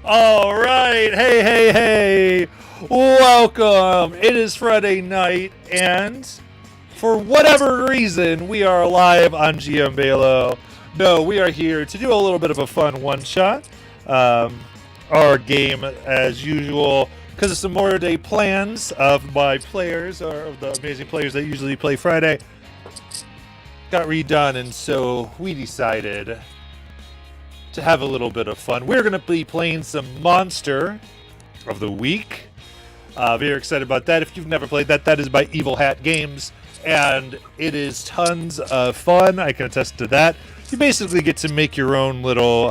All right. Hey, hey, hey. Welcome. It is Friday night, and for whatever reason, we are live on GM Balo. No, we are here to do a little bit of a fun one shot. Um, our game, as usual, because of some more day plans of my players, or of the amazing players that usually play Friday, got redone, and so we decided to have a little bit of fun. We're going to be playing some Monster of the Week. Very excited about that. If you've never played that, that is by Evil Hat Games, and it is tons of fun. I can attest to that. You basically get to make your own little,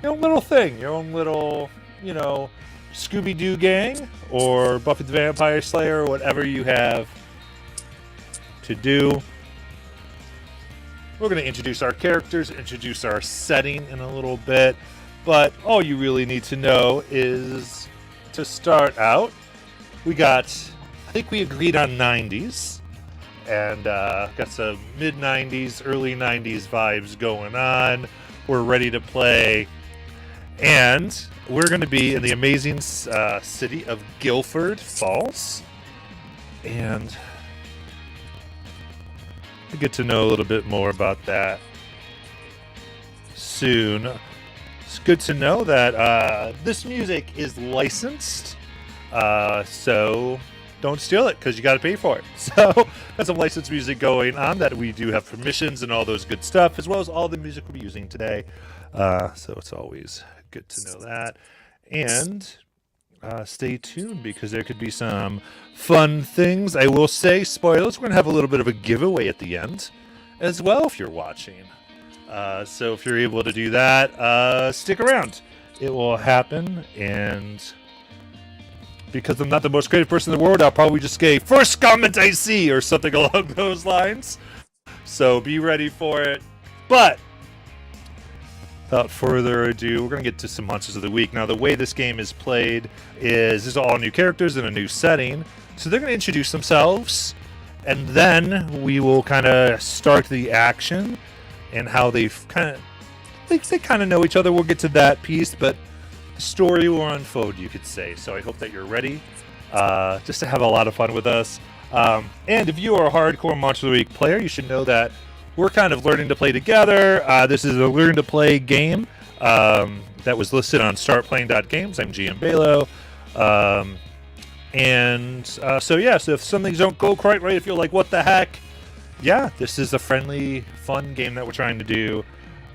little thing, your own little, Scooby-Doo gang or Buffy the Vampire Slayer, or whatever you have to do. We're going to introduce our characters, introduce our setting in a little bit, but all you really need to know is, to start out, I think we agreed on 90s, and got some mid-90s, early 90s vibes going on. We're ready to play, and we're going to be in the amazing city of Guilford Falls, and we'll get to know a little bit more about that soon. It's good to know that this music is licensed, so don't steal it because you got to pay for it. So got some licensed music going on that we do have permissions and all those good stuff, as well as all the music we'll be using today. So it's always good to know that. And stay tuned because there could be some fun things. I will say, spoilers, we're going to have a little bit of a giveaway at the end as well if you're watching. So if you're able to do that, stick around. It will happen, and because I'm not the most creative person in the world, I'll probably just say, first comment I see, or something along those lines. So be ready for it. But without further ado, we're going to get to some Monsters of the Week. Now, the way this game is played is there's all new characters in a new setting. So they're going to introduce themselves, and then we will kind of start the action and how they kind of know each other. We'll get to that piece, but the story will unfold, you could say. So I hope that you're ready just to have a lot of fun with us. And if you are a hardcore Monster of the Week player, you should know that we're kind of learning to play together. This is a learn to play game that was listed on startplaying.games. I'm GM Balo. So if some things don't go quite right, if you're like, what the heck? Yeah, this is a friendly, fun game that we're trying to do.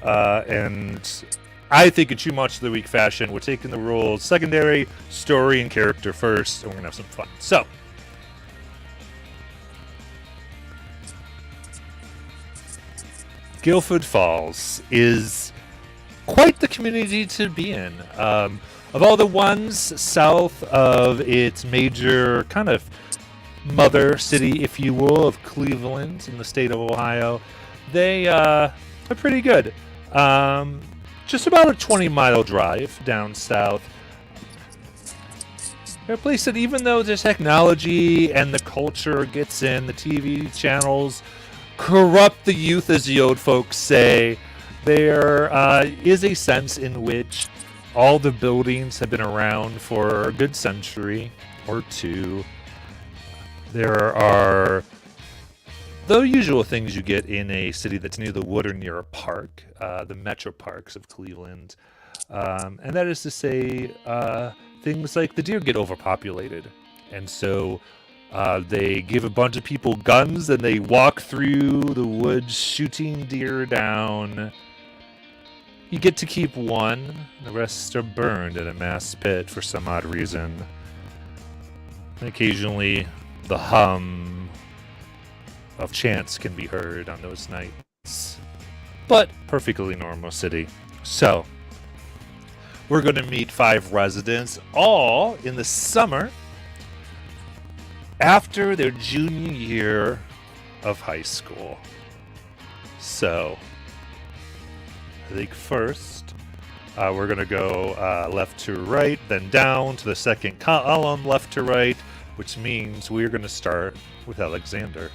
And I think in true Monster of the Week fashion, we're taking the rules secondary, story, and character first, and we're going to have some fun. So, Guilford Falls is quite the community to be in. Of all the ones south of its major kind of mother city, if you will, of Cleveland in the state of Ohio, they are pretty good. Just about a 20-mile drive down south. They're a place that, even though the technology and the culture gets in, the TV channels corrupt the youth, as the old folks say, there is a sense in which all the buildings have been around for a good century or two. There are the usual things you get in a city that's near the wood or near a park, the metro parks of Cleveland. And that is to say, things like the deer get overpopulated. And so they give a bunch of people guns and they walk through the woods shooting deer down. You get to keep one, the rest are burned in a mass pit for some odd reason. And occasionally, the hum of chants can be heard on those nights. But perfectly normal city. So, we're going to meet 5 residents, all in the summer after their junior year of high school. So, I think first, we're going to go left to right, then down to the second column, left to right, which means we're going to start with Alexander.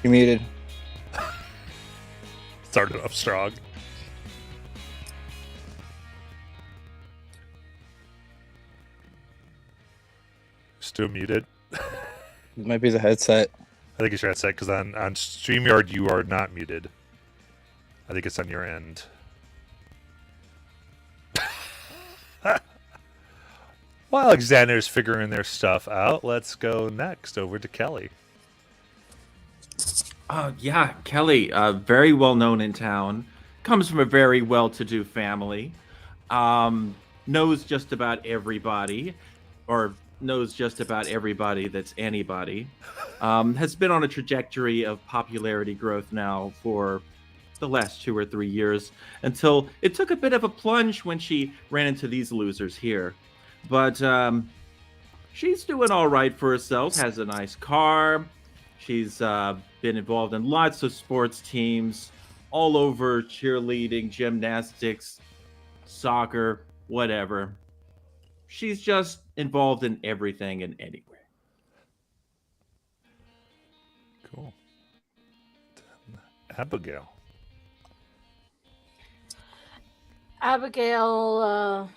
You're muted. Started off strong. Still muted. It might be the headset. I think it's your headset because on StreamYard you are not muted. I think it's on your end. While Alexander's figuring their stuff out, let's go next over to Kelly. Yeah, Kelly, very well known in town, comes from a very well-to-do family, knows just about everybody, or knows just about everybody that's anybody, has been on a trajectory of popularity growth now for the last 2 or 3 years, until it took a bit of a plunge when she ran into these losers here. But she's doing all right for herself, has a nice car. She's been involved in lots of sports teams, all over cheerleading, gymnastics, soccer, whatever. She's just involved in everything and anywhere. Cool. Abigail. Abigail,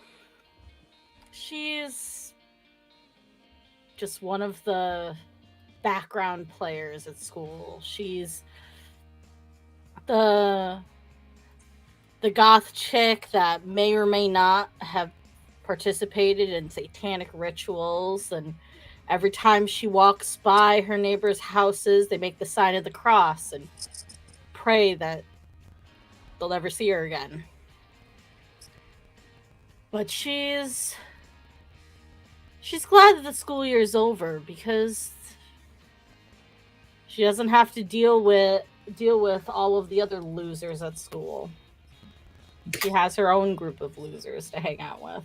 she's just one of the background players at school. She's the goth chick that may or may not have participated in satanic rituals, and every time she walks by her neighbors' houses, they make the sign of the cross and pray that they'll never see her again. But she's glad that the school year is over because she doesn't have to deal with all of the other losers at school. She has her own group of losers to hang out with.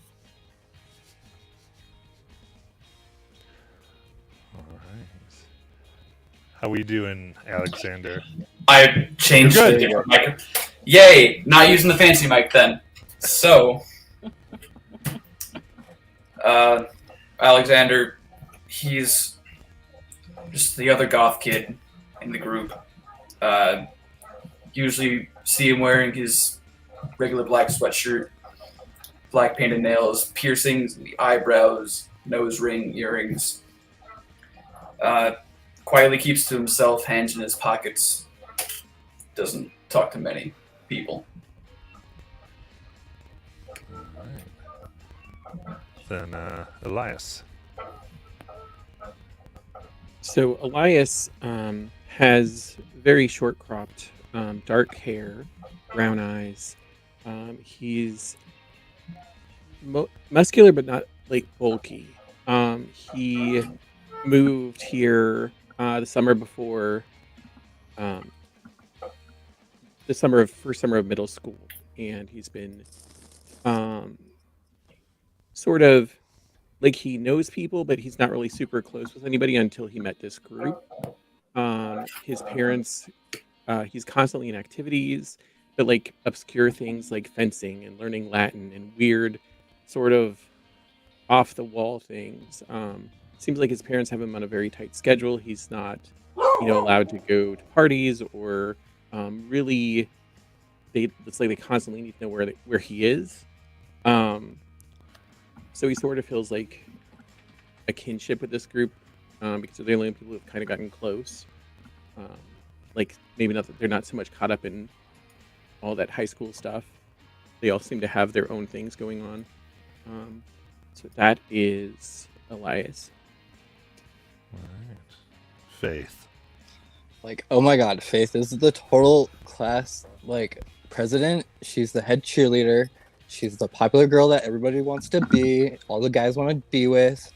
All right. How we doing, Alexander? I changed You're the good. different mic. Yay! Not using the fancy mic then. So, Alexander, he's just the other goth kid in the group. Usually see him wearing his regular black sweatshirt, black painted nails, piercings in the eyebrows, nose ring, earrings. Quietly keeps to himself, hands in his pockets. Doesn't talk to many people. Then Elias. So Elias has very short cropped, dark hair, brown eyes. He's muscular but not like bulky. He moved here the summer before first summer of middle school, and he's been sort of like he knows people, but he's not really super close with anybody until he met this group. His parents, he's constantly in activities, but like obscure things like fencing and learning Latin and weird sort of off the wall things. Seems like his parents have him on a very tight schedule. He's not, allowed to go to parties or really. It's like they constantly need to know where he is. So he sort of feels like a kinship with this group because they're the only people who've kind of gotten close. Like maybe not that they're not so much caught up in all that high school stuff. They all seem to have their own things going on. So that is Elias. All right. Faith. Like, oh my god, Faith is the total class, president. She's the head cheerleader. She's the popular girl that everybody wants to be. All the guys want to be with.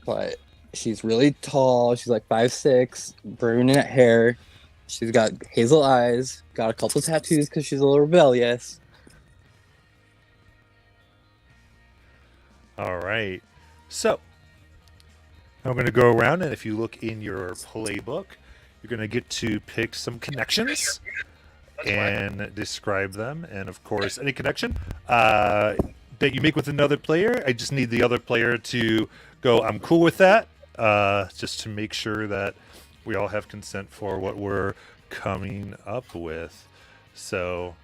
But she's really tall. She's like 5'6", brunette hair. She's got hazel eyes. Got a couple tattoos because she's a little rebellious. All right. So, I'm going to go around, and if you look in your playbook, you're going to get to pick some connections and describe them. And, of course, any connection that you make with another player, I just need the other player to go, I'm cool with that, just to make sure that we all have consent for what we're coming up with. So,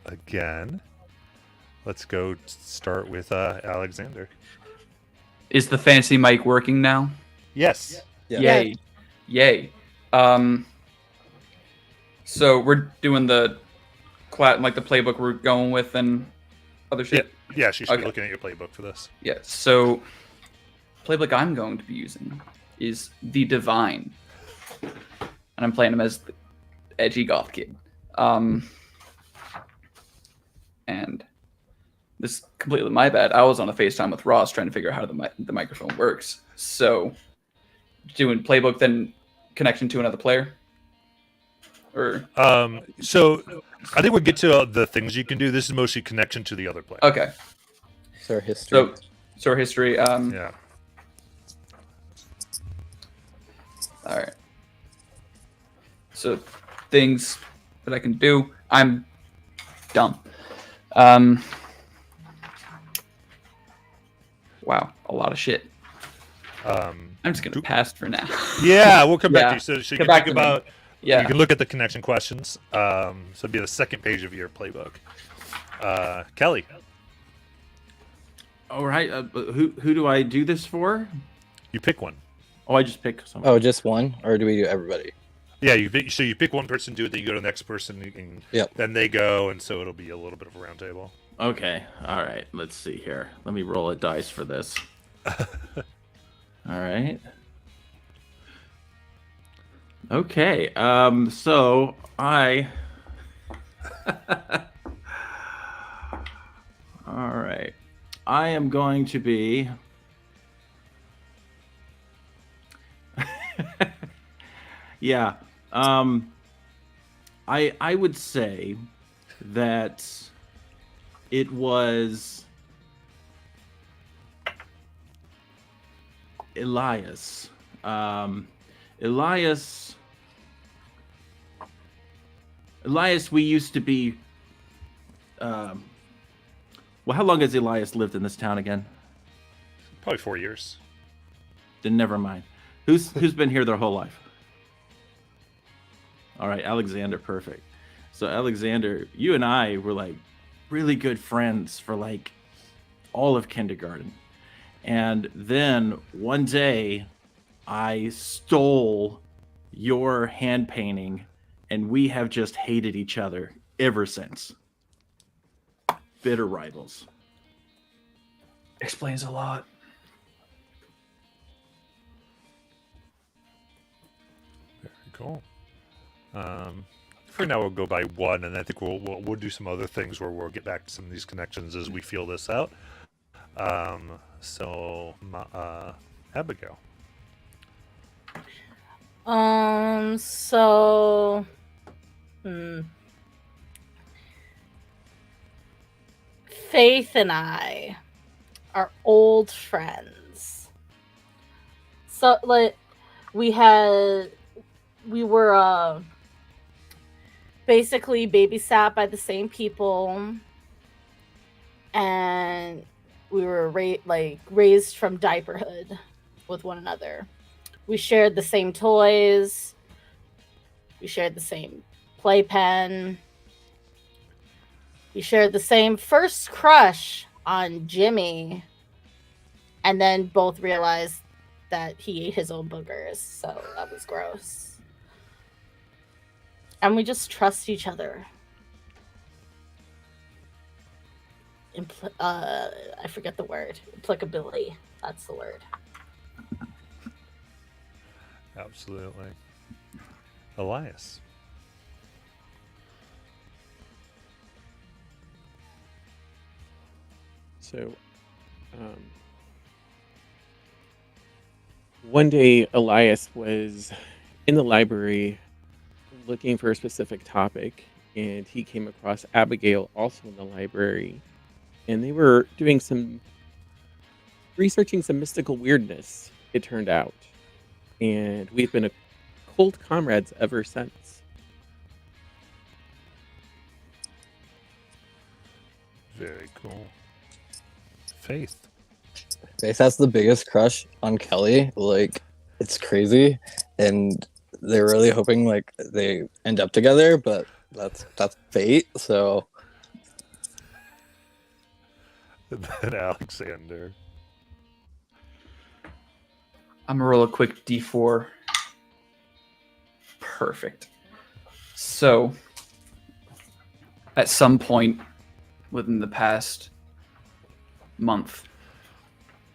again, let's go start with Alexander. Is the fancy mic working now? Yes. Yeah. Yay. Yay. So we're doing the the playbook we're going with and other shit? Yeah, she should be Okay. looking at your playbook for this. Yeah, so playbook I'm going to be using is the Divine. And I'm playing him as the edgy goth kid. And this is completely my bad. I was on a FaceTime with Ross trying to figure out how the microphone works. So doing playbook, then connection to another player? Or So I think we'll get to the things you can do. This is mostly connection to the other player. okay. So history. So history. Yeah. All right. So things that I can do. I'm dumb. Wow, a lot of shit. I'm just gonna pass for now. Yeah, we'll come back Yeah. to you. So you Come can back think to me. about. Yeah. You can look at the connection questions. So it'd be the second page of your playbook. Kelly. All right. Who do I do this for? You pick one. Oh, I just pick someone. Oh, just one, or do we do everybody? Yeah, you pick one person, do it, then you go to the next person, and Yep. then they go, and so it'll be a little bit of a round table. Okay. All right. Let's see here. Let me roll a dice for this. All right. Okay. So I. All right. I am going to be. Yeah. I would say that it was Elias. Elias, we used to be. Well, how long has Elias lived in this town again? Probably 4 years. Then never mind. Who's been here their whole life? All right, Alexander, perfect. So Alexander, you and I were like really good friends for like all of kindergarten. And then one day I stole your hand painting and we have just hated each other ever since. Bitter rivals. Explains a lot. Very cool. For now, we'll go by one, and I think we'll do some other things where we'll get back to some of these connections as we feel this out. Abigail. So, Faith and I are old friends. So, like, we were basically babysat by the same people, and we were raised from diaperhood with one another. We shared the same toys. We shared the same playpen. We shared the same first crush on Jimmy, and then both realized that he ate his own boogers, so that was gross. And we just trust each other. I forget the word. Applicability. That's the word. Absolutely. Elias. So, one day Elias was in the library looking for a specific topic, and he came across Abigail also in the library, and they were doing researching some mystical weirdness, it turned out. And we've been cold comrades ever since. Very cool. Faith. Faith has the biggest crush on Kelly. Like, It's crazy, and they're really hoping like they end up together, but that's fate. So And then Alexander. I'm gonna roll a quick d4. Perfect. So, at some point within the past month,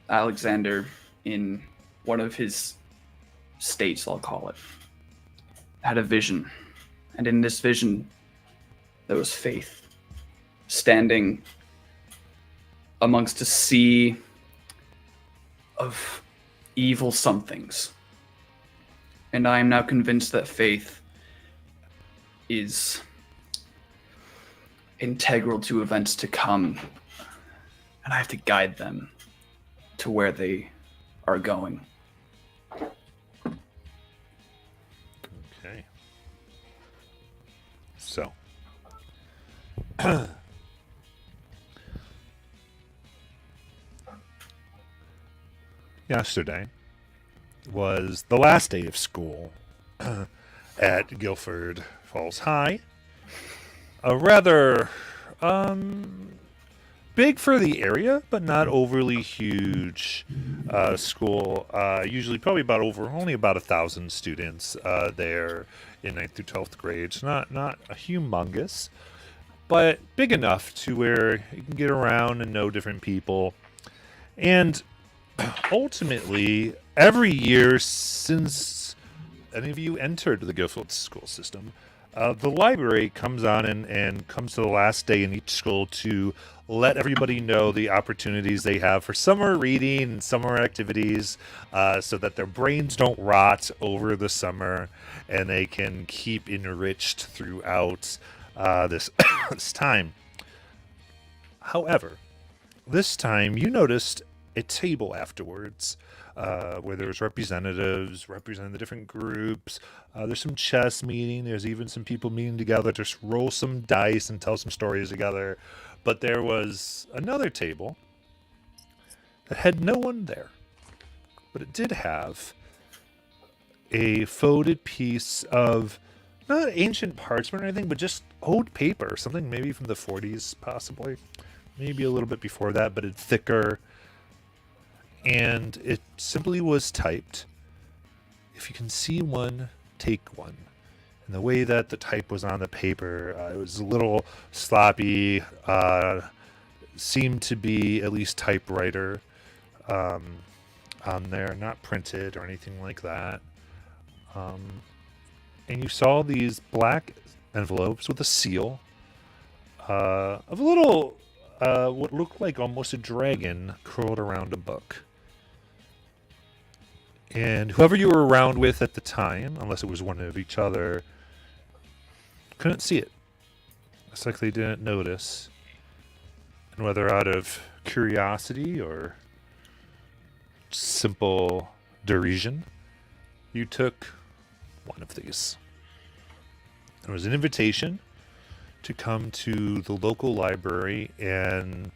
Alexander, in one of his states, I'll call it, had a vision. And in this vision, there was Faith standing amongst a sea of evil somethings. And I am now convinced that Faith is integral to events to come. And I have to guide them to where they are going. Okay. So. Yesterday was the last day of school at Guilford Falls High. A rather big for the area, but not overly huge school. Usually probably only about 1,000 students there in 9th through 12th grades. Not a humongous, but big enough to where you can get around and know different people. And ultimately, every year since any of you entered the Guilford school system, the library comes on and comes to the last day in each school to let everybody know the opportunities they have for summer reading and summer activities, so that their brains don't rot over the summer and they can keep enriched throughout this this time. However, this time you noticed a table afterwards where there's representatives representing the different groups. There's some chess meeting. There's even some people meeting together to roll some dice and tell some stories together. But there was another table that had no one there. But it did have a folded piece of not ancient parchment or anything, but just old paper. Something maybe from the 40s, possibly. Maybe a little bit before that, but it's thicker. And it simply was typed, "If you can see one, take one." And the way that the type was on the paper, it was a little sloppy, seemed to be at least typewriter on there, not printed or anything like that. And you saw these black envelopes with a seal of a little, what looked like almost a dragon curled around a book. And whoever you were around with at the time, unless it was one of each other, couldn't see it. It's like they didn't notice. And whether out of curiosity or simple derision, you took one of these. It was an invitation to come to the local library and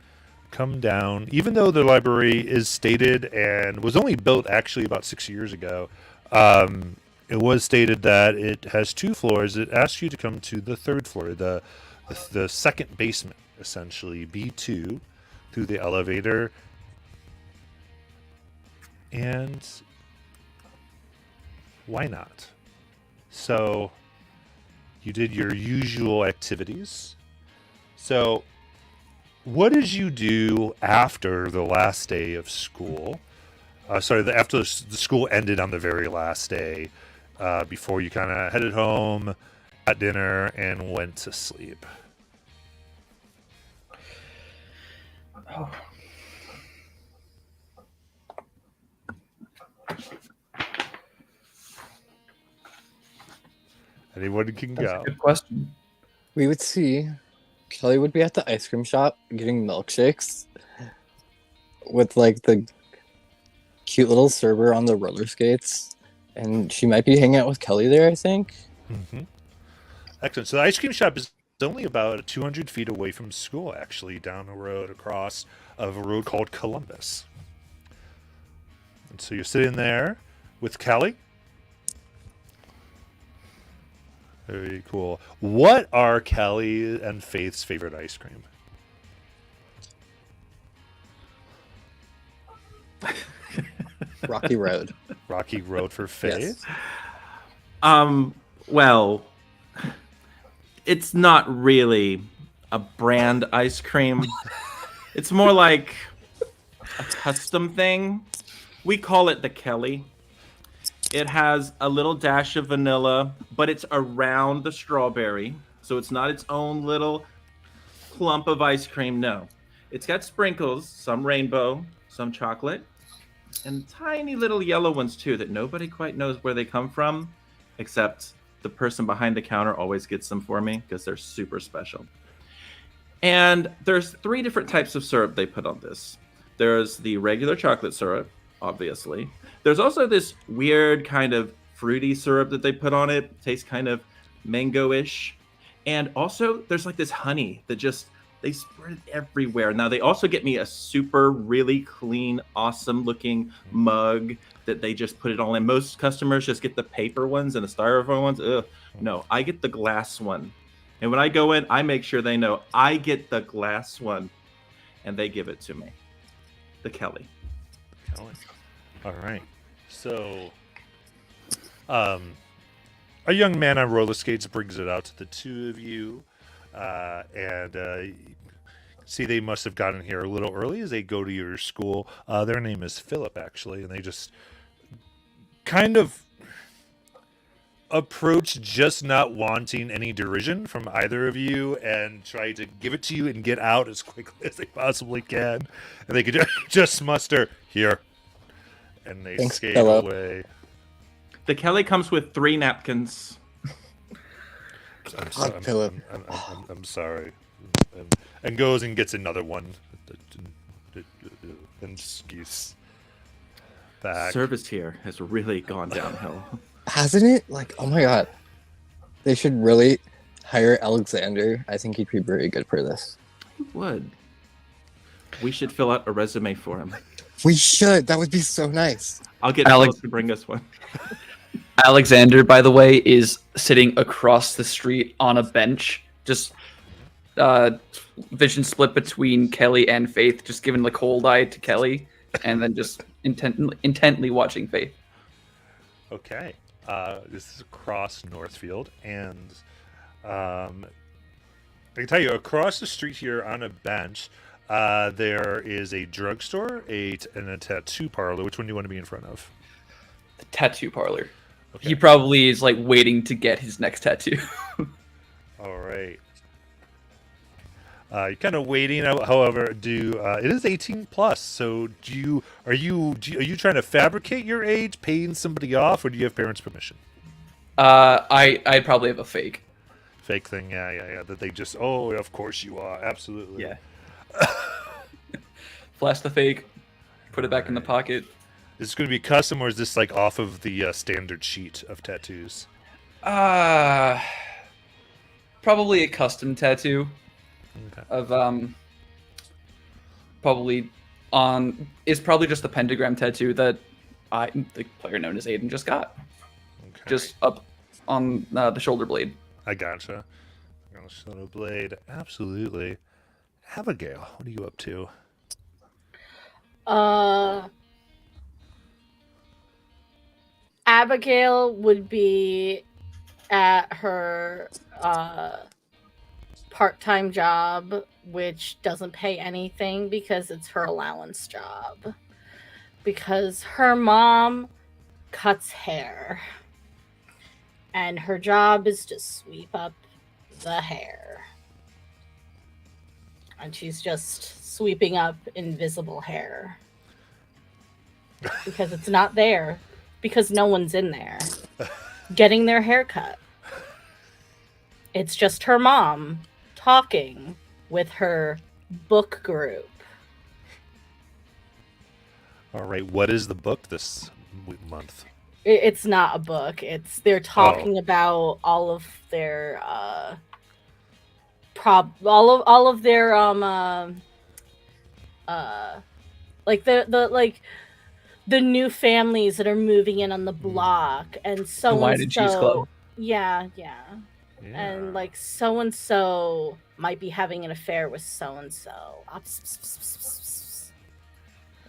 come down. Even though the library is stated and was only built actually about 6 years ago, it was stated that it has 2 floors. It asks you to come to the 3rd floor, the second basement, essentially, B2, through the elevator. And why not? So you did your usual activities. So what did you do after the last day of school? After the school ended on the very last day, before you kind of headed home, got dinner, and went to sleep. Oh. Anyone can That's go. a good question. we would see Kelly would be at the ice cream shop getting milkshakes with like the cute little server on the roller skates, and she might be hanging out with Kelly there, I think. Mm-hmm. Excellent. So the ice cream shop is only about 200 feet away from school, actually, down the road across of a road called Columbus. And so you're sitting there with Kelly. Very cool. What are Kelly and Faith's favorite ice cream? Rocky Road. Rocky Road for Faith. Yes. Well, it's not really a brand ice cream. It's more like a custom thing. We call it the Kelly. It has a little dash of vanilla, but it's around the strawberry. So it's not its own little clump of ice cream. No. It's got sprinkles, some rainbow, some chocolate, and tiny little yellow ones too that nobody quite knows where they come from, except the person behind the counter always gets them for me because they're super special. And there's 3 different types of syrup they put on this. There's the regular chocolate syrup, obviously. There's also this weird kind of fruity syrup that they put on it. It tastes kind of mango-ish. And also there's like this honey that just, they spread it everywhere. Now they also get me a super really clean, awesome looking mug that they just put it all in. Most customers just get the paper ones and the styrofoam ones. Ugh. No, I get the glass one. And when I go in, I make sure they know I get the glass one and they give it to me. The Kelly. Kelly. All right. So, a young man on roller skates brings it out to the two of you. See, they must have gotten here a little early as they go to your school. Their name is Philip, actually, and they just kind of approach just not wanting any derision from either of you and try to give it to you and get out as quickly as they possibly can. And they could just muster, here. And they Thanks, skate Philip. away. The Kelly comes with 3 napkins. Philip. I'm sorry. And goes and gets another one. And skis back. Service here has really gone downhill. Hasn't it? Like, oh my god. They should really hire Alexander. I think he'd be very good for this. He would. We should fill out a resume for him. We should. That would be so nice. I'll get Alex- Alex to bring us one. Alexander, by the way, is sitting across the street on a bench, just vision split between Kelly and Faith, just giving the cold eye to Kelly, and then just intently watching Faith. Okay. This is across Northfield, and I can tell you, across the street here on a bench, there is a drugstore, and a tattoo parlor. Which one do you want to be in front of? The tattoo parlor. Okay. He probably is like waiting to get his next tattoo. All right. You're kind of waiting. However, it is 18 plus. So are you trying to fabricate your age, paying somebody off, or do you have parents' permission? I'd probably have a fake. Fake thing, yeah. That they just, oh, of course you are, absolutely. Yeah. Flash the fake, put it back in the pocket. Is this going to be custom, or is this like off of the standard sheet of tattoos? Probably a custom tattoo. Okay. Of probably just the pentagram tattoo that the player known as Aiden, just got. Okay. Just up on the shoulder blade. I gotcha. Shoulder blade, absolutely. Abigail, what are you up to? Abigail would be at her part-time job, which doesn't pay anything because it's her allowance job. Because her mom cuts hair. And her job is to sweep up the hair. And she's just sweeping up invisible hair. Because it's not there. Because no one's in there getting their hair cut. It's just her mom talking with her book group. All right, what is the book this month? It's not a book. They're talking about all of their all of their like the new families that are moving in on the block, and so Wine and and Cheese so. Club. Yeah. Yeah. And like so and so might be having an affair with so and so.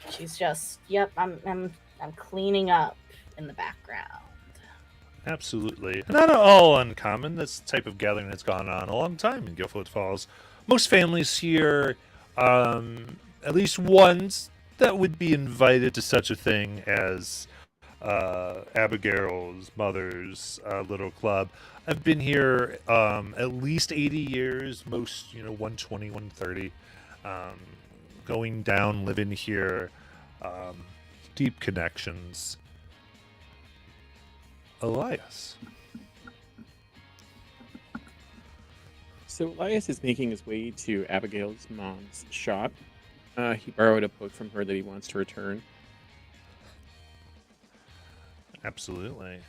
She's just, yep. I'm cleaning up in the background. Absolutely. Not at all uncommon. This type of gathering has gone on a long time in Guilford Falls. Most families here, at least ones that would be invited to such a thing as Abigail's mother's little club. I've been here at least 80 years, most, 120, 130. Going down, living here, deep connections. Elias. So Elias is making his way to Abigail's mom's shop. He borrowed a book from her that he wants to return. Absolutely.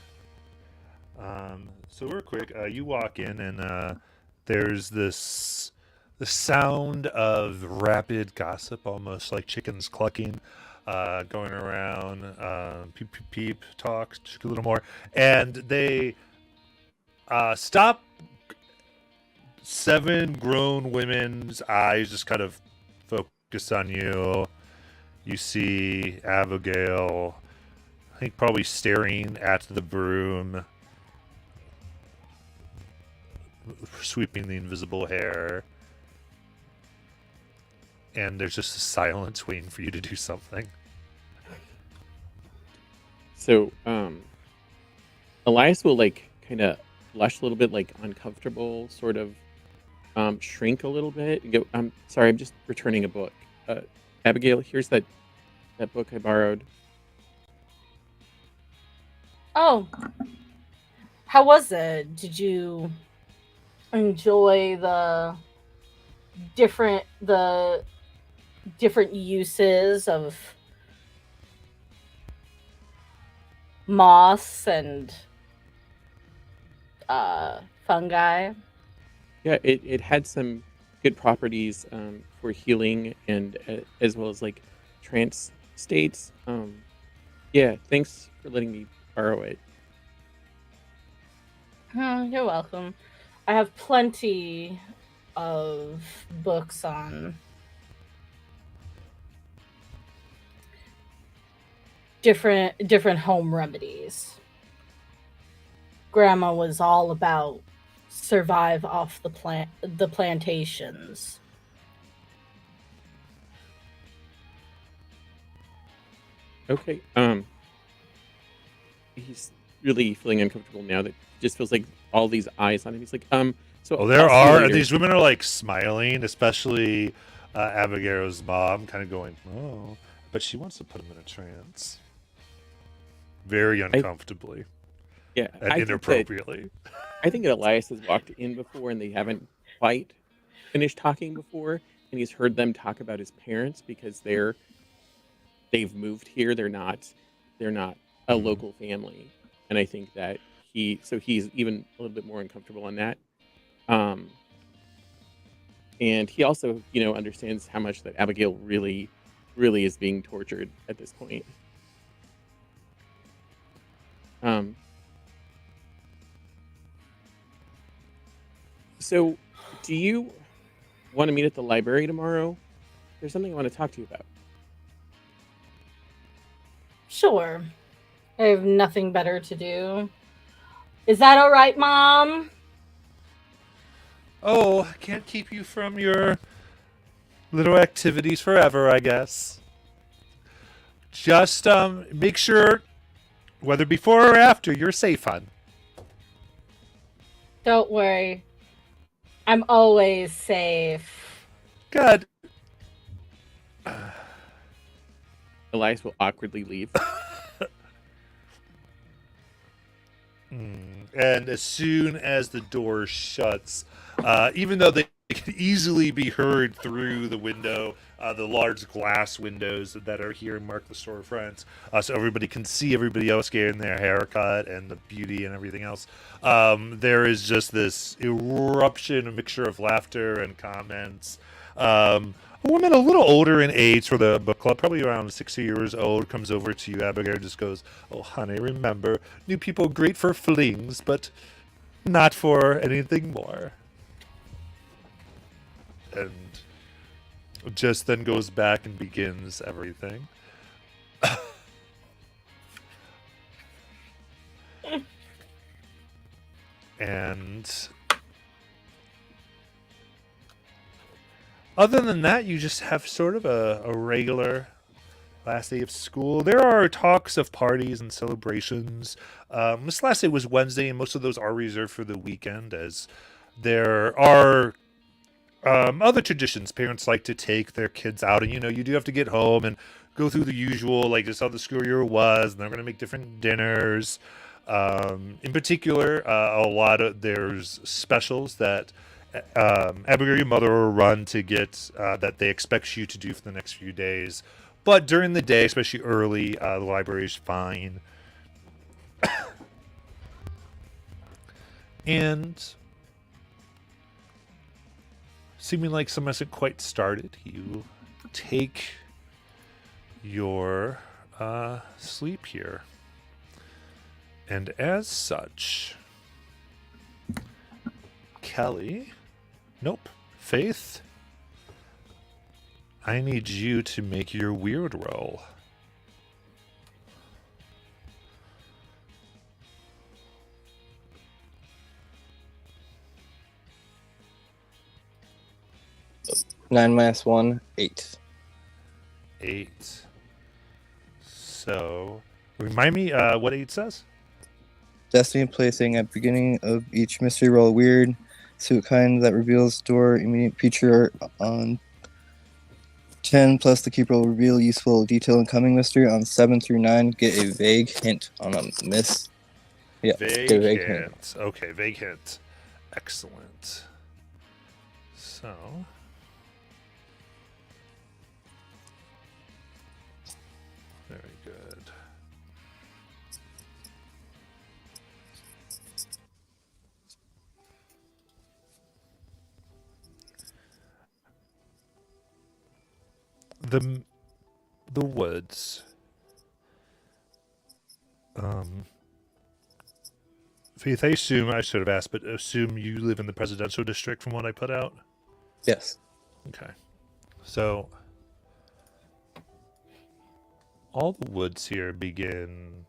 So real quick, you walk in and there's the sound of rapid gossip, almost like chickens clucking, going around. Peep, peep, peep, talk a little more, and they stop. 7 grown women's eyes just kind of focus on you. You see Abigail, I think, probably staring at the broom, sweeping the invisible hair. And there's just a silence waiting for you to do something. So Elias will like kind of blush a little bit, like uncomfortable, sort of shrink a little bit and go, I'm sorry, I'm just returning a book. Abigail, here's that book I borrowed. Oh, how was it? Did you enjoy the different uses of moss and fungi? Yeah, it had some good properties for healing and as well as like trance states. Yeah, thanks for letting me borrow it. You're welcome. I have plenty of books on different home remedies. Grandma was all about survive off the plantations. Okay. He's really feeling uncomfortable now that he just feels like all these eyes on him. He's like, so Oh, there I'll see you are. later. These women are like smiling, especially Abigail's mom, kind of going, oh, but she wants to put him in a trance. Very uncomfortably Yeah, and inappropriately. I think that Elias has walked in before and they haven't quite finished talking before, and he's heard them talk about his parents because they've moved here. They're not a local family, and I think that he's even a little bit more uncomfortable on that. And he also understands how much that Abigail really is being tortured at this point. So, do you want to meet at the library tomorrow? There's something I want to talk to you about. Sure. I have nothing better to do. Is that all right, Mom? Oh, I can't keep you from your little activities forever, I guess. Just make sure, whether before or after, you're safe, hon. Don't worry. I'm always safe. Good. Elias will awkwardly leave. And as soon as the door shuts, even though they can easily be heard through the window, the large glass windows that are here mark the storefronts, so everybody can see everybody else getting their haircut and the beauty and everything else. There is just this eruption, a mixture of laughter and comments. A woman a little older in age for the book club, probably around 60 years old, comes over to you, Abigail, just goes, "Oh, honey, remember, new people great for flings, but not for anything more." And just then goes back and begins everything. And other than that, you just have sort of a regular last day of school. There are talks of parties and celebrations. This last day was Wednesday, and most of those are reserved for the weekend, as there are other traditions. Parents like to take their kids out, and you do have to get home and go through the usual, like just how the school year was, and they're going to make different dinners. In particular, there's specials that Abigail, your mother, will run to get that they expect you to do for the next few days. But during the day, especially early, the library is fine. And seeming like some hasn't quite started, you take your sleep here. And as such, Kelly, nope, Faith, I need you to make your weird roll. Nine minus 1, 8. 8. So, remind me what 8 says? Destiny placing at beginning of each mystery roll a weird suit kind that reveals door immediate feature on 10 plus the keep roll reveal useful detail in coming mystery. On 7 through 9 get a vague hint on a miss. Yeah, Vague get a vague hint. hint. Okay, vague hint. Excellent. So, very good. The woods. Faith, I should have asked, but assume you live in the presidential district from what I put out? Yes. Okay. So, all the woods here begin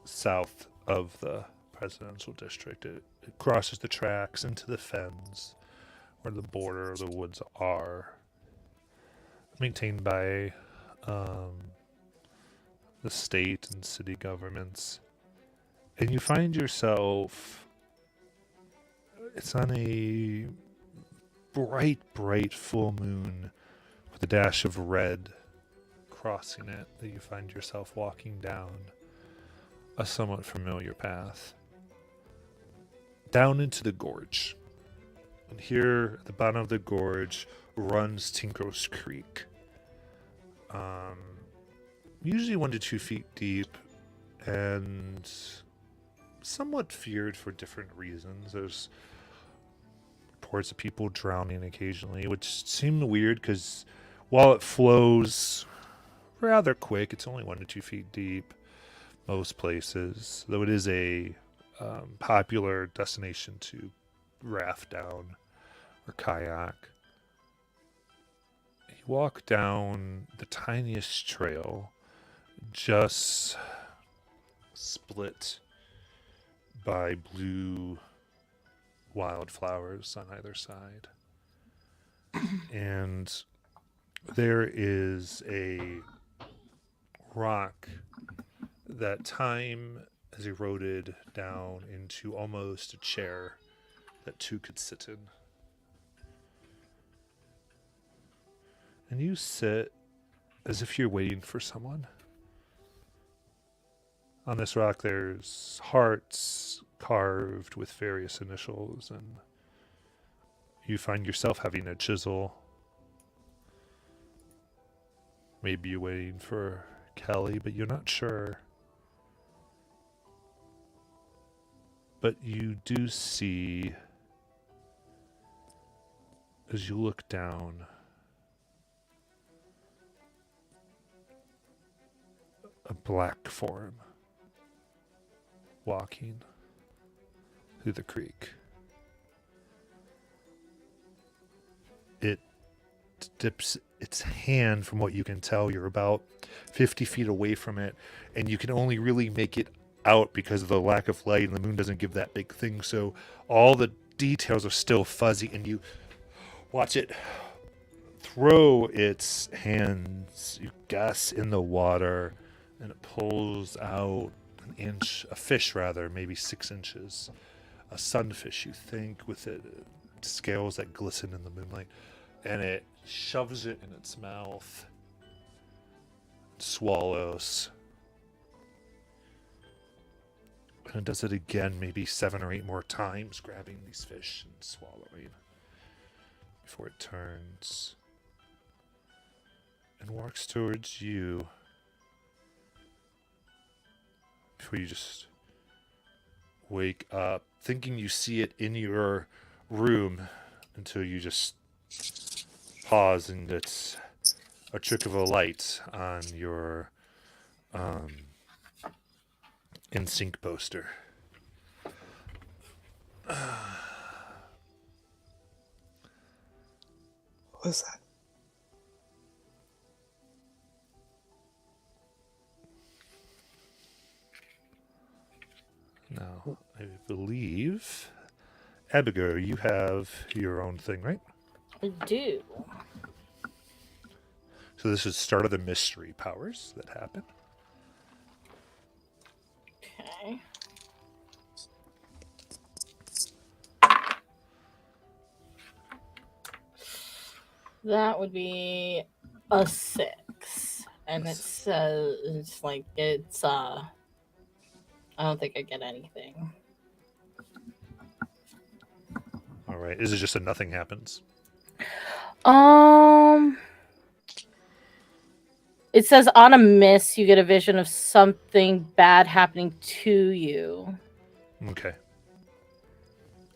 south of the presidential district. It crosses the tracks into the fens where the border of the woods are. Maintained by the state and city governments. And you find yourself, it's on a bright full moon with a dash of red crossing it, that you find yourself walking down a somewhat familiar path down into the gorge. And here at the bottom of the gorge runs Tinker's Creek. Usually 1 to 2 feet deep and somewhat feared for different reasons. There's reports of people drowning occasionally, which seemed weird because while it flows rather quick, it's only 1 to 2 feet deep most places, though it is a popular destination to raft down or kayak. You walk down the tiniest trail, just split by blue wildflowers on either side. And there is a rock that time has eroded down into almost a chair that 2 could sit in. And you sit as if you're waiting for someone. On this rock, there's hearts carved with various initials, and you find yourself having a chisel. Maybe you're waiting for Kelly, but you're not sure. But you do see, as you look down, a black form walking through the creek. It dips its hand, from what you can tell. You're about 50 feet away from it, and you can only really make it out because of the lack of light, and the moon doesn't give that big thing, so all the details are still fuzzy, and you watch it throw its hands, you guess, in the water, and it pulls out a fish rather, maybe 6 inches. A sunfish, you think, with scales that glisten in the moonlight. And it shoves it in its mouth, swallows. And it does it again, maybe 7 or 8 more times, grabbing these fish and swallowing, before it turns and walks towards you. Before you just wake up, thinking you see it in your room, until you just pause, and it's a trick of a light on your in-sync poster. What was that? Now, I believe, Abigail, you have your own thing, right? I do. So this is the start of the mystery powers that happen. Okay. That would be a 6. And it says I don't think I get anything. All right. Is it just a nothing happens? It says on a miss, you get a vision of something bad happening to you. Okay.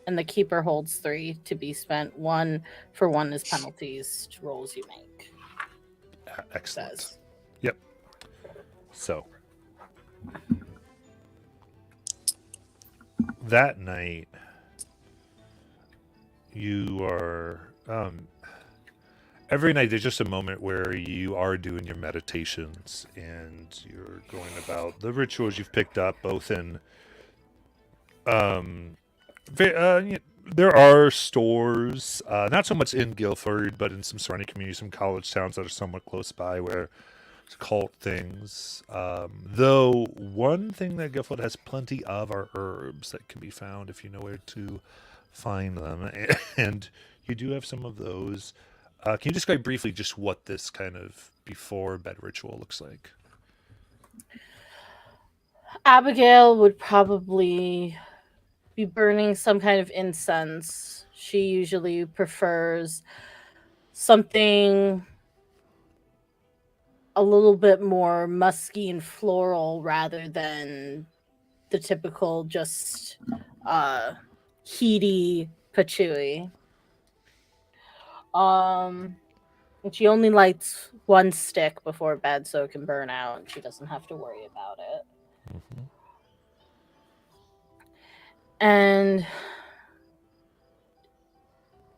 And the keeper holds 3 to be spent. 1 for 1 is penalties to rolls you make. Excellent. Says. Yep. So that night, you are every night there's just a moment where you are doing your meditations, and you're going about the rituals you've picked up, both in there are stores, not so much in Guildford, but in some surrounding communities, some college towns that are somewhat close by, where it's cult things. Though one thing that Guildford has plenty of are herbs that can be found if you know where to find them, and you do have some of those. Can you describe briefly just what this kind of before bed ritual looks like? Abigail would probably be burning some kind of incense. She usually prefers something a little bit more musky and floral rather than the typical just heaty patchouli. And she only lights 1 stick before bed so it can burn out and she doesn't have to worry about it. Mm-hmm. And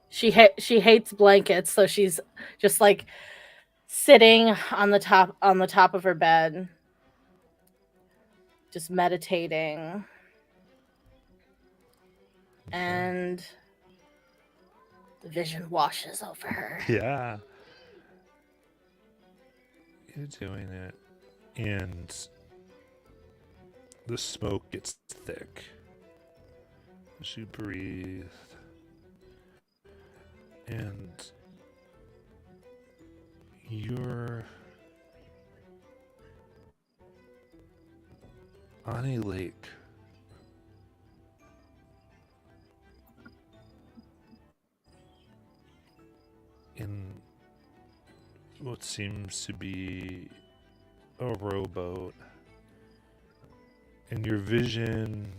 she hates blankets, so she's just like sitting on the top of her bed, just meditating. And the vision washes over her. Yeah. You're doing it, and the smoke gets thick as you breathe, and you're on a lake. In what seems to be a rowboat. In your vision,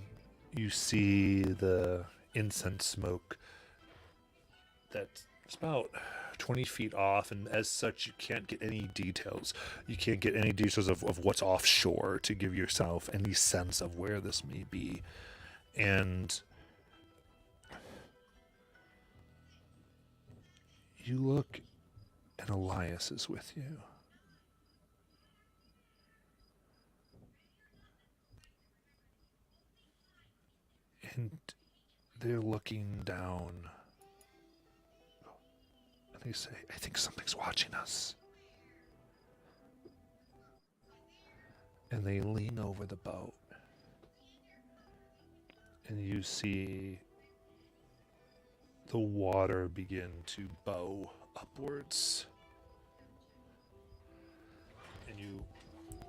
you see the incense smoke that's about 20 feet off, and as such, you can't get any details. You can't get any details of what's offshore to give yourself any sense of where this may be. And you look, and Elias is with you. And they're looking down. And they say, I think something's watching us. And they lean over the boat. And you see the water begin to bow upwards. And you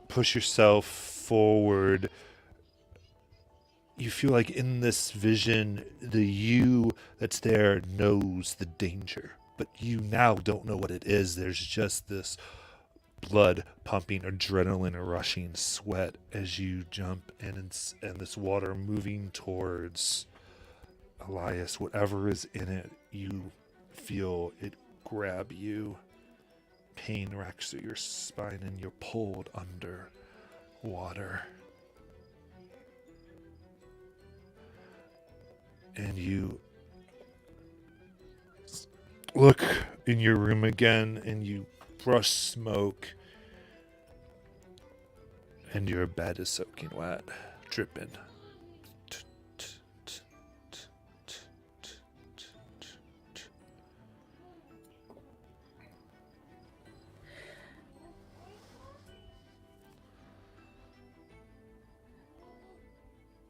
push yourself forward. You feel like in this vision, the you that's there knows the danger, but you now don't know what it is. There's just this blood pumping, adrenaline rushing, sweat as you jump, and this water moving towards Elias. Whatever is in it, you feel it grab you. Pain racks through your spine, and you're pulled under water. And you look in your room again, and you brush smoke, and your bed is soaking wet, dripping.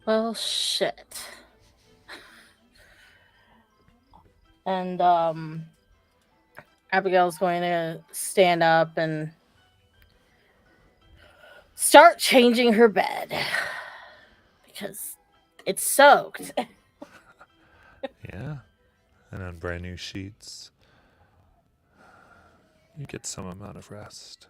Well, shit. And Abigail's going to stand up and start changing her bed because it's soaked. Yeah. And on brand new sheets, you get some amount of rest.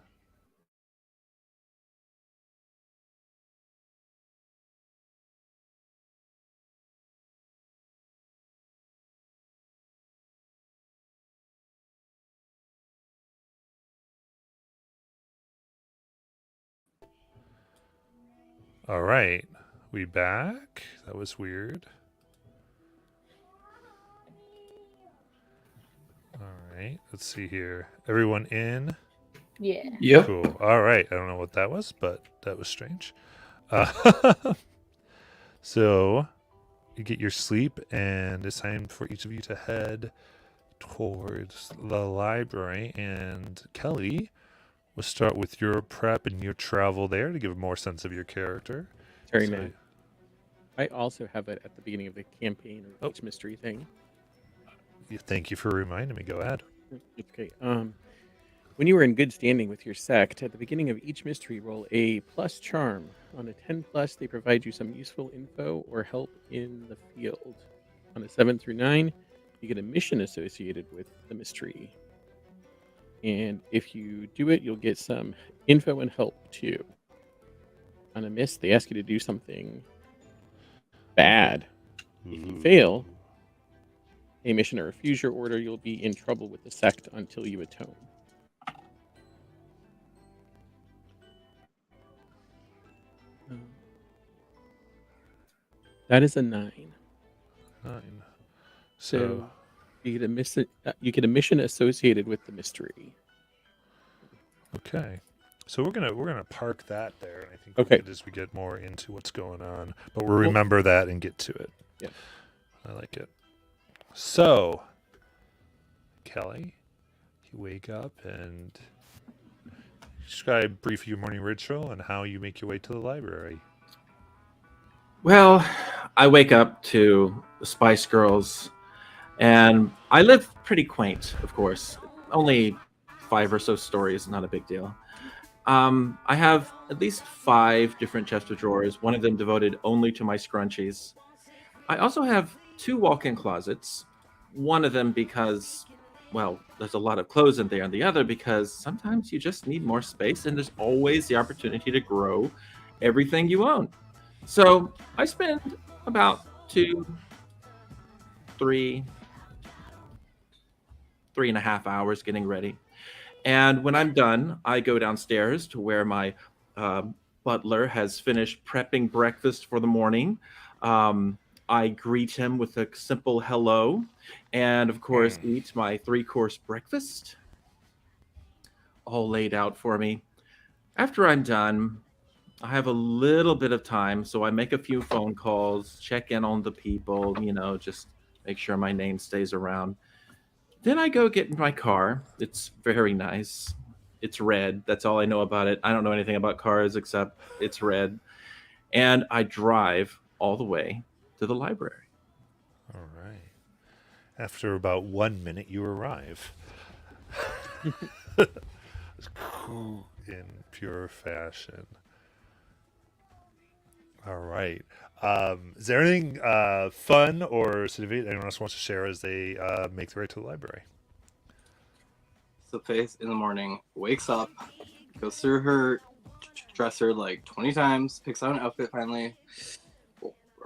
All right, we back? That was weird. All right, let's see here. Everyone in? Yeah. Yep. Cool. All right, I don't know what that was, but that was strange. So, you get your sleep, and it's time for each of you to head towards the library. And Kelly, we'll start with your prep and your travel there to give a more sense of your character. Terry, So- man. I also have it at the beginning of the campaign or Oh. each mystery thing. Thank you for reminding me. Go ahead. Okay. When you are in good standing with your sect, at the beginning of each mystery, roll a plus charm. On a 10 plus, they provide you some useful info or help in the field. On a 7 through 9, you get a mission associated with the mystery. And if you do it, you'll get some info and help too. On a miss, they ask you to do something bad. If you fail a mission or refuse your order, you'll be in trouble with the sect until you atone. That is a 9. 9. So you get a mission associated with the mystery. Okay. So we're gonna park that there, and I think Okay. as we get more into what's going on, but we'll remember that and get to it. Yeah. I like it. So, Kelly, you wake up and describe briefly your morning ritual and how you make your way to the library. Well, I wake up to the Spice Girls, and I live pretty quaint, of course. Only 5 or so stories, not a big deal. I have at least 5 different chests of drawers, one of them devoted only to my scrunchies. I also have 2 walk-in closets, one of them because, well, there's a lot of clothes in there, and the other because sometimes you just need more space, and there's always the opportunity to grow everything you own. So I spend about 3 3.5 hours getting ready. And when I'm done, I go downstairs to where my butler has finished prepping breakfast for the morning. I greet him with a simple hello, and of course, eat my 3-course breakfast, all laid out for me. After I'm done, I have a little bit of time, so I make a few phone calls, check in on the people, just make sure my name stays around. Then I go get in my car. It's very nice. It's red. That's all I know about it. I don't know anything about cars except it's red. And I drive all the way to the library. All right. After about 1 minute, you arrive. It's cool in pure fashion. All right. Is there anything fun or significant anyone else wants to share as they make their way to the library? So Faith in the morning wakes up, goes through her dresser like 20 times, picks out an outfit finally.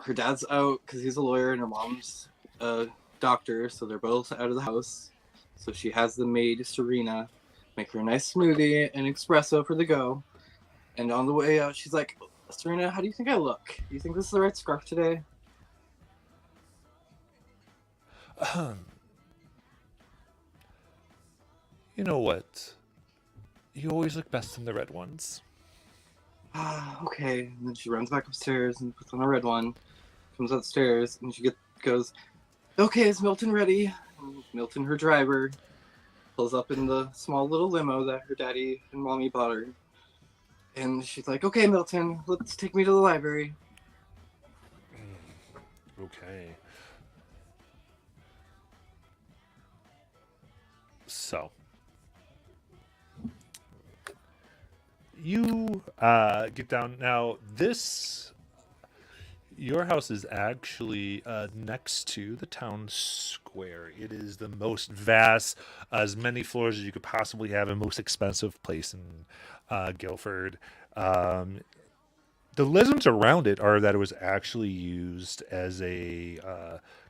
Her dad's out because he's a lawyer and her mom's a doctor, so they're both out of the house. So she has the maid, Serena, make her a nice smoothie and espresso for the go. And on the way out, she's like, Serena, how do you think I look? Do you think this is the right scarf today? You know what? You always look best in the red ones. Okay. And then she runs back upstairs and puts on a red one, comes upstairs, and she goes, okay, is Milton ready? And Milton, her driver, pulls up in the small little limo that her daddy and mommy bought her. And she's like, okay, Milton, let's take me to the library. Okay. So, you get down. Now, your house is actually next to the town square. It is the most vast, as many floors as you could possibly have, and most expensive place in Guilford. The legends around it are that it was actually used as a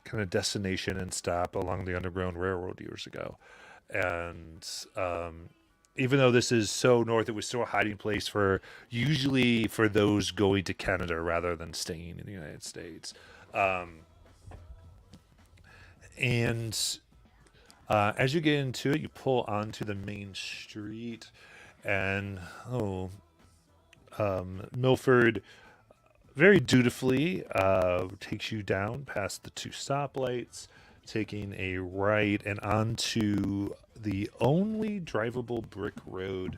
kind of destination and stop along the Underground Railroad years ago. And even though this is so north, it was still a hiding place usually for those going to Canada rather than staying in the United States. And as you get into it, you pull onto the main street, and Milford very dutifully takes you down past the 2 stoplights, taking a right and onto the only drivable brick road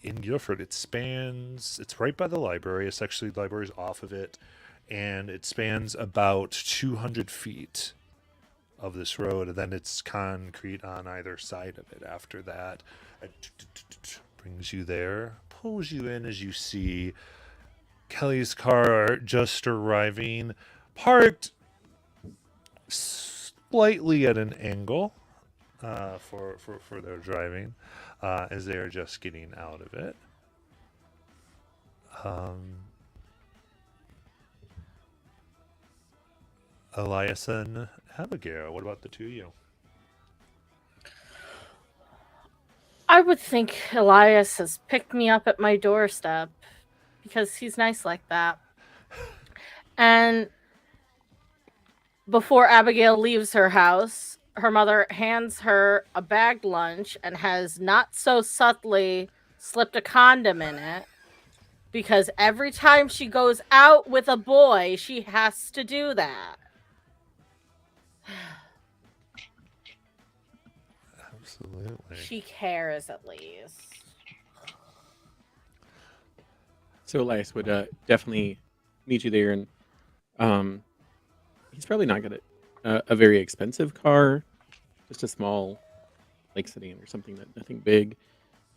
in Guilford. It's right by the library. It's actually, the library's off of it, and it spans about 200 feet of this road, and then it's concrete on either side of it after that. It brings you there, pulls you in as you see Kelly's car just arriving, parked slightly at an angle for their driving as they are just getting out of it. Elias and Abigail, what about the two of you? I would think Elias has picked me up at my doorstep because he's nice like that. And before Abigail leaves her house, her mother hands her a bagged lunch and has not so subtly slipped a condom in it, because every time she goes out with a boy, she has to do that. Absolutely. She cares, at least. So Elias would definitely meet you there, and he's probably not got a very expensive car, just a small like sedan or something, that nothing big,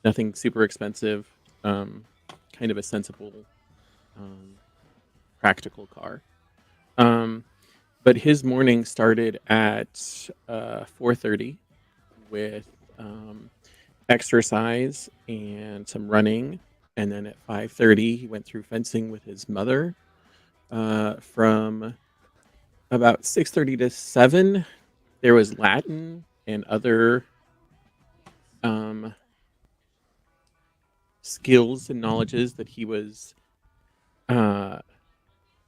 nothing super expensive, kind of a sensible, practical car. But his morning started at 4:30 with exercise and some running, and then at 5:30 he went through fencing with his mother. From about 6:30 to 7, there was Latin and other skills and knowledges that he was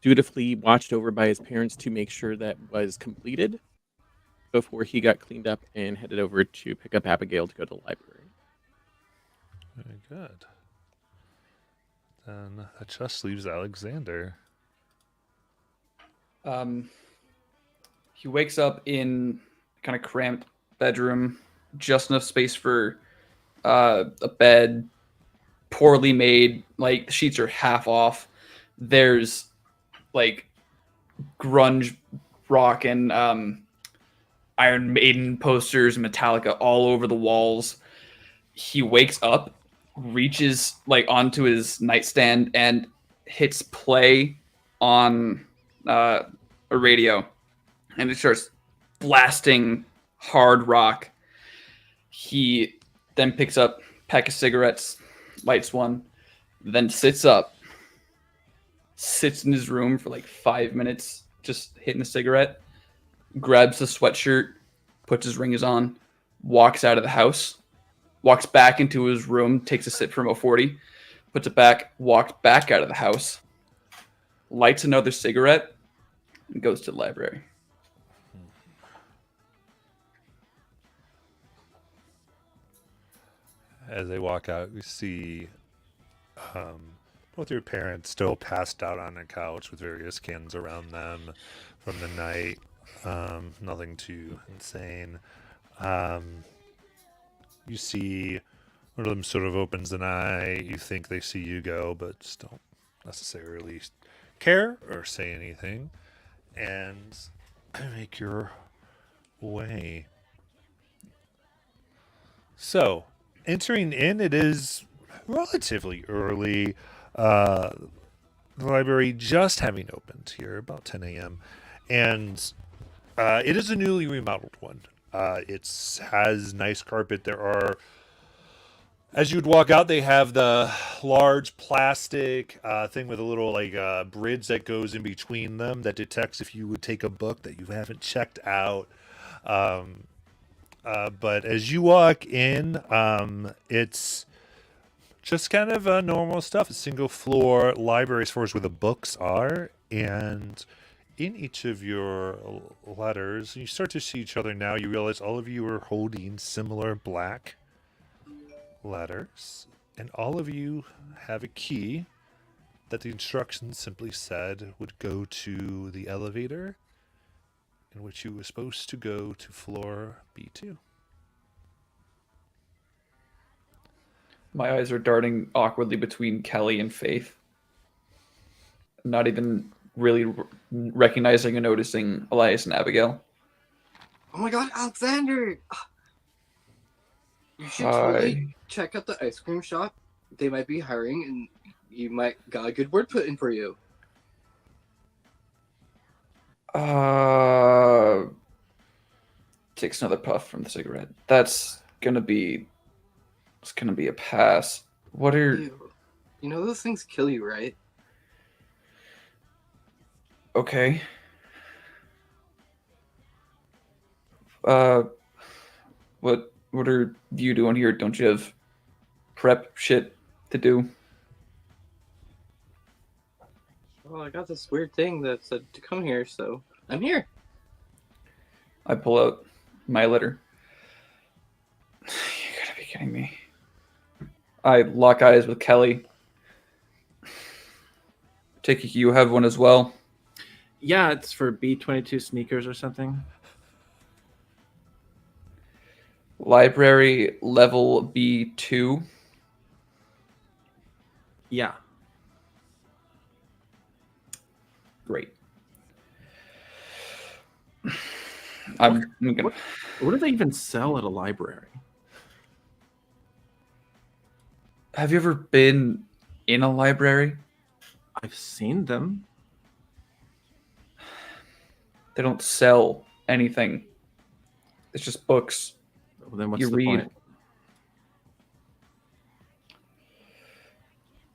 dutifully watched over by his parents to make sure that was completed before he got cleaned up and headed over to pick up Abigail to go to the library. Very good. Then that just leaves Alexander. He wakes up in kind of cramped bedroom, just enough space for a bed, poorly made, like the sheets are half off. There's like grunge rock and Iron Maiden posters, Metallica all over the walls. He wakes up, reaches like onto his nightstand and hits play on a radio, and it starts blasting hard rock. He then picks up a pack of cigarettes, lights one, then sits up, sits in his room for like 5 minutes, just hitting a cigarette, grabs the sweatshirt, puts his rings on, walks out of the house, walks back into his room, takes a sip from a 40, puts it back, walks back out of the house, lights another cigarette, and goes to the library. As they walk out, you see both your parents still passed out on a couch with various cans around them from the night. Nothing too insane. You see one of them sort of opens an eye. You think they see you go, but just don't necessarily care or say anything. And make your way. So, entering in, it is relatively early. The library just having opened here, about 10 a.m. And it is a newly remodeled one. It has nice carpet. There are, as you'd walk out, they have the large plastic thing with a little bridge that goes in between them that detects if you would take a book that you haven't checked out. But as you walk in, it's just kind of normal stuff. A single floor library as far as where the books are. And in each of your letters, you start to see each other now. You realize all of you are holding similar black letters. And all of you have a key that the instructions simply said would go to the elevator in which you were supposed to go to floor B2. My eyes are darting awkwardly between Kelly and Faith. I'm not even really recognizing or noticing Elias and Abigail. Oh my god, Alexander! You should totally check out the ice cream shop. They might be hiring, and you might got a good word put in for you. Takes another puff from the cigarette. It's gonna be a pass. What are You know those things kill you, right? okay? What are you doing here? Don't you have prep shit to do? Well, I got this weird thing that said to come here, so I'm here. I pull out my letter. You gotta be kidding me. I lock eyes with Kelly. Take it you have one as well. Yeah, it's for B-22 sneakers or something. Library level B2. Yeah. Great. I'm gonna. What do they even sell at a library? Have you ever been in a library? I've seen them. They don't sell anything. It's just books. Well, then what's You the read. point?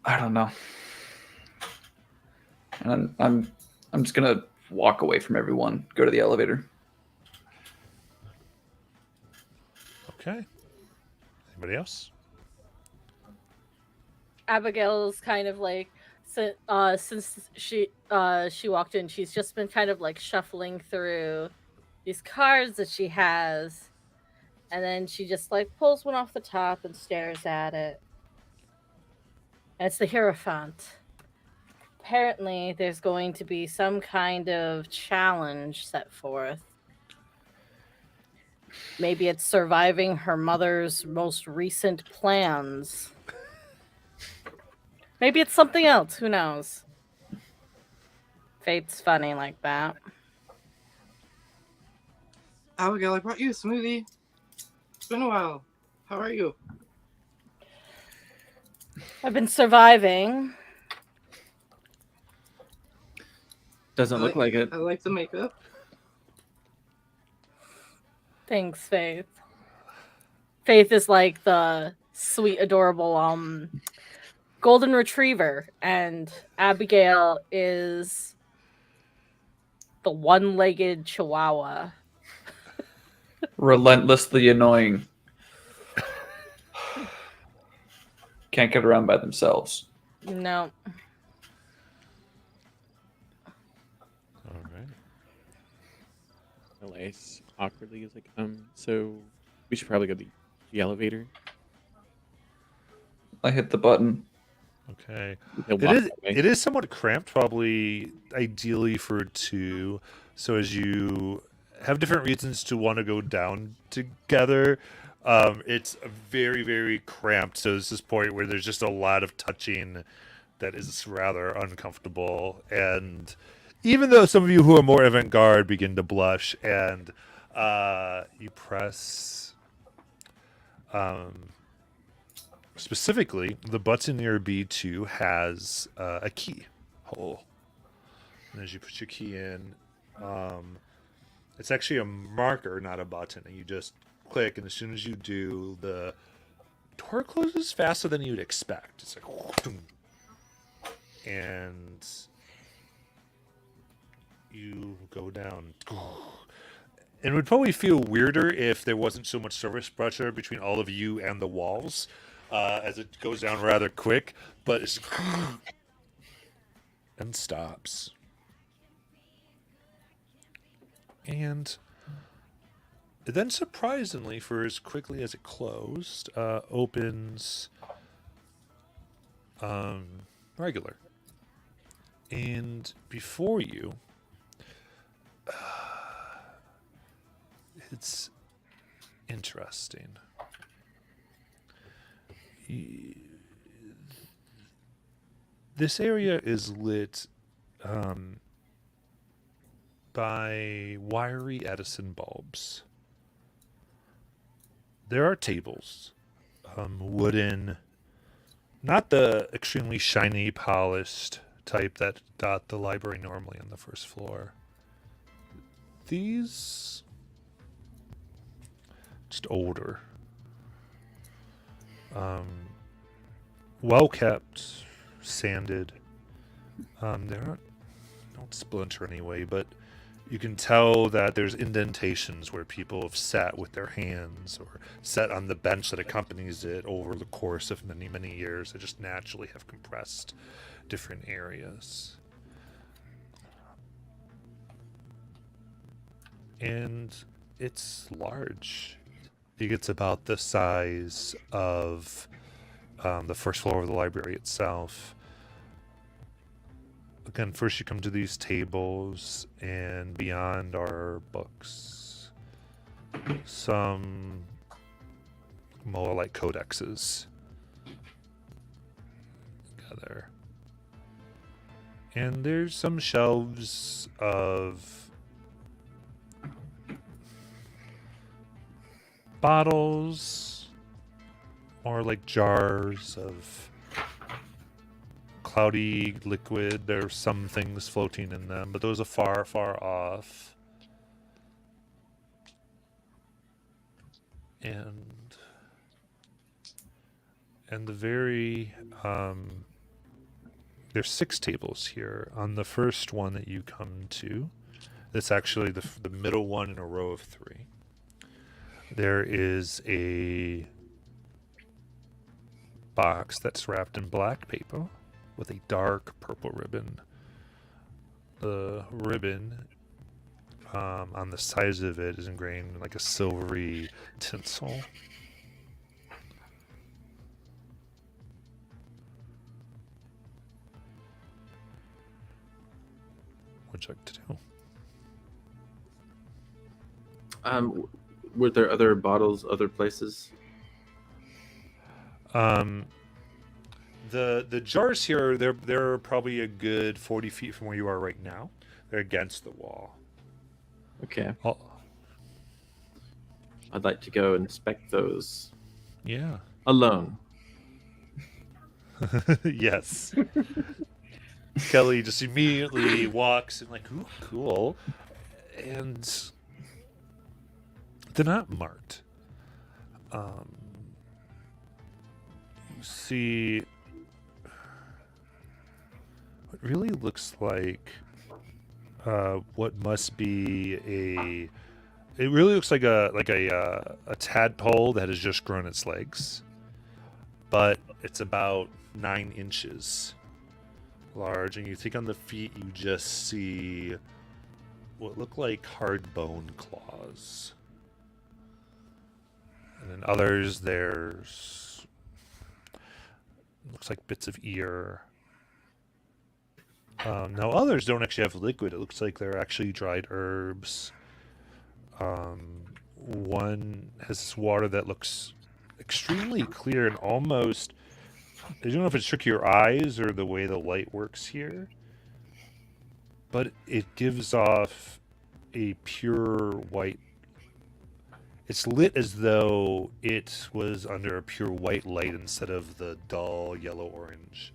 I don't know. And I'm just gonna walk away from everyone. Go to the elevator. Okay. Anybody else? Abigail's kind of like since she walked in, she's just been kind of like shuffling through these cards that she has, and then she just like pulls one off the top and stares at it. And it's the Hierophant. Apparently, there's going to be some kind of challenge set forth. Maybe it's surviving her mother's most recent plans. Maybe it's something else. Who knows? Fate's funny like that. Abigail, I brought you a smoothie. It's been a while. How are you? I've been surviving. Doesn't look like it. I like the makeup. Thanks, Faith. Faith is like the sweet, adorable golden retriever, and Abigail is the one-legged chihuahua. Relentlessly annoying. Can't get around by themselves. No. All right. Elias awkwardly is like, so we should probably go to the elevator. I hit the button. Okay. He'll walk that way. It is somewhat cramped, probably ideally for two. So as you have different reasons to want to go down together, it's very, very cramped. So it's this point where there's just a lot of touching that is rather uncomfortable. And even though some of you who are more avant-garde begin to blush, and you press specifically, the button near B2 has a key hole. And as you put your key in, it's actually a marker, not a button. And you just click, and as soon as you do, the door closes faster than you'd expect. It's like, and you go down. And it would probably feel weirder if there wasn't so much surface pressure between all of you and the walls, as it goes down rather quick, but it's and stops. And then, surprisingly, for as quickly as it closed, opens regular. And before you, it's interesting. This area is lit by wiry Edison bulbs. There are tables, wooden, not the extremely shiny, polished type that dot the library normally on the first floor. These just older, well kept, sanded. They don't splinter anyway, but you can tell that there's indentations where people have sat with their hands or sat on the bench that accompanies it over the course of many, many years. They just naturally have compressed different areas. And it's large. It's about the size of the first floor of the library itself. Again, first you come to these tables, and beyond are books. Some more like codexes. Together. And there's some shelves of bottles, or like jars of cloudy liquid. There's some things floating in them, but those are far, far off. And the very there's 6 tables here. On the first one that you come to, it's actually the middle one in a row of 3. There is a box that's wrapped in black paper with a dark purple ribbon. The ribbon on the sides of it is ingrained in like a silvery tinsel. What'd you like to do? Were there other bottles, other places? The jars here, they're probably a good 40 feet from where you are right now. They're against the wall. Okay. Oh, I'd like to go inspect those yeah. alone. Yes. Kelly just immediately walks and like, ooh, cool. And they're not marked. You see what really looks like what must be a. It really looks like a tadpole that has just grown its legs, but it's about 9 inches large. And you think on the feet, you just see what look like hard bone claws. And then others, there's looks like bits of ear. Now others don't actually have liquid. It looks like they're actually dried herbs. One has this water that looks extremely clear and almost. I don't know if it's trick your eyes or the way the light works here, but it gives off a pure white. It's lit as though it was under a pure white light instead of the dull yellow-orange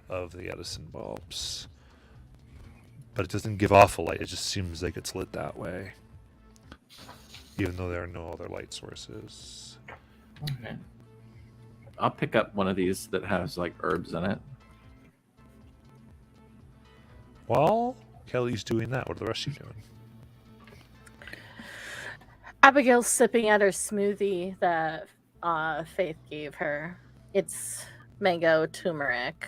of the Edison bulbs. But it doesn't give off a light. It just seems like it's lit that way, even though there are no other light sources. Okay. I'll pick up one of these that has like herbs in it. While Kelly's doing that, what are the rest of you doing? Abigail's sipping at her smoothie that Faith gave her. It's mango turmeric.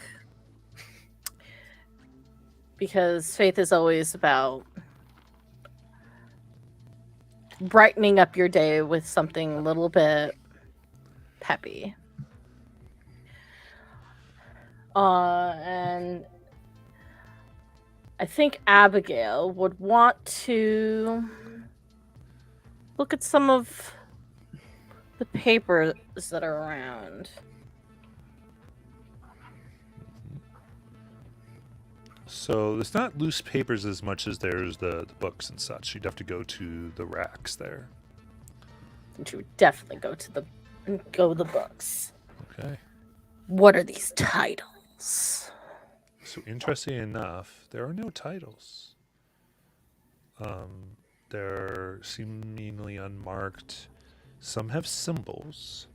Because Faith is always about brightening up your day with something a little bit peppy. And I think Abigail would want to look at some of the papers that are around. So there's not loose papers as much as there's the books and such. You'd have to go to the racks there. You would definitely go to the books. Okay. What are these titles? So interesting enough, there are no titles. They're seemingly unmarked. Some have symbols.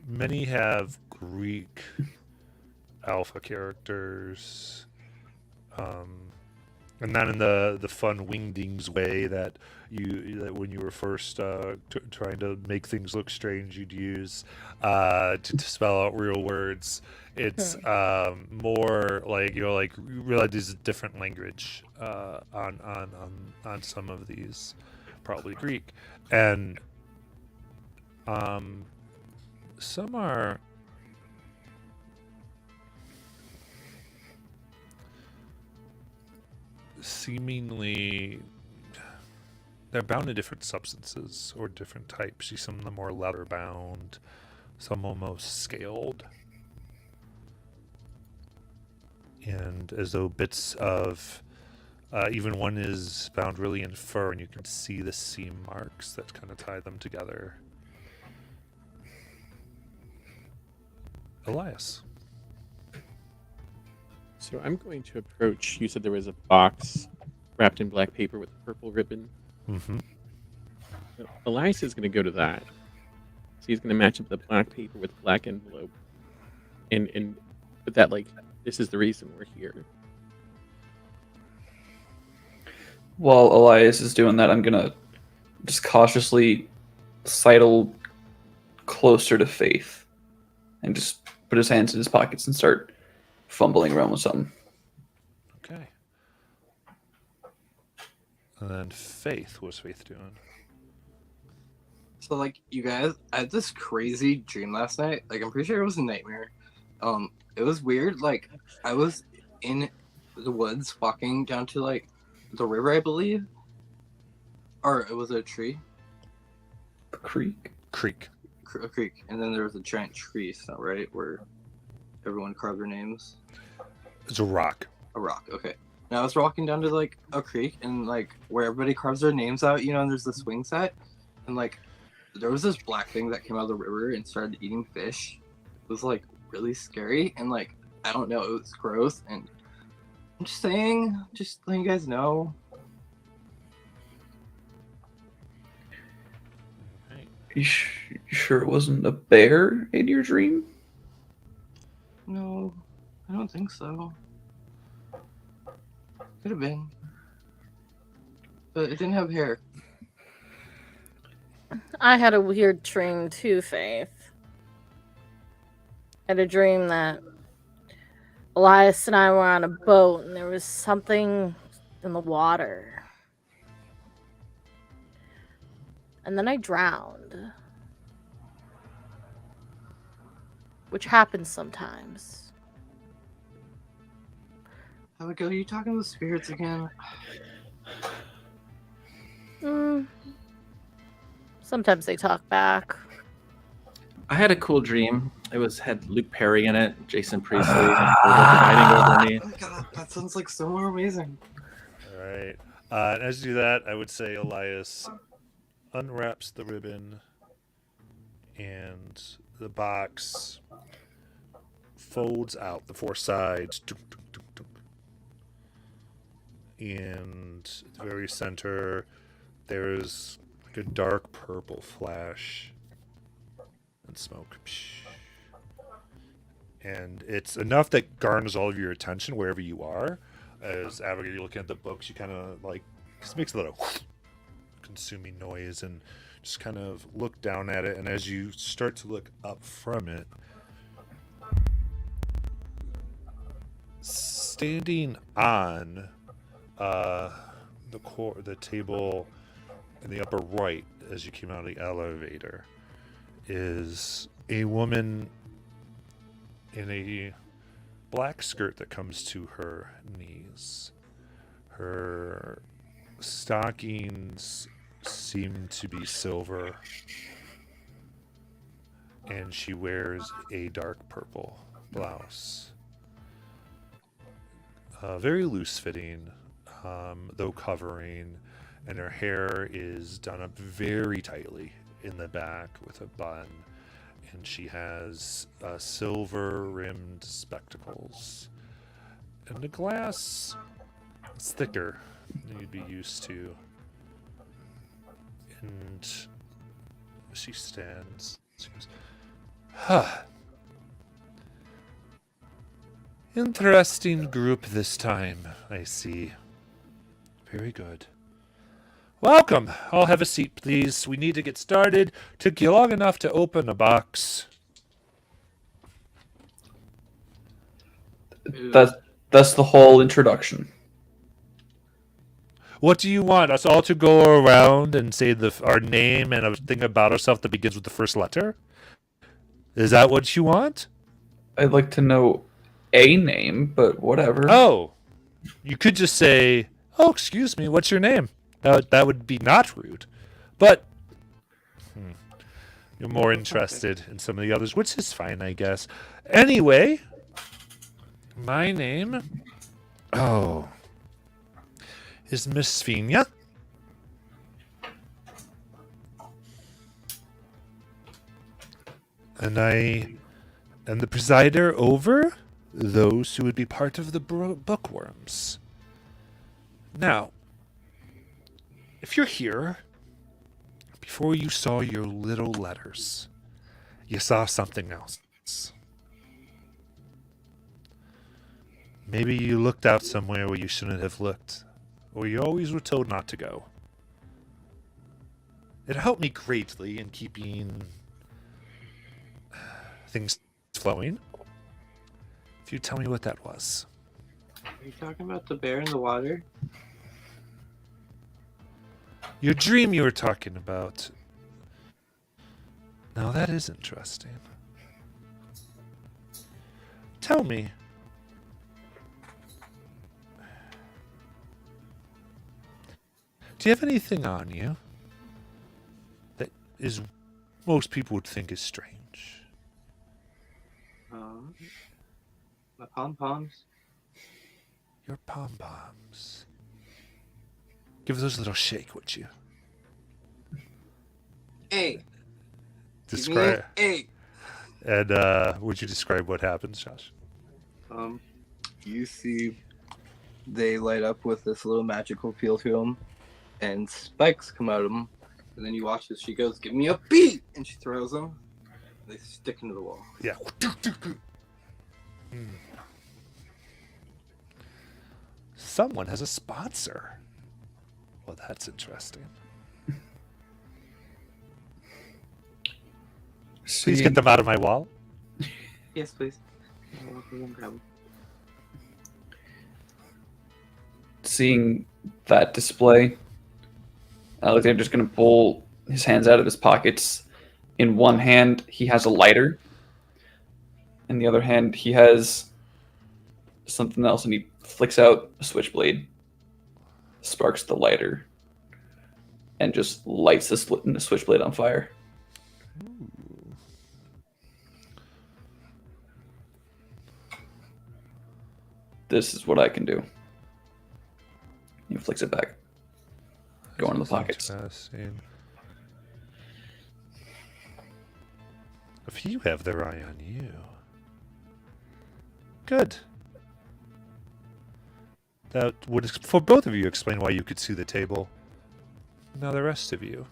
Many have Greek alpha characters. And not in the fun wingdings way that when you were first trying to make things look strange, you'd use to spell out real words. It's more like like you realize there's a different language on some of these, probably Greek, and some are. Seemingly they're bound to different substances or different types. You see some of them more leather bound, some almost scaled, and as though bits of even one is bound really in fur, and you can see the seam marks that kind of tie them together. Elias. So I'm going to approach. You said there was a box wrapped in black paper with a purple ribbon. Mm-hmm. So Elias is going to go to that. So he's going to match up the black paper with the black envelope, and put that like, this is the reason we're here. While Elias is doing that, I'm gonna just cautiously sidle closer to Faith and just put his hands in his pockets and start fumbling around with something. Okay. And then Faith, what's Faith doing? So like you guys, I had this crazy dream last night. Like I'm pretty sure it was a nightmare. It was weird. Like I was in the woods walking down to like the river, I believe, or it was a tree, A creek. Creek. a creek, and then there was a giant tree, so right where everyone carved their names. It's a rock. A rock. Okay. Now I was walking down to like a creek and like where everybody carves their names out, you know, and there's the swing set, and like there was this black thing that came out of the river and started eating fish. It was like really scary and like I don't know, it was gross, and I'm just saying, just letting you guys know. You sure it wasn't a bear in your dream? No, I don't think so. Could have been, but it didn't have hair. I had a weird dream too, Faith. I had a dream that Elias and I were on a boat and there was something in the water. And then I drowned. Which happens sometimes. Abigail, are you talking to the spirits again? Sometimes they talk back. I had a cool dream. It had Luke Perry in it, Jason Priestley, fighting over me. Oh my god, that sounds like so more amazing. All right. And as you do that, I would say Elias unwraps the ribbon and the box folds out the four sides. And at the very center, there's like a dark purple flash and smoke. And it's enough that garners all of your attention wherever you are. As Abigail, you're looking at the books, you kind of like, just makes a little consuming noise and just kind of look down at it. And as you start to look up from it, standing on the table in the upper right as you came out of the elevator is a woman in a black skirt that comes to her knees. Her stockings seem to be silver, and she wears a dark purple blouse. Very loose fitting, though covering, and her hair is done up very tightly in the back with a bun, and she has silver rimmed spectacles. And the glass is thicker than you'd be used to. And she stands. She goes, huh. Interesting group this time, I see. Very good. Welcome. I'll have a seat, please. We need to get started. Took you long enough to open a box. That's the whole introduction. What do you want? Us all to go around and say our name and a thing about ourselves that begins with the first letter? Is that what you want? I'd like to know a name, but whatever. Oh, you could just say, "Oh, excuse me, what's your name?" That would be not rude, but you're more interested in some of the others, which is fine, I guess. Anyway, my name, is Miss Svenia. And I am the presider over those who would be part of the bookworms. Now, if you're here, before you saw your little letters, you saw something else. Maybe you looked out somewhere where you shouldn't have looked, where you always were told not to go. It helped me greatly in keeping things flowing. If you tell me what that was. Are you talking about the bear in the water? Your dream you were talking about. Now that is interesting. Tell me. Do you have anything on you that is most people would think is strange? My pom-poms. Your pom-poms. Give those a little shake, would you? Hey. Describe. Hey. And would you describe what happens, Josh? You see, they light up with this little magical feel to them, and spikes come out of them. And then you watch as she goes, "Give me a beat!" and she throws them. They stick into the wall. Yeah. Hmm. Someone has a sponsor. Well, that's interesting. Please get them out of my wall. Yes, please. I'll go and grab them. Seeing that display, Alexander's going to pull his hands out of his pockets. In one hand, he has a lighter. In the other hand, he has something else, and he flicks out a switchblade, sparks the lighter, and just lights the switchblade on fire. Ooh. This is what I can do. He flicks it back. Go into the pockets. Interesting. If you have their eye on you. Good. That would, for both of you, explain why you could see the table. Now the rest of you.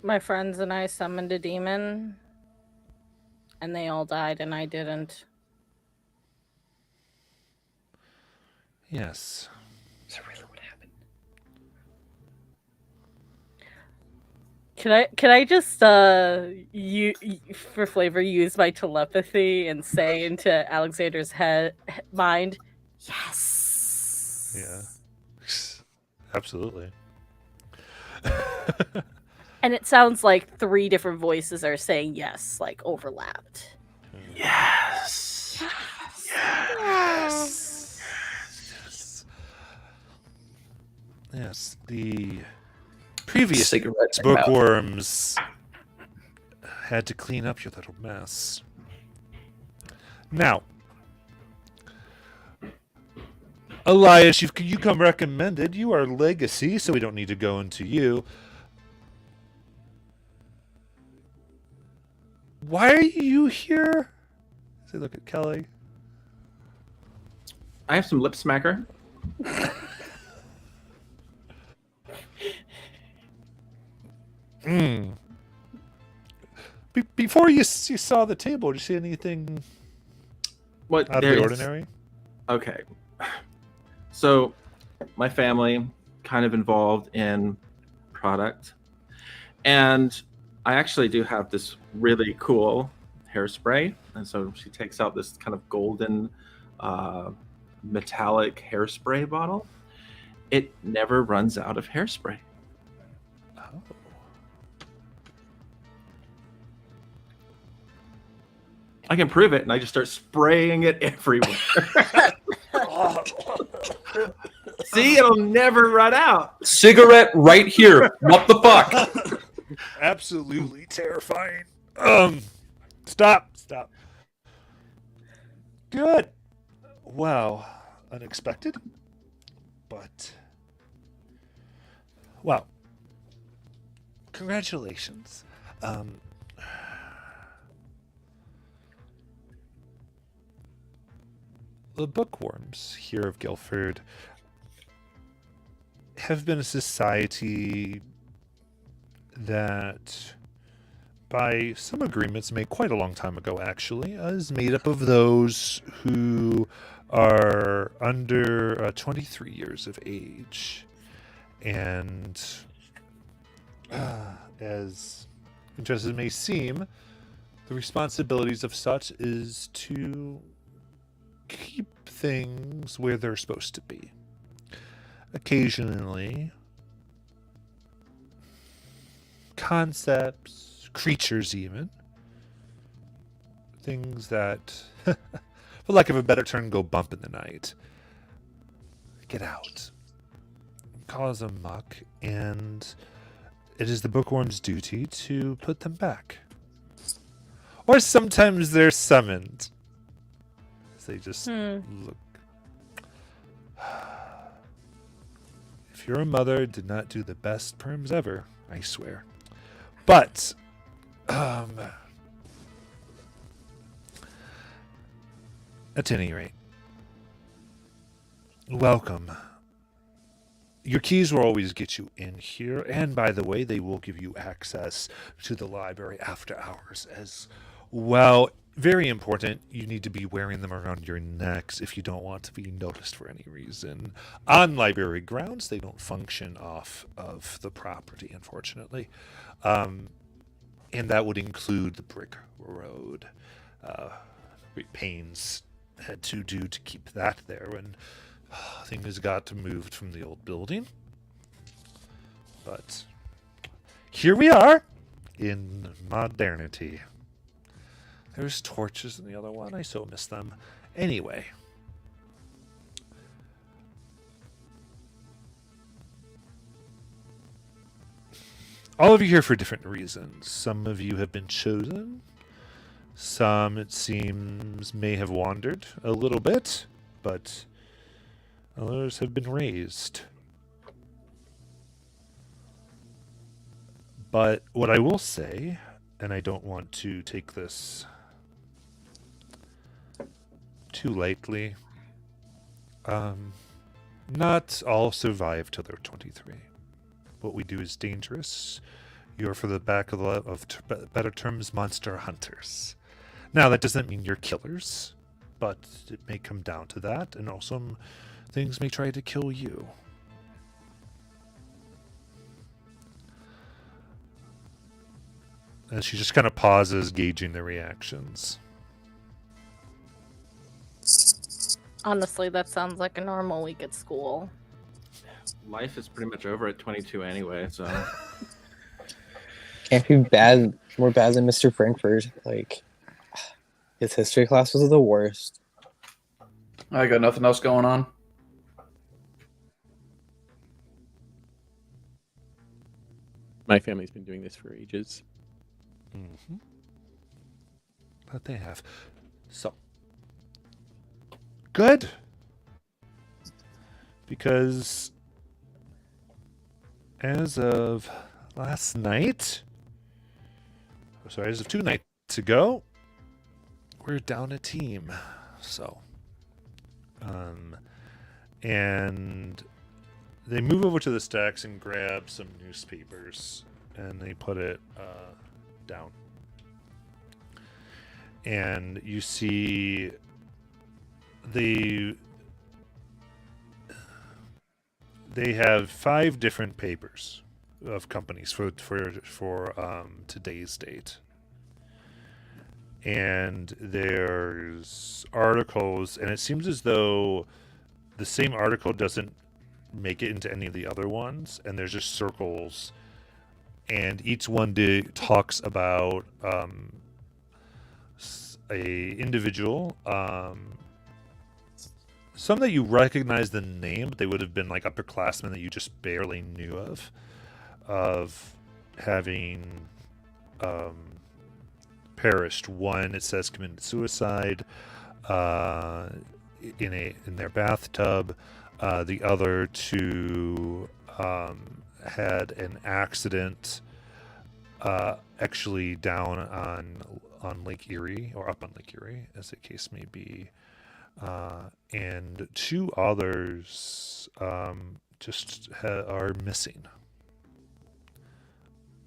My friends and I summoned a demon, and they all died, and I didn't. Yes. Is that really what happened? Can I just for flavor use my telepathy and say into Alexander's mind, yes. Yeah. Absolutely. And it sounds like 3 different voices are saying yes, like overlapped. Yes. Yes. Yes. The previous Cigarette in my mouth. bookworms had to clean up your little mess. Now, Elias, you come recommended. You are legacy, so we don't need to go into you. Why are you here? Say, look at Kelly. I have some lip smacker. Before you saw the table, did you see anything What out of there the is- ordinary? Okay. So, my family kind of involved in product. And I actually do have this really cool hairspray. And so she takes out this kind of golden metallic hairspray bottle. It never runs out of hairspray. Oh. I can prove it, and I just start spraying it everywhere. See, it'll never run out. Cigarette right here. What the fuck? Absolutely terrifying. Stop. Good. Wow. Unexpected. But wow. Congratulations. The bookworms here of Guildford have been a society that by some agreements made quite a long time ago, actually, is made up of those who are under 23 years of age. And as interesting as it may seem, the responsibilities of such is to keep things where they're supposed to be. Occasionally, concepts, creatures even, things that, for lack of a better term, go bump in the night, get out, cause a muck, and it is the bookworm's duty to put them back. Or sometimes they're summoned. They just look. If you're a mother, did not do the best perms ever, I swear. But, at any rate, welcome. Your keys will always get you in here, and by the way, they will give you access to the library after hours as well. Very important, you need to be wearing them around your necks if you don't want to be noticed for any reason. On library grounds, they don't function off of the property, unfortunately. And that would include the brick road. Great pains had to do to keep that there when things got moved from the old building. But here we are in modernity. There's torches in the other one. I so miss them. Anyway. All of you here for different reasons. Some of you have been chosen. Some, it seems, may have wandered a little bit, but others have been raised. But what I will say, and I don't want to take this too lightly, not all survive till they're 23. What we do is dangerous. You're, for the better terms, monster hunters. Now, that doesn't mean you're killers, but it may come down to that, and also things may try to kill you. And she just kind of pauses, gauging the reactions. Honestly, that sounds like a normal week at school. Life is pretty much over at 22 anyway, so. Can't be bad, more bad than Mr. Frankfurt. Like, his history class was the worst. I got nothing else going on. My family's been doing this for ages. Mm-hmm. But they have. So. Good. Because as of last night, as of 2 nights ago, we're down a team. So, and they move over to the stacks and grab some newspapers, and they put it down. And you see they have 5 different papers of companies for today's date. And there's articles, and it seems as though the same article doesn't make it into any of the other ones, and there's just circles, and each one talks about a individual, some that you recognize the name, but they would have been like upperclassmen that you just barely knew of having perished. One, it says, committed suicide in their bathtub. The other 2 had an accident actually down on Lake Erie, or up on Lake Erie, as the case may be. And 2 others just are missing.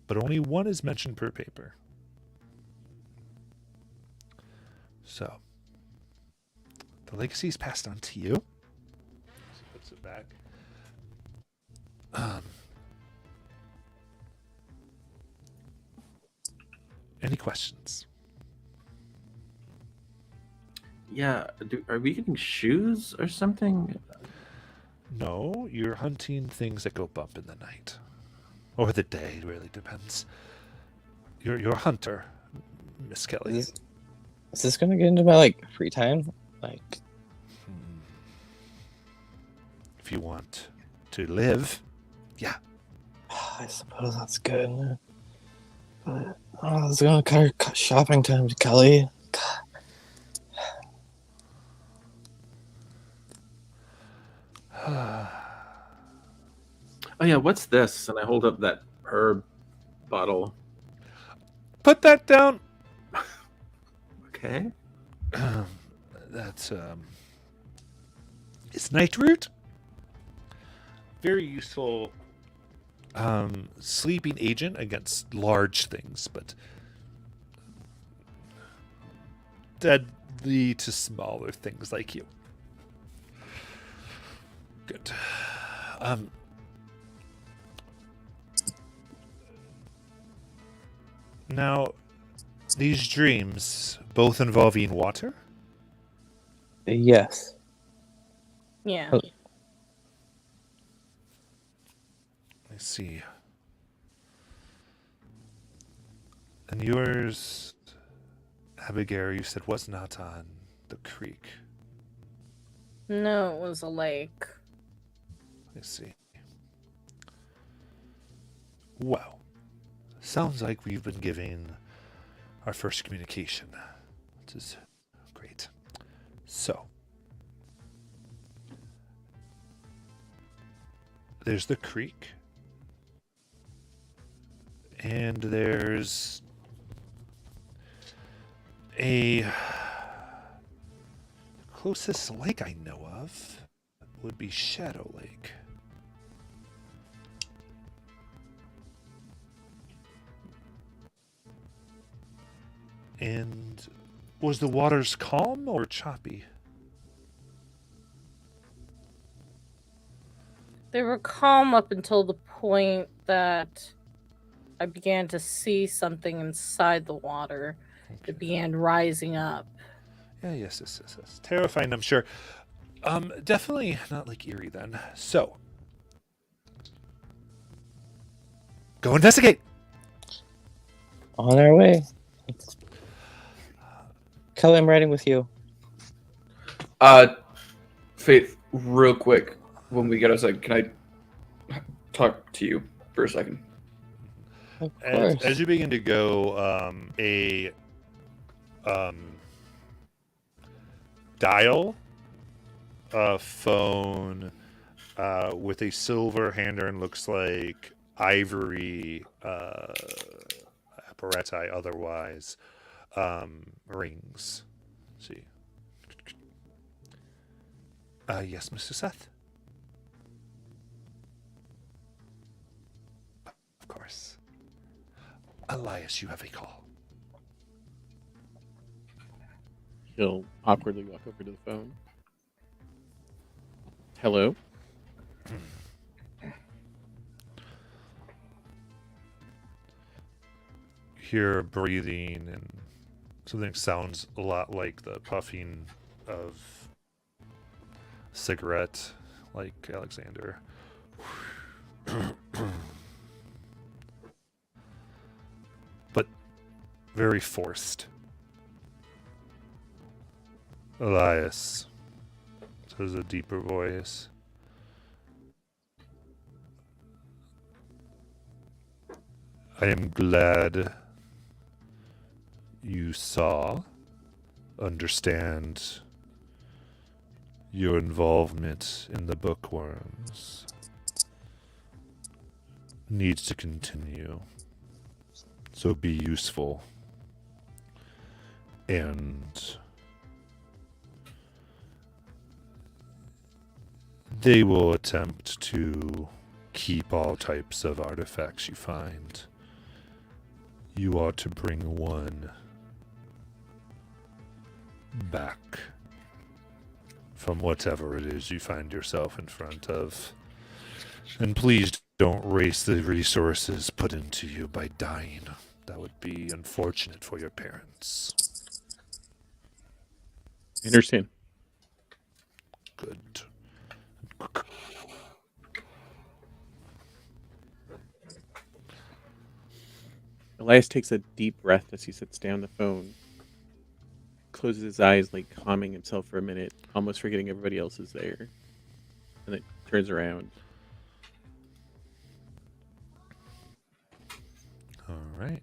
But only 1 is mentioned per paper. So, the legacy is passed on to you. She puts it back. Any questions? Yeah, are we getting shoes or something? No, you're hunting things that go bump in the night. Or the day, it really depends. You're a hunter, Miss Kelly. Is this gonna get into my like free time? Like, If you want to live, yeah. I suppose that's good. But it's gonna cut shopping time, Kelly. Oh yeah, what's this? And I hold up that herb bottle. Put that down. Okay. That's it's night root. Very useful sleeping agent against large things, but deadly to smaller things like you. Good. Now, these dreams, both involving water? Yes. Yeah. Oh. I see. And yours, Abigail, you said was not on the creek. No, it was a lake. I see. Well, sounds like we've been giving our first communication. Which is great. So, there's the creek. And there's a closest lake I know of would be Shadow Lake. And was the waters calm or choppy? They were calm up until the point that I began to see something inside the water. It began rising up. Yeah, yes. Terrifying, I'm sure. Definitely not like eerie then. So, go investigate. On our way. Kelly, I'm riding with you. Faith, real quick, when we get outside, can I talk to you for a second? Of course. As you begin to go, a dial, a phone with a silver hander and looks like ivory apparati otherwise rings. Let's see. Yes, Mr. Seth. Of course. Elias, you have a call. He'll awkwardly walk over to the phone. Hello? Hear breathing and something sounds a lot like the puffing of a cigarette, like Alexander. But very forced. Elias, says a deeper voice. I am glad you saw, understand your involvement in the bookworms needs to continue. So be useful. And they will attempt to keep all types of artifacts you find. You are to bring one back from whatever it is you find yourself in front of. And please don't waste the resources put into you by dying. That would be unfortunate for your parents. I understand. Good. Elias takes a deep breath as he sits down the phone, closes his eyes, like calming himself for a minute, almost forgetting everybody else is there, and then turns around. All right.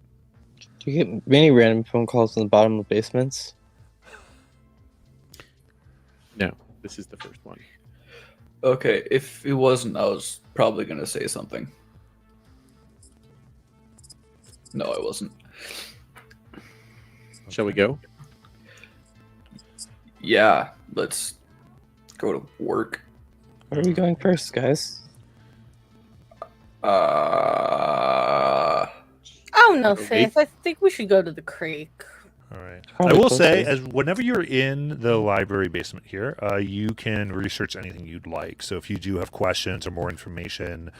Do you get many random phone calls in the bottom of basements? No, this is the first one. Okay, if it wasn't, I was probably gonna say something. No, I wasn't. Shall we go? Yeah, let's go to work. Where are we going first, guys? Oh no, Okay. Faith. I think we should go to the creek. All right. I Probably will say, closer. as whenever you're in the library basement here, you can research anything you'd like. So if you do have questions or more information,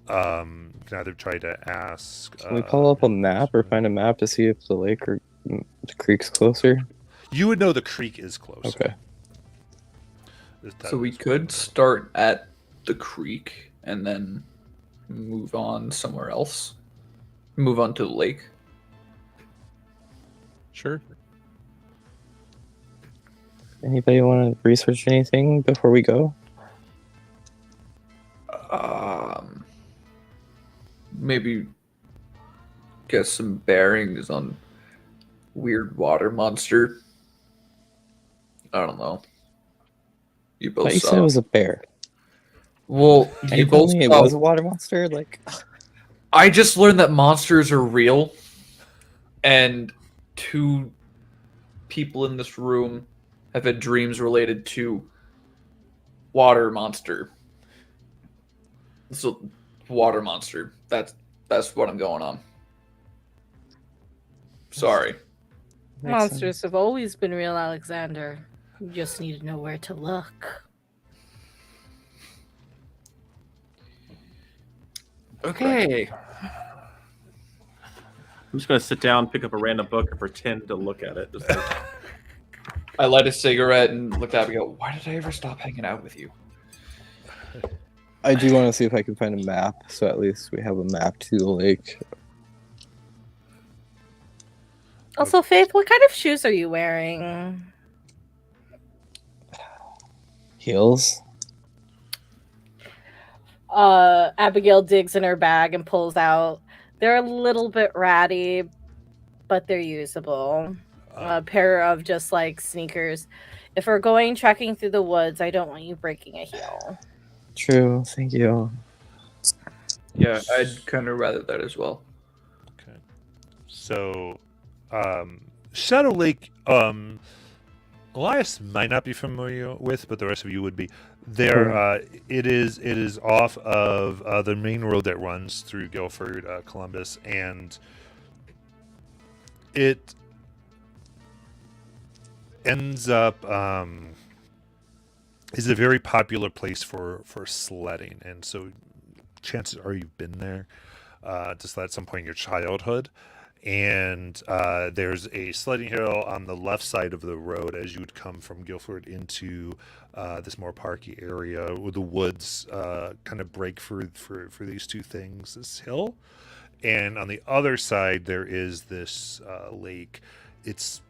you can either try to ask. Can we pull up a map or find a map to see if the lake or the creek's closer? You would know the creek is closer. Okay. So we could start at the creek and then move on somewhere else. Move on to the lake. Sure. Anybody want to research anything before we go? Maybe get some bearings on weird water monster. I don't know. You I both thought you saw. said it was a bear. Well, Are you you both telling me it saw. was a water monster? Like, I just learned that monsters are real, and 2 people in this room have had dreams related to water monster. So, water monster. That's what I'm going on. Sorry. makes Monsters sense. have always been real, Alexander. You just need to know where to look. Okay. I'm just gonna sit down, pick up a random book, and pretend to look at it. Just like, I light a cigarette and look at it and go, why did I ever stop hanging out with you? I do want to see if I can find a map, so at least we have a map to the lake. Also, Faith, what kind of shoes are you wearing? Heels? Abigail digs in her bag and pulls out. They're a little bit ratty, but they're usable. A pair of just like sneakers. If we're going trekking through the woods, I don't want you breaking a heel. True, thank you. Yeah, I'd kind of rather that as well. Okay. So, Shadow Lake, Elias might not be familiar with, but the rest of you would be. There, it is off of the main road that runs through Guilford, Columbus, and it ends up is a very popular place for sledding, and so chances are you've been there to sled at some point in your childhood. And there's a sledding hill on the left side of the road as you would come from Guilford into this more parky area where the woods kind of break for these two things, this hill. And on the other side, there is this lake. It's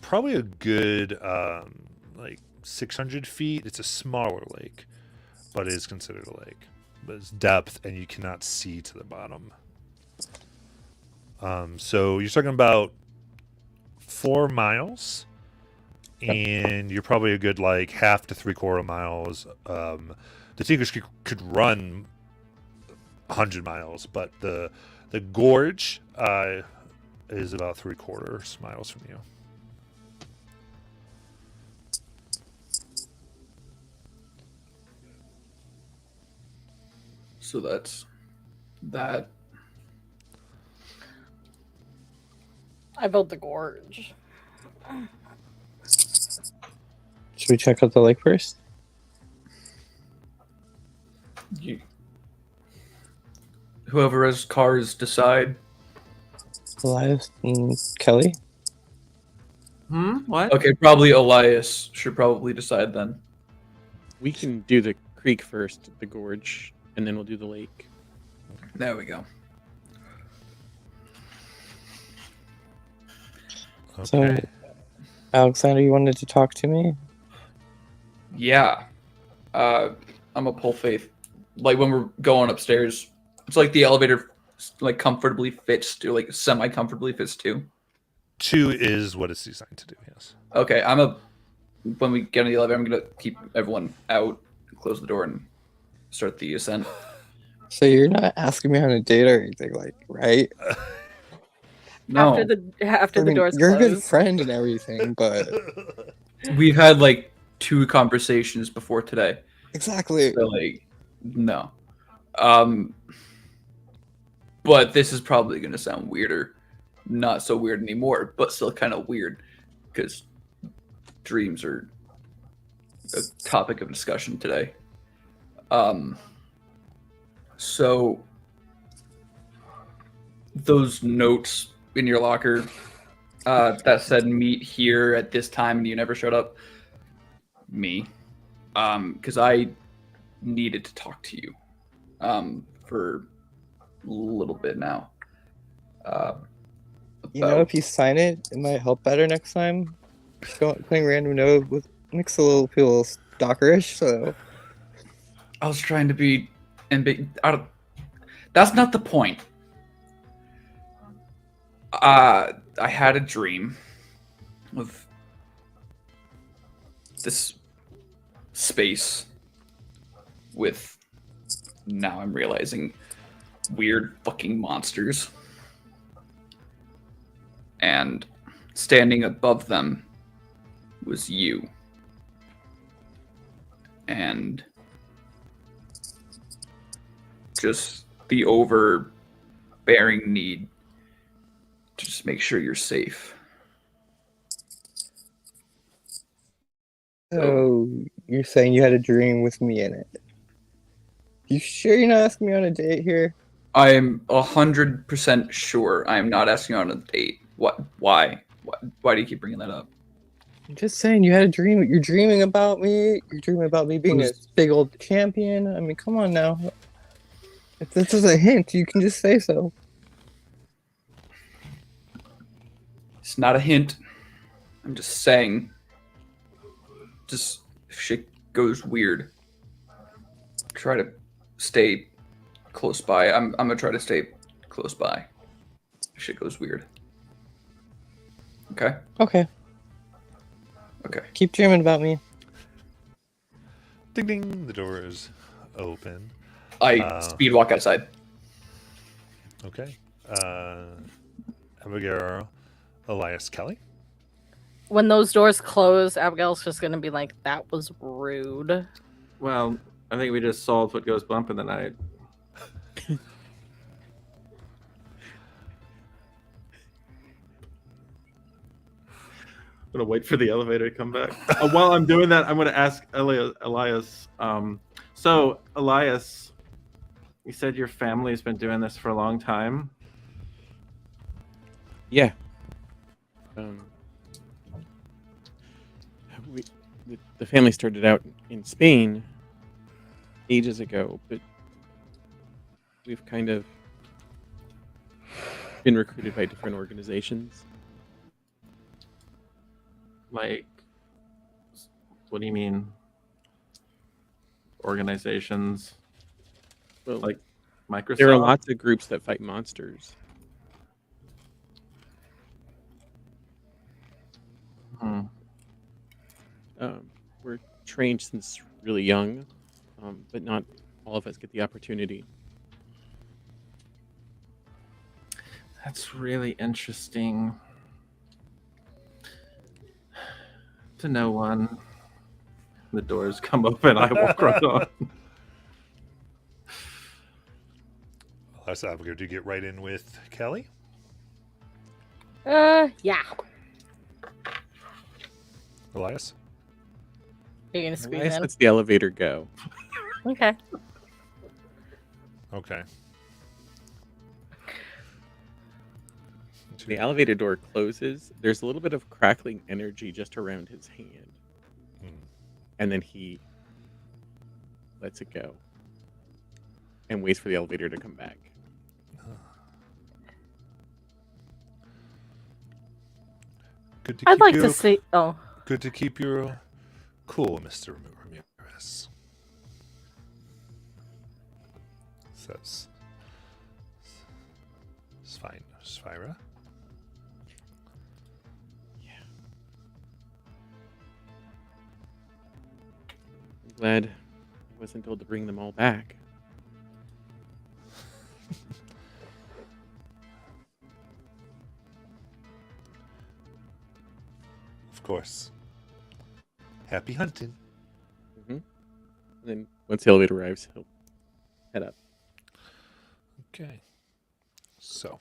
probably a good like 600 feet. It's a smaller lake, but it is considered a lake. But it's depth, and you cannot see to the bottom. So you're talking about 4 miles, and you're probably a good like half to 3/4 miles. The Tigris could run 100 miles, but the gorge is about 3/4 miles from you. So that's that. I built the gorge. Should we check out the lake first? Whoever has cars decide. Elias and Kelly? What? Okay, probably Elias should probably decide then. We can do the creek first, the gorge, and then we'll do the lake. There we go. Okay. So, Alexander, you wanted to talk to me? Yeah. I'm gonna pull Faith. Like when we're going upstairs, it's like the elevator like comfortably fits to like semi-comfortably fits too. 2 is what it's designed to do, yes. Okay, when we get in the elevator, I'm gonna keep everyone out, close the door, and start the ascent. So you're not asking me on a date or anything, like, right? No, After I the mean, doors you're a good close. friend and everything, but we've had like 2 conversations before today. exactly. So like, no. But this is probably gonna sound weirder. Not so weird anymore, but still kind of weird because dreams are a topic of discussion today. So those notes in your locker that said meet here at this time and you never showed up. Me. Because I needed to talk to you for a little bit now. You know, if you sign it, it might help better next time. Putting random note makes a little feel a little stalkerish, so I was trying to be that's not the point. I had a dream of this space with, now I'm realizing, weird fucking monsters. And standing above them was you. And just the overbearing need to just make sure you're safe. So you're saying you had a dream with me in it? You sure you're not asking me on a date here? I am 100% sure I am not asking you on a date. What? Why? Why do you keep bringing that up? I'm just saying you had a dream. You're dreaming about me. You're dreaming about me being a big old champion. I mean, come on now. If this is a hint, you can just say so. It's not a hint. I'm just saying. Just if shit goes weird, try to stay close by. I'm gonna try to stay close by. If shit goes weird. Okay. Okay. Okay. Keep dreaming about me. Ding ding, the door is open. I speed walk outside. Okay. Abigail, Elias, Kelly. When those doors close, Abigail's just gonna be like, "That was rude." Well, I think we just solved what goes bump in the night. I'm gonna wait for the elevator to come back. While I'm doing that, I'm gonna ask Elias. So, Elias, you said your family's been doing this for a long time. Yeah. The family started out in Spain ages ago, but we've kind of been recruited by different organizations. Like, what do you mean? Organizations? Well, Like Microsoft? there are lots of groups that fight monsters. Hmm. We're trained since really young, but not all of us get the opportunity. That's really interesting. To no one. The doors come open. I walk right on. Elias, Abigail, do you get right in with Kelly? Yeah. Elias? You're gonna squeeze Elias in. lets the elevator go. Okay. Okay. The elevator door closes. There's a little bit of crackling energy just around his hand. Hmm. And then he lets it go and waits for the elevator to come back. Good to I'd keep like you to see. Oh, Good to keep you cool, Mr. Ramirez. Says Sphyra. I'm glad I wasn't told to bring them all back. Of course. Happy hunting. And then once the elevator arrives, he'll head up. Okay. So,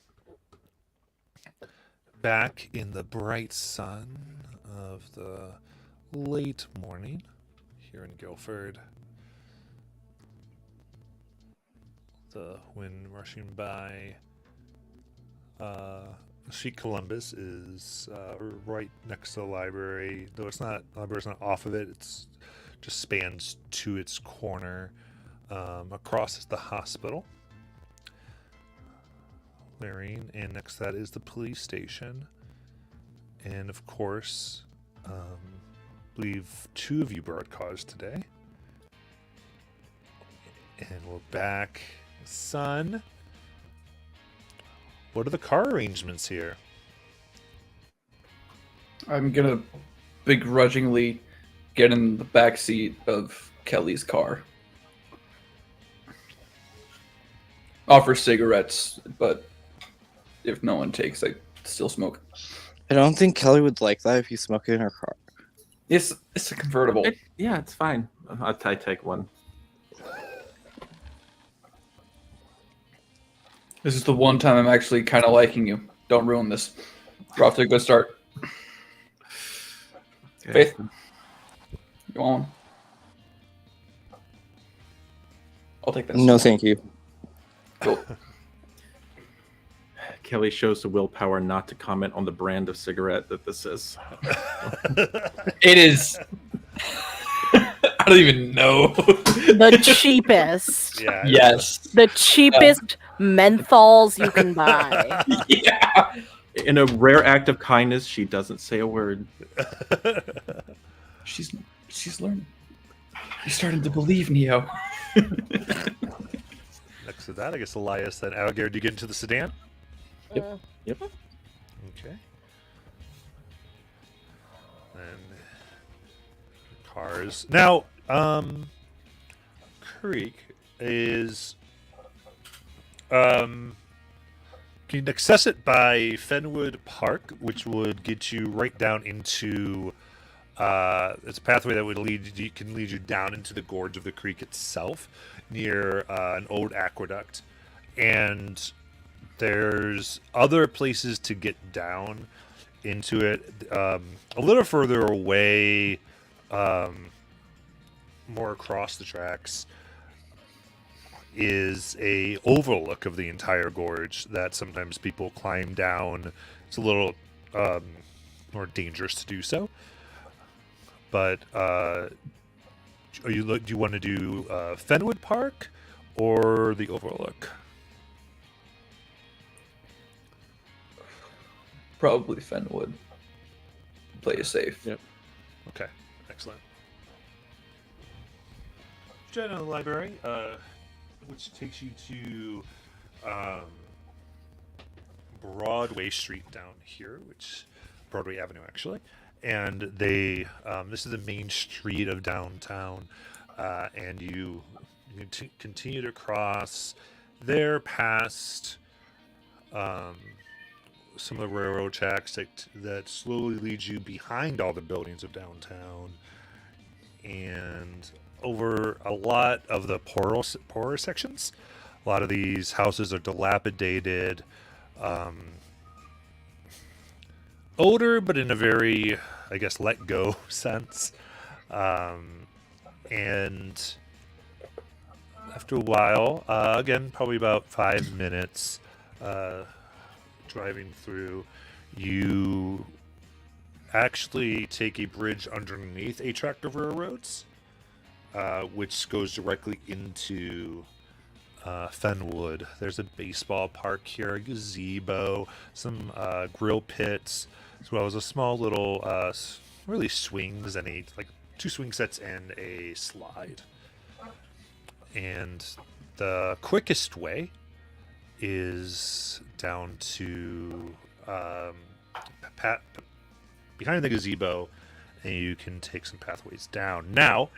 back in the bright sun of the late morning here in Guilford, the wind rushing by. Street Columbus is right next to the library, though it's not. The library's not off of it. It's just spans to its corner. Across is the hospital. And next to that is the police station. And of course, I believe 2 of you brought cars today. And we're back. Son, what are the car arrangements here? I'm gonna begrudgingly get in the back seat of Kelly's car. Offer cigarettes, but if no one takes, I still smoke. I don't think Kelly would like that if you smoke it in her car. It's a convertible. Yeah, it's fine. I take one. This is the one time I'm actually kind of liking you. Don't ruin this. We're off to a good start. Okay. Faith, you want one? I'll take this. No, thank you. Cool. Kelly shows the willpower not to comment on the brand of cigarette that this is. It is. I don't even know. the cheapest. Yeah. Yes. The cheapest menthols you can buy. Yeah. In a rare act of kindness, she doesn't say a word. She's learning. She's starting to believe Neo. Next to that, I guess Elias and Alligator, do you get into the sedan? Yep. Okay. And cars. Now, Creek is can access it by Fenwood Park, which would get you right down into it's a pathway that would lead you down into the gorge of the creek itself, near an old aqueduct, and there's other places to get down into it. A little further away, more across the tracks, is a overlook of the entire gorge that sometimes people climb down. It's a little more dangerous to do so. But do you want to do Fenwood Park or the overlook? Probably Fenwood. Play it safe. Yep. Okay, excellent. Jet on the library, which takes you to Broadway Street down here, which Broadway Avenue actually, and they this is the main street of downtown, and you continue to cross there past some of the railroad tracks that slowly lead you behind all the buildings of downtown, and over a lot of the poorer sections. A lot of these houses are dilapidated, older, but in a very, I guess, let go sense. And after a while, again, probably about 5 minutes driving through, you actually take a bridge underneath a tract of railroads, which goes directly into Fenwood. There's a baseball park here, a gazebo, some grill pits, as well as a small little, really swings and like 2 swing sets and a slide. And the quickest way is down to behind the gazebo, and you can take some pathways down. Now,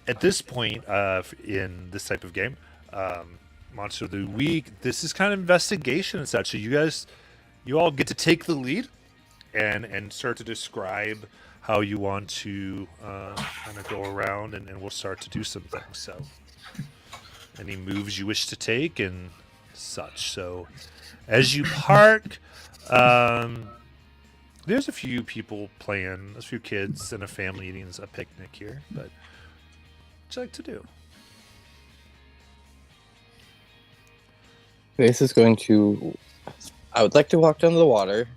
at this point in this type of game, Monster of the Week, this is kind of investigation and such. So you all get to take the lead and start to describe how you want to kind of go around, and we'll start to do some things. So, any moves you wish to take and such. So, as you park, there's a few people playing, a few kids and a family eating a picnic here. But what'd you like to do? Faith is going to. I would like to walk down to the water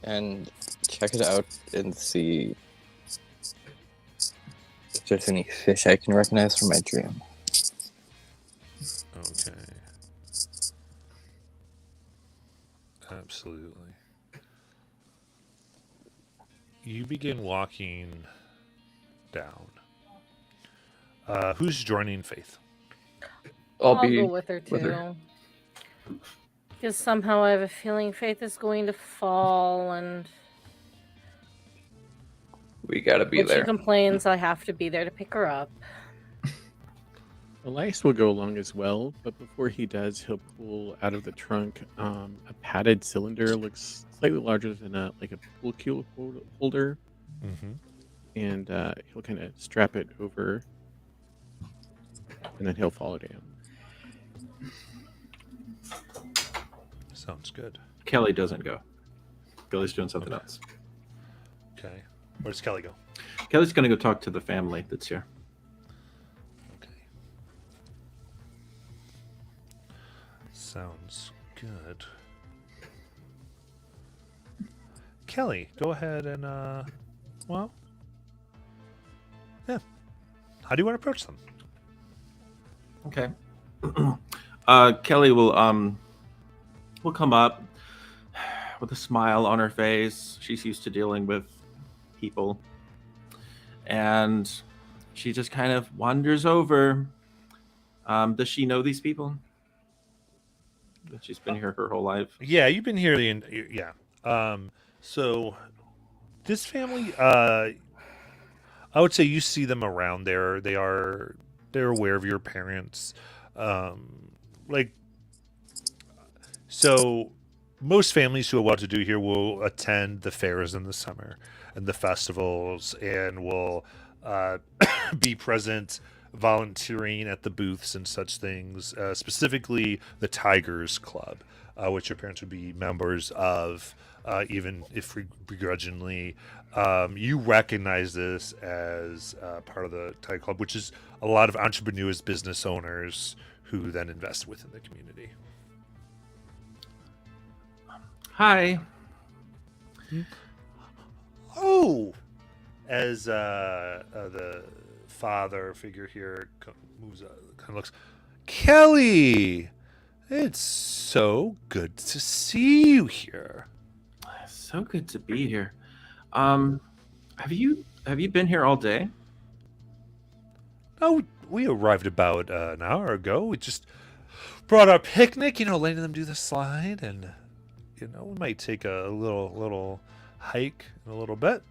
and check it out and see if there's any fish I can recognize from my dream. Okay. Absolutely. You begin walking down. Who's joining Faith? I'll I'll be go with her with too. her. Because somehow I have a feeling Faith is going to fall, and We gotta be when she there. complains, I have to be there to pick her up. Elias will go along as well, but before he does, he'll pull out of the trunk a padded cylinder. Looks slightly larger than a pool cue holder, Mm-hmm. and he'll kind of strap it over, and then he'll follow down. Sounds good. Kelly doesn't go. Kelly's doing something else. Okay. Where does Kelly go? Kelly's going to go talk to the family that's here. Okay. Sounds good. Kelly, go ahead and, well, yeah. How do you want to approach them? Okay. Kelly will come up with a smile on her face. She's used to dealing with people. And she just kind of wanders over. Does she know these people? She's been here her whole life. Yeah, you've been here yeah. So this family, I would say you see them around there. They're aware of your parents. So most families who are well to do here will attend the fairs in the summer and the festivals, and will be present volunteering at the booths and such things, specifically the Tigers Club, which your parents would be members of, even if begrudgingly. You recognize this as part of the Tiger Club, which is a lot of entrepreneurs, business owners who then invest within the community. Hi. Oh, as the father figure here moves, kind of looks, Kelly, it's so good to see you here. So good to be here. Have you been here all day? Oh, we arrived about an hour ago. We just brought our picnic, letting them do the slide, and we might take a little hike in a little bit.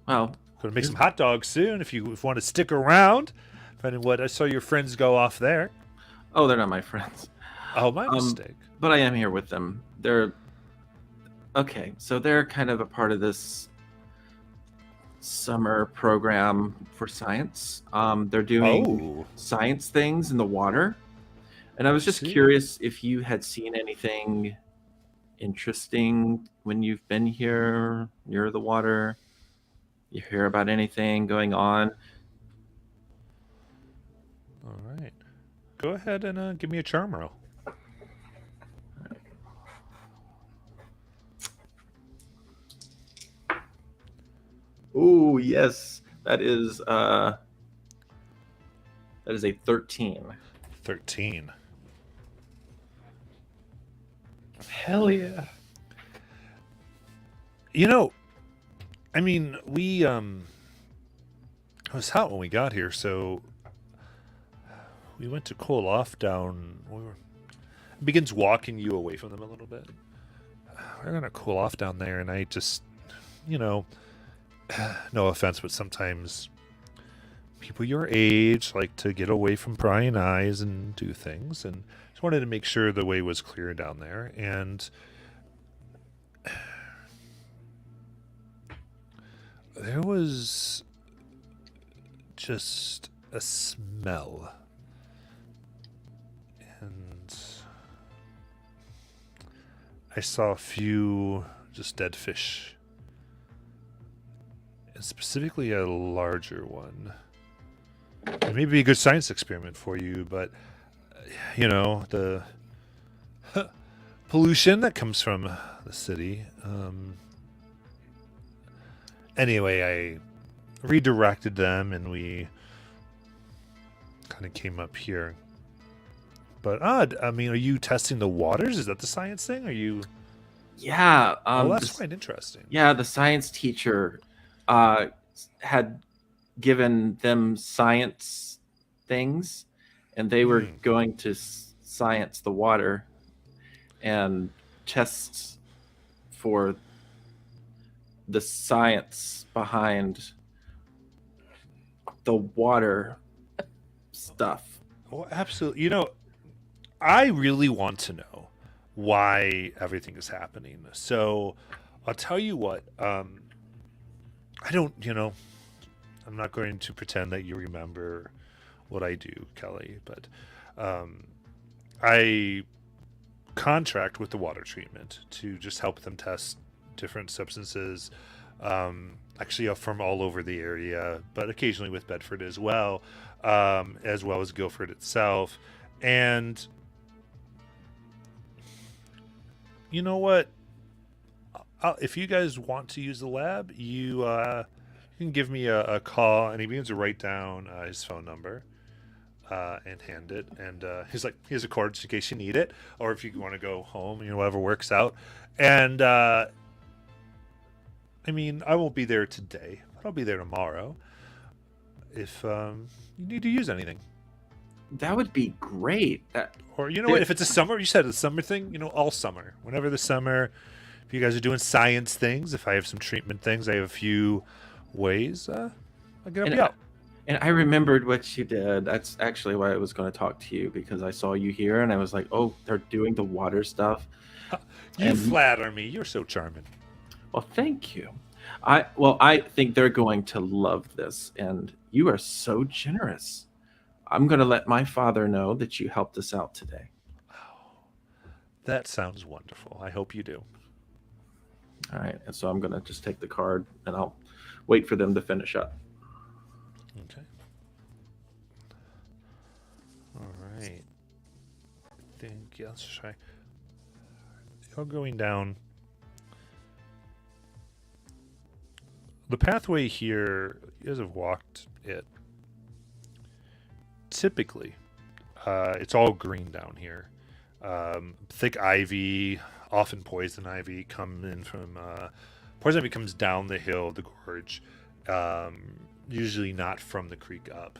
Well, Gonna make some hot dogs soon if you want to stick around. Depending what I saw your friends go off there. oh, they're not my friends. Oh, my mistake. But I am here with them. They're okay. So they're kind of a part of this summer program for science. They're doing science things in the water, and I was just See. curious if you had seen anything interesting when you've been here near the water. You hear about anything going on? All right. Go ahead and give me a charm roll. Ooh, yes. That is a 13. 13. Hell yeah. You know, I mean, it was hot when we got here, so we went to cool off down. Begins walking you away from them a little bit. We're gonna cool off down there, and I just, no offense, but sometimes people your age like to get away from prying eyes and do things, and just wanted to make sure the way was clear down there. And there was just a smell, and I saw a few just dead fish, and specifically a larger one. It may be a good science experiment for you, but the pollution that comes from the city. Anyway, I redirected them, and we kind of came up here. But odd. I mean, are you testing the waters? Is that the science thing? Are you? Yeah. That's quite interesting. Yeah, the science teacher had given them science things, and they were going to science the water and tests for the science behind the water stuff. Well, absolutely. I really want to know why everything is happening. So I'll tell you what. I don't, I'm not going to pretend that you remember what I do, Kelly, but I contract with the water treatment to just help them test different substances, actually from all over the area, but occasionally with Bedford as well as Guildford itself. And you know what? If you guys want to use the lab, you can give me a call. And he begins to write down his phone number and hand it. And he's like, here's a cord in case you need it, or if you want to go home, whatever works out. And I mean, I won't be there today, but I'll be there tomorrow if you need to use anything. That would be great. Or what? If it's a summer, you said it's a summer thing. All summer, whenever the summer. If you guys are doing science things, if I have some treatment things, I have a few ways. I'll get help you out. And I remembered what you did. That's actually why I was going to talk to you, because I saw you here and I was like, oh, they're doing the water stuff. You flatter me. You're so charming. Well, thank you. I think they're going to love this, and you are so generous. I'm going to let my father know that you helped us out today. Oh, that sounds wonderful. I hope you do. All right, and so I'm going to just take the card, and I'll wait for them to finish up. Okay. All right. I think, yeah, let's try. You're going down. The pathway here, you guys have walked it. Typically, it's all green down here. Thick ivy, often poison ivy, come in from poison ivy comes down the hill, the gorge, usually not from the creek up.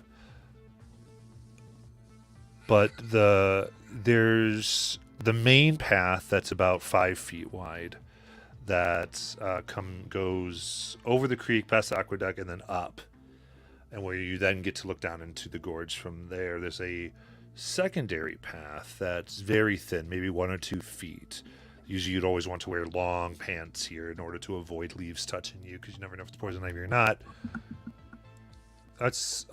But there's the main path that's about 5 feet wide that goes over the creek, past the aqueduct, and then up, and where you then get to look down into the gorge from there. There's a secondary path that's very thin, maybe 1 or 2 feet. Usually you'd always want to wear long pants here in order to avoid leaves touching you, because you never know if it's poison ivy or not. That's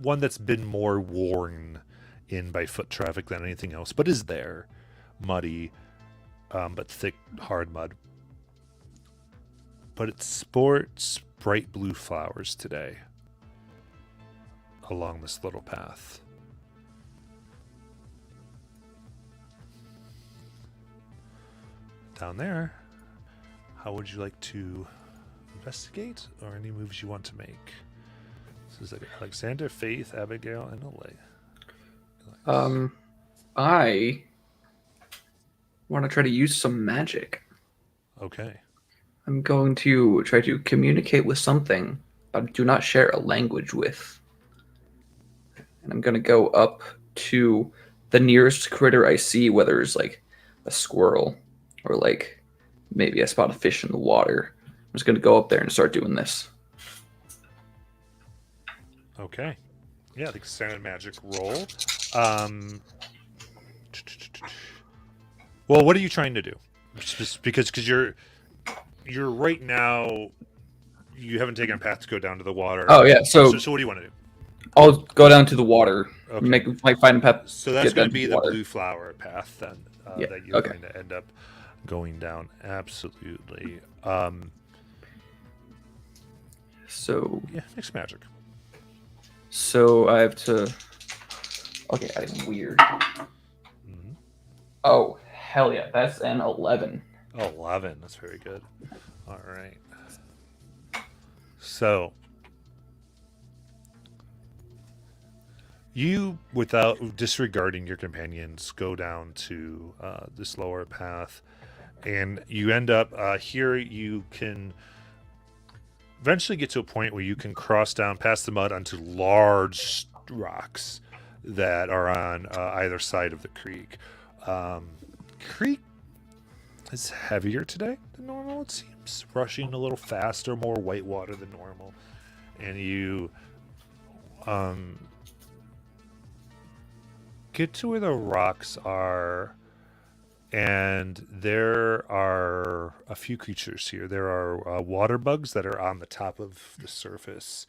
one that's been more worn in by foot traffic than anything else, but is there. Muddy, but thick, hard mud. But it sports bright blue flowers today along this little path. Down there, how would you like to investigate, or any moves you want to make? This is Alexander, Faith, Abigail, and Ole. I want to try to use some magic. Okay. I'm going to try to communicate with something I do not share a language with. And I'm going to go up to the nearest critter I see, whether it's like a squirrel or like maybe I spot a fish in the water. I'm just going to go up there and start doing this. Okay. Yeah, the standard magic roll. Well, what are you trying to do? Just because you're right now, you haven't taken a path to go down to the water. Oh yeah, so what do you want to do? I'll go down to the water, Okay. find a path. So that's going to be the water. blue flower path then Yeah, that you're going to end up going down. Absolutely. So Yeah, mixed magic. So I have to. Okay, adding weird. Mm-hmm. Oh hell yeah, that's an 11. Oh, 11. That's very good. All right. So you, without disregarding your companions, go down to this lower path, and you end up here. You can eventually get to a point where you can cross down past the mud onto large rocks that are on either side of the creek. Creek is heavier today than normal, it seems. Rushing a little faster, more white water than normal. And you get to where the rocks are, and there are a few creatures here. There are water bugs that are on the top of the surface.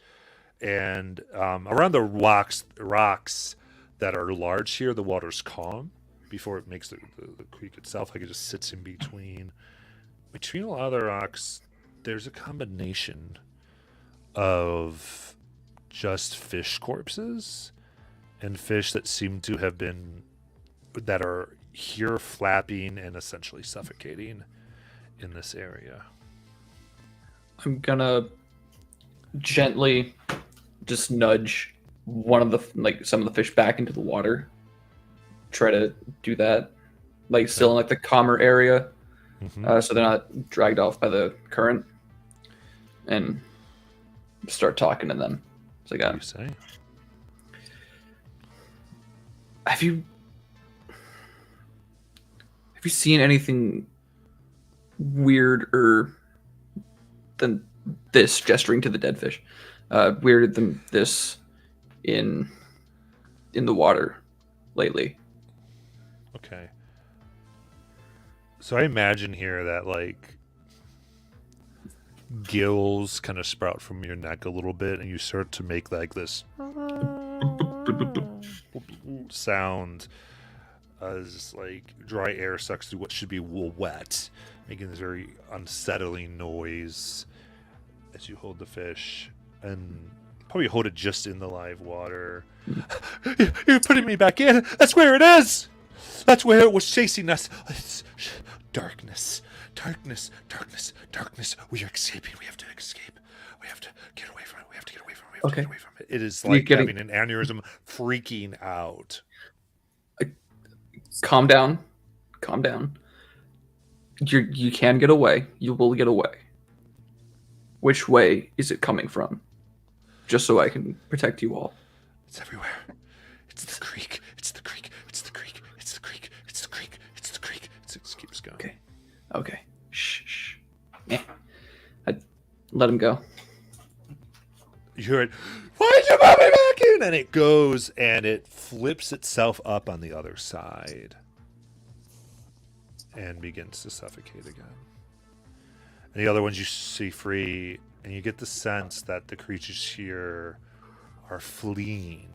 And around the rocks that are large here, the water's calm before it makes the creek itself. Like it just sits in between. Between a lot of the rocks, there's a combination of just fish corpses and fish that seem to have been, that are here flapping and essentially suffocating in this area. I'm gonna gently just nudge one of the some of the fish back into the water. Try to do that, like still in like the calmer area, so they're not dragged off by the current, and start talking to them. So What do you say? Have you seen anything weirder than this, gesturing to the dead fish, weirder than this in the water lately? Okay. So I imagine here that like gills kind of sprout from your neck a little bit, and you start to make like this sound as like dry air sucks through what should be wet, making this very unsettling noise as you hold the fish, and probably hold it just in the live water. You're putting me back in. That's where it is. That's where it was chasing us. It's darkness, darkness, darkness, darkness. We are escaping. We have to escape. We have to get away from it. We have to get away from it. We have to get away from it. It is like having an aneurysm, freaking out. Calm down. Calm down. You can get away. You will get away. Which way is it coming from? Just so I can protect you all. It's everywhere. It's the creek. It's the creek. It's the creek. It's the creek. It's the creek. It's the creek. It keeps going. Okay. Okay. Shh. Let him go. You hear it. Why'd you put me back in? And it goes and it flips itself up on the other side and begins to suffocate again. And the other ones you see free, and you get the sense that the creatures here are fleeing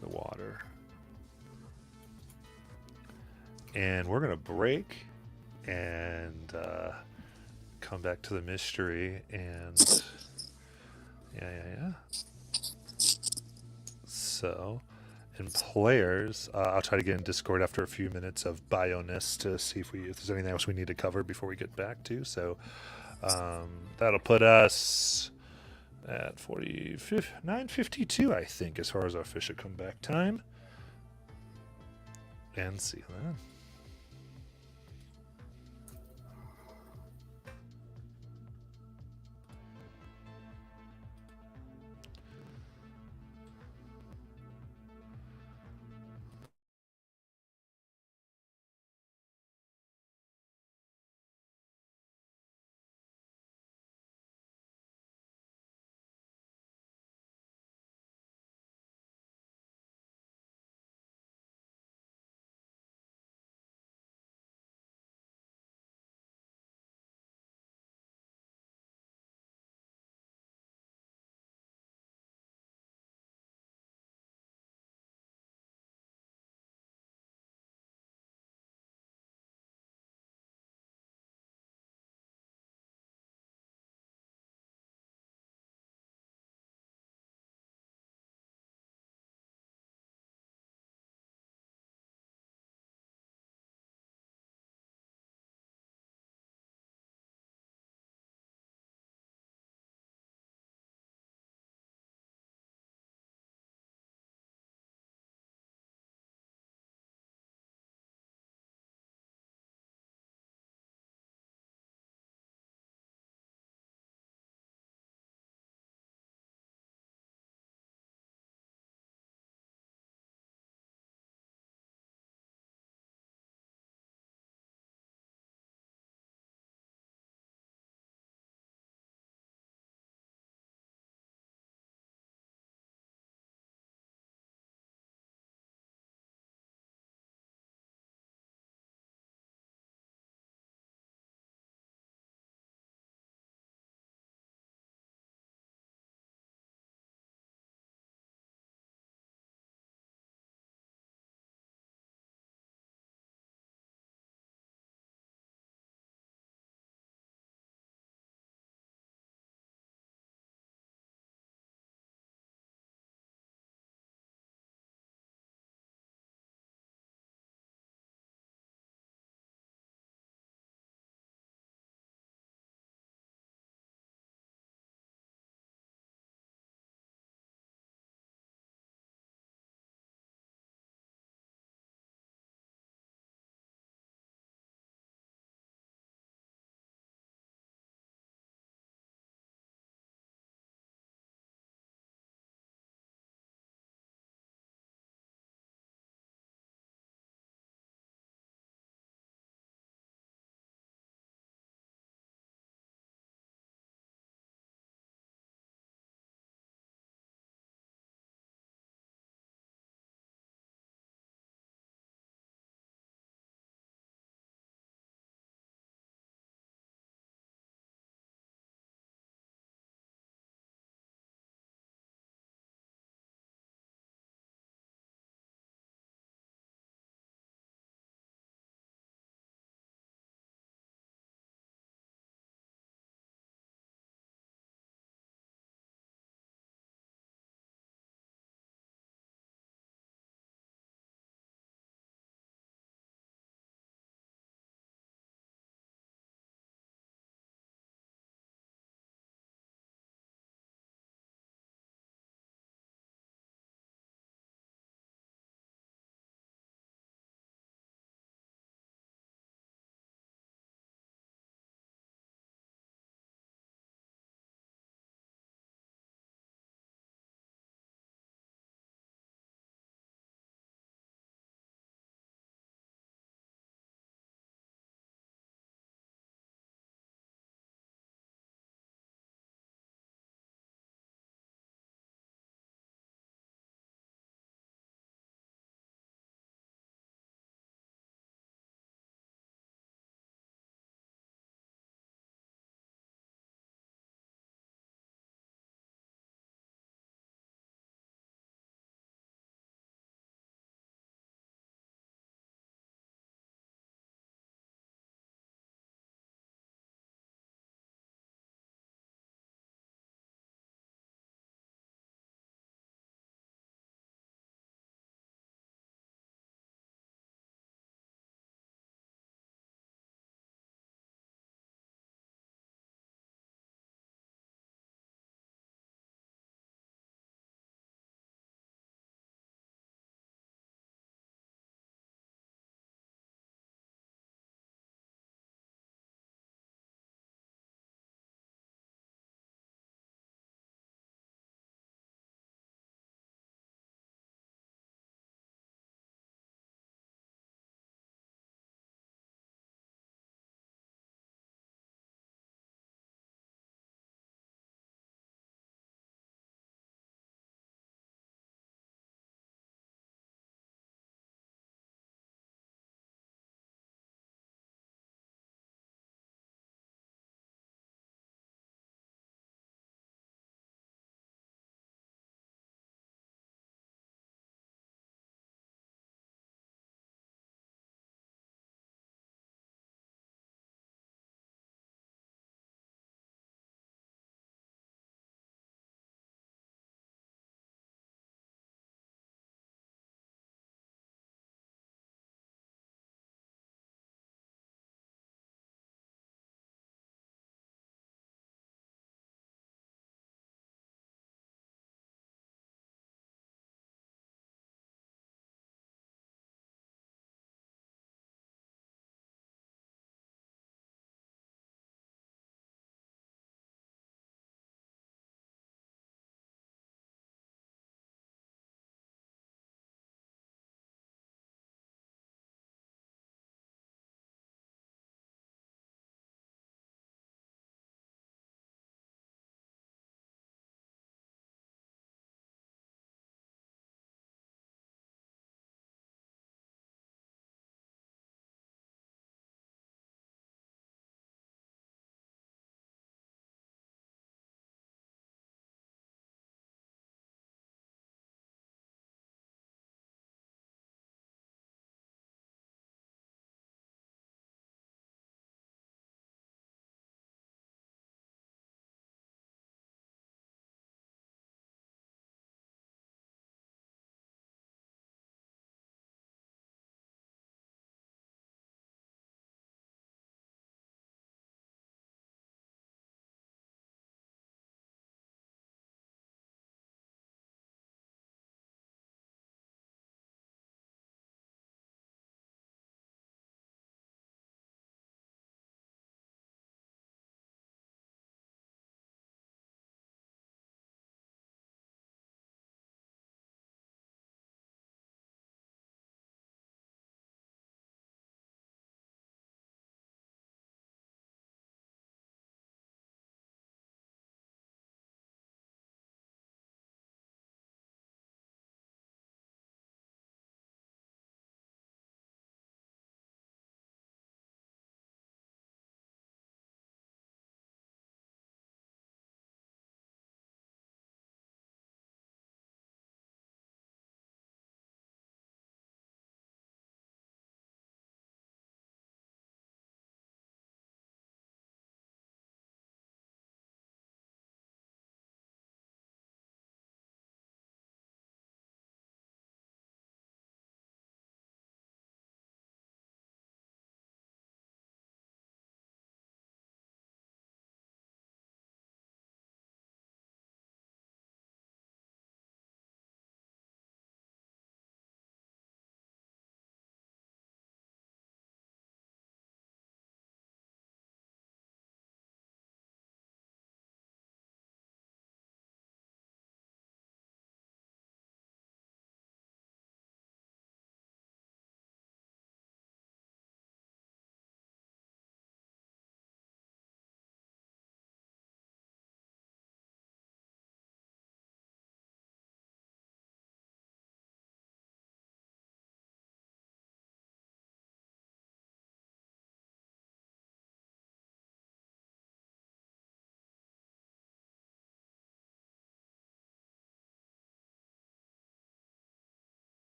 the water. And we're gonna break and come back to the mystery and Yeah. So, in players, I'll try to get in Discord after a few minutes of Bioness to see if there's anything else we need to cover before we get back to. So, that'll put us at 9:52, I think, as far as our fish come back time. And see you then.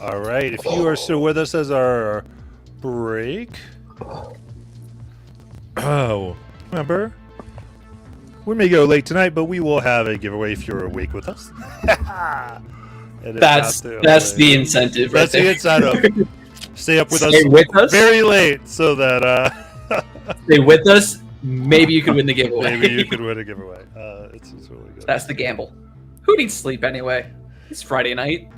All right, if you are still with us as our break, remember, we may go late tonight, but we will have a giveaway if you're awake with us. And if That's not, the incentive, right that's the there. incentive. Stay up with Stay us with us. very late so that Stay with us. Maybe you could win the giveaway. maybe you could win a giveaway. It's really good. That's the gamble. Who needs sleep anyway? It's Friday night.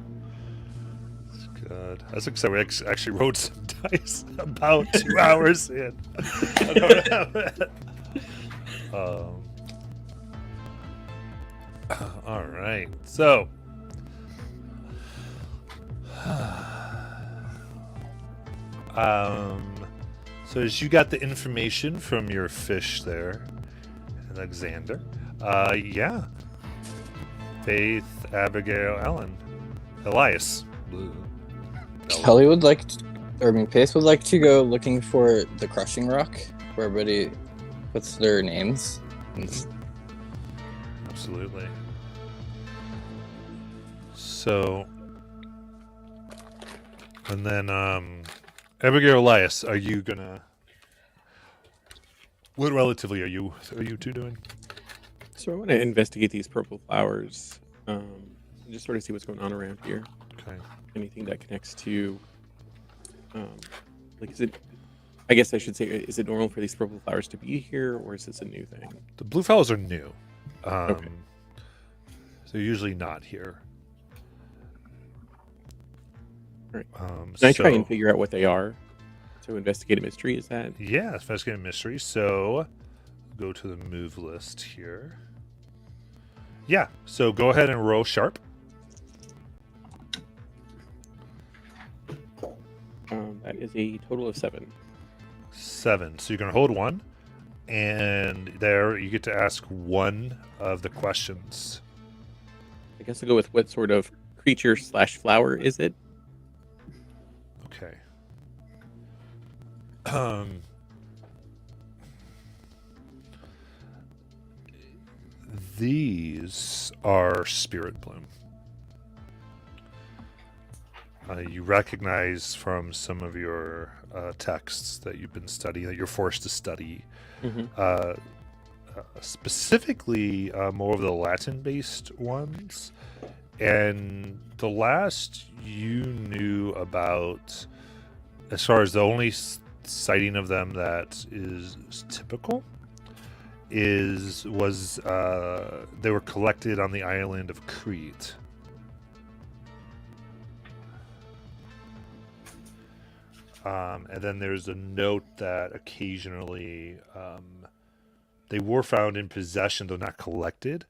Good. That's exciting. We actually rolled some dice about 2 hours in. All right. So, so as you got the information from your fish there, Alexander, yeah. Faith, Abigail, Ellen, Elias. Kelly would like, Pace would like to go looking for the crushing rock, where everybody puts their names. Absolutely. So, and then Abigail, Elias, are you gonna? What relatively are you two doing? So I want to investigate these purple flowers, and just sort of see what's going on around here. Okay. Anything that connects to, like, is it? I guess I should say, is it normal for these purple flowers to be here, or is this a new thing? The blue fellows are new. Okay. So usually not here. All right. Can I try and so- figure out what they are? To investigate a mystery, is that? Yeah, it's investigating mystery. So go to the move list here. Yeah, so go ahead and roll sharp. That is a total of 7. 7. So you're going to hold 1. And there you get to ask one of the questions. I guess I'll go with what sort of creature / flower is it? Okay. These are Spirit Bloom. You recognize from some of your texts that you've been studying, that you're forced to study, specifically more of the Latin-based ones. And the last you knew about, as far as the only sighting of them that is typical, was they were collected on the island of Crete. And then there's a note that occasionally they were found in possession, though not collected,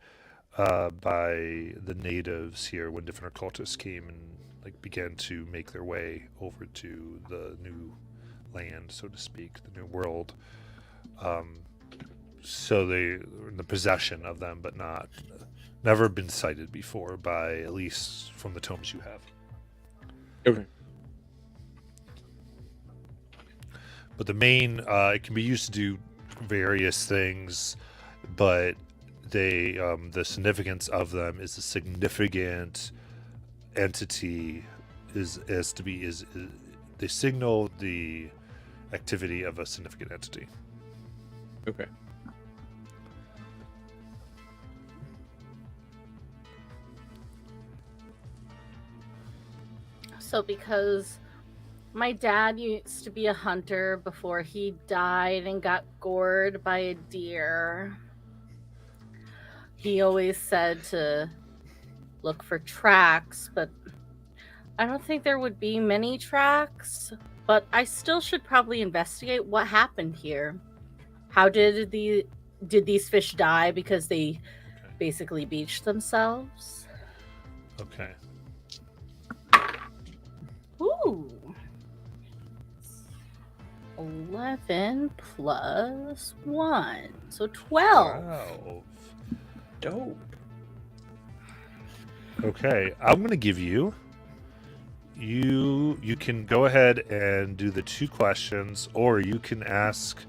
by the natives here when different occultists came and began to make their way over to the new land, so to speak, the new world. So they were in the possession of them, but never been cited before by, at least from the tomes you have. Okay. But the main, it can be used to do various things, but they, the significance of them is a significant entity they signal the activity of a significant entity. Okay. So because my dad used to be a hunter before he died and got gored by a deer, he always said to look for tracks, but I don't think there would be many tracks. But I still should probably investigate what happened here. How did these fish die because they basically beached themselves? Okay. Ooh. 11 plus 1. So 12. Wow. Dope. Okay, I'm going to give you can go ahead and do the 2 questions, or you can ask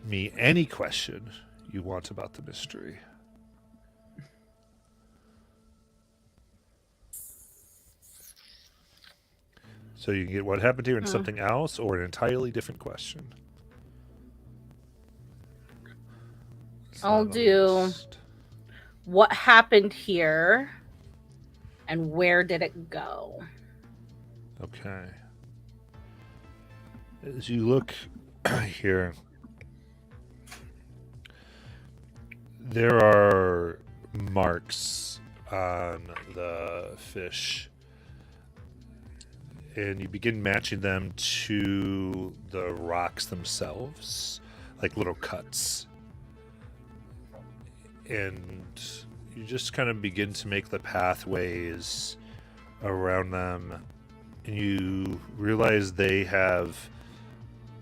me any question you want about the mystery. So you can get what happened here and Hmm. something else, or an entirely different question. It's I'll not on the do- list. What happened here and where did it go? Okay. As you look here, there are marks on the fish, and you begin matching them to the rocks themselves, like little cuts. And you just kind of begin to make the pathways around them, and you realize they have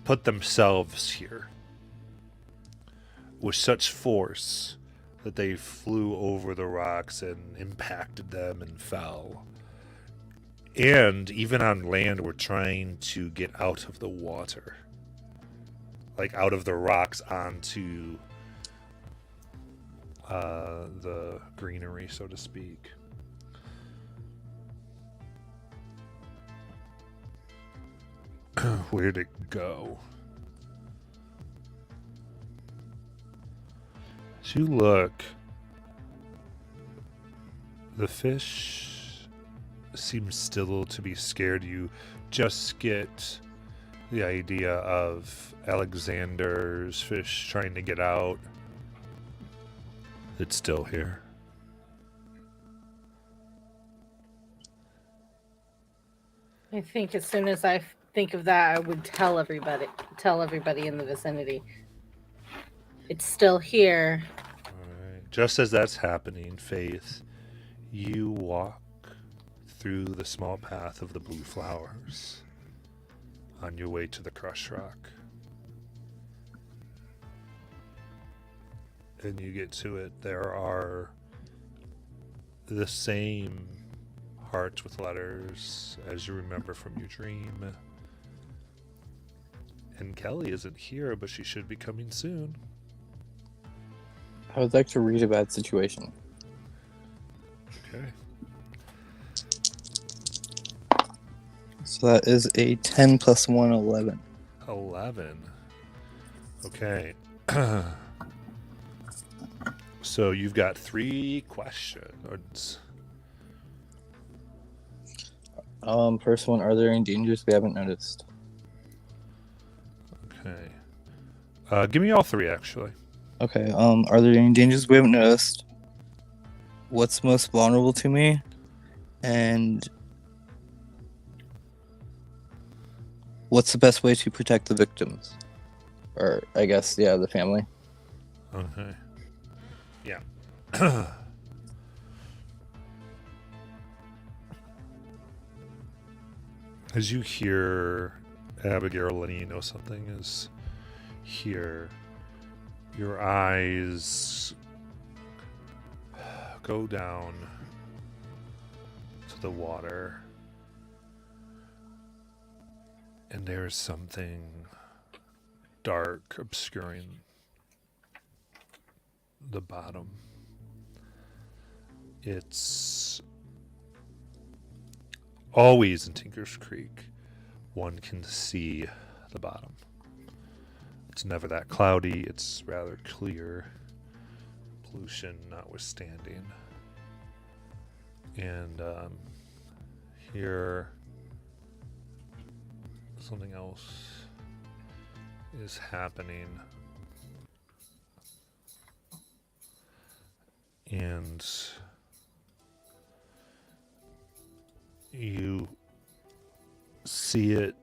put themselves here with such force that they flew over the rocks and impacted them and fell. And even on land, we're trying to get out of the water, like out of the rocks onto the greenery, so to speak. Where'd it go? As you look, the fish seems still to be scared. You just get the idea of Alexander's fish trying to get out. It's still here. I think as soon as I think of that, I would tell everybody in the vicinity. It's still here. Alright. Just as that's happening, Faith, you walk through the small path of the blue flowers on your way to the crush rock. And you get to it, there are the same hearts with letters as you remember from your dream. And Kelly isn't here, but she should be coming soon. I would like to read a bad situation. Okay. So that is a 10 plus 1, 11. 11. Okay. So you've got 3 questions. First one, are there any dangers we haven't noticed? Okay. Give me all 3, actually. Okay, are there any dangers we haven't noticed? What's most vulnerable to me? And what's the best way to protect the victims? Or, I guess, yeah, the family. Okay. Yeah. As you hear Abigail letting you know something is here, your eyes go down to the water, and there's something dark obscuring the bottom. It's always in Tinker's Creek, one can see the bottom. It's never that cloudy, it's rather clear, pollution notwithstanding. And here, something else is happening. And you see it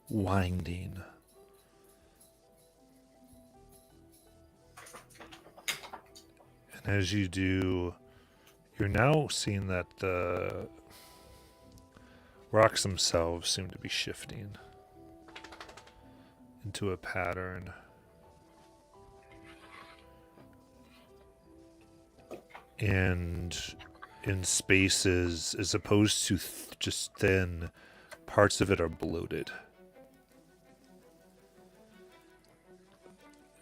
winding. And as you do, you're now seeing that the rocks themselves seem to be shifting into a pattern. And in spaces, as opposed to just thin, parts of it are bloated.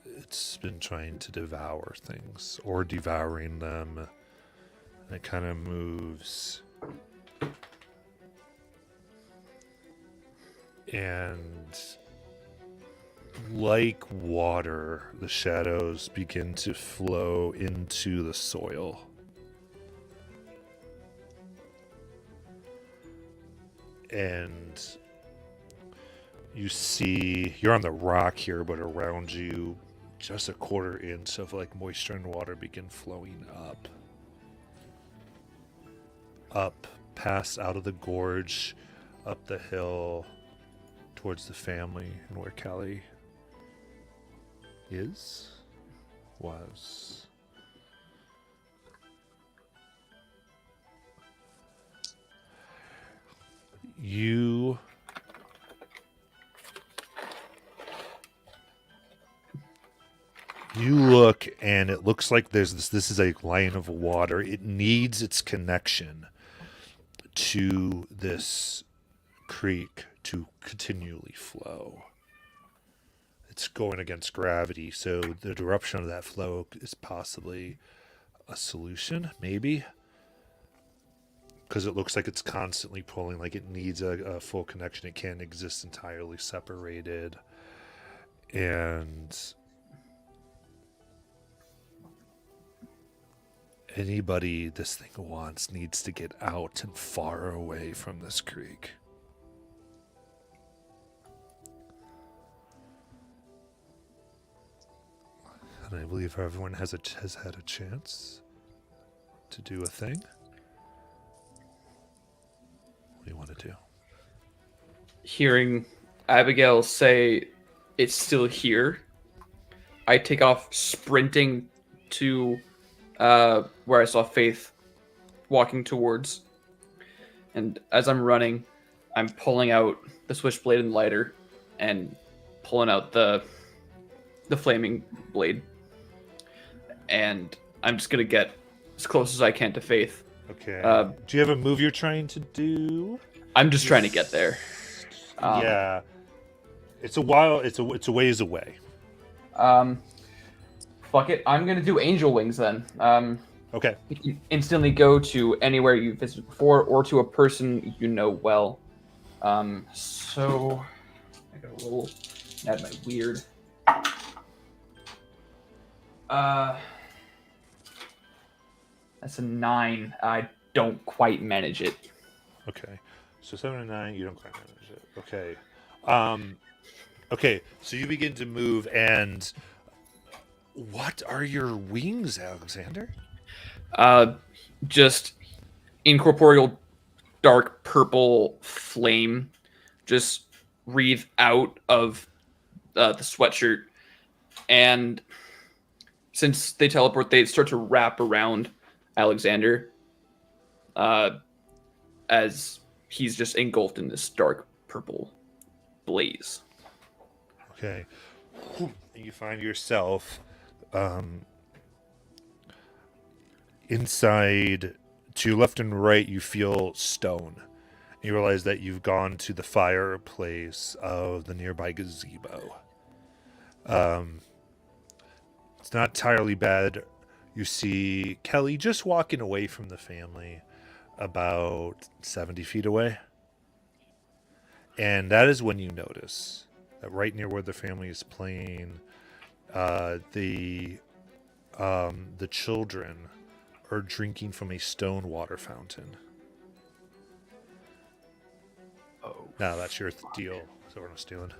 It's been trying to devour things, or devouring them. And it kind of moves And like water, the shadows begin to flow into the soil. And you see, you're on the rock here, but around you, just a quarter inch of like moisture and water begin flowing up. Up, past out of the gorge, up the hill, towards the family and where Callie was. You look, and it looks like this is a line of water. It needs its connection to this creek to continually flow. It's going against gravity, so the disruption of that flow is possibly a solution, maybe, because it looks like it's constantly pulling, like it needs a full connection. It can't exist entirely separated. And anybody this thing wants needs to get out and far away from this creek. And I believe everyone has had a chance to do a thing. What do you want to do? Hearing Abigail say it's still here, I take off sprinting to where I saw Faith walking towards. And as I'm running, I'm pulling out the switchblade and lighter and pulling out the flaming blade. And I'm just going to get as close as I can to Faith. Okay. Do you have a move you're trying to do? I'm just trying to get there. Yeah. It's a while. It's a ways away. Fuck it. I'm going to do Angel Wings then. Okay. You can instantly go to anywhere you've visited before or to a person you know well. So I got a little add my weird. That's a 9. I don't quite manage it. Okay. So 7 and 9, you don't quite manage it. Okay. Okay, so you begin to move, and what are your wings, Alexander? Just incorporeal dark purple flame just wreathe out of the sweatshirt, and since they teleport, they start to wrap around Alexander as he's just engulfed in this dark purple blaze. Okay. You find yourself inside. To your left and right, you feel stone. You realize that you've gone to the fireplace of the nearby gazebo. It's not entirely bad. You see Kelly just walking away from the family about 70 feet away. And that is when you notice that right near where the family is playing, the children are drinking from a stone water fountain. Oh. Now that's your deal, so we're not stealing.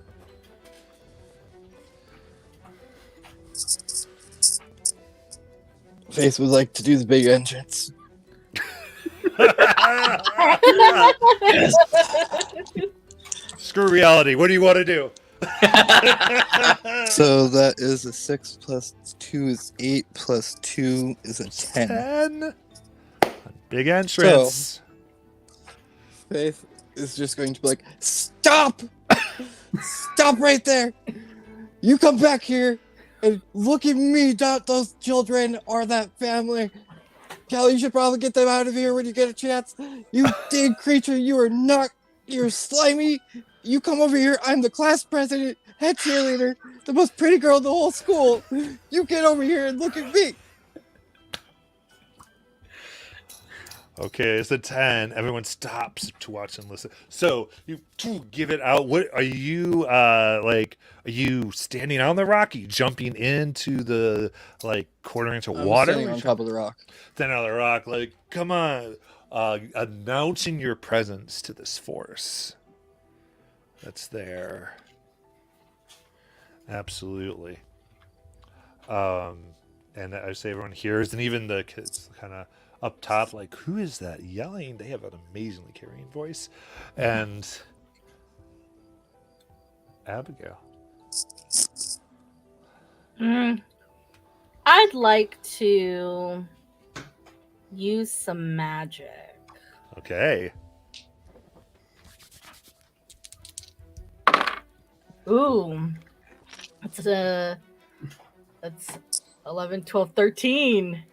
Faith would like to do the big entrance. Screw reality. What do you want to do? So that is a 6 plus 2 is 8 plus 2 is a 10. 10. Big entrance. Faith is just going to be like, stop! Stop right there! You come back here and look at me, not those children or that family. Kelly, you should probably get them out of here when you get a chance. You dead creature, you're slimy. You come over here, I'm the class president, head cheerleader, the most pretty girl in the whole school. You get over here and look at me. Okay, it's a 10. Everyone stops to watch and listen. So you give it out. What are you like? Are you standing on the rock? Are you jumping into the like quarter inch of I'm water? standing on top of the rock. Standing on the rock, like come on, announcing your presence to this force that's there. Absolutely. And I say everyone hears, and even the kids kind of up top, like, who is that yelling? They have an amazingly carrying voice. And Abigail. I'd like to use some magic. Okay. Ooh. That's 11, 12, 13.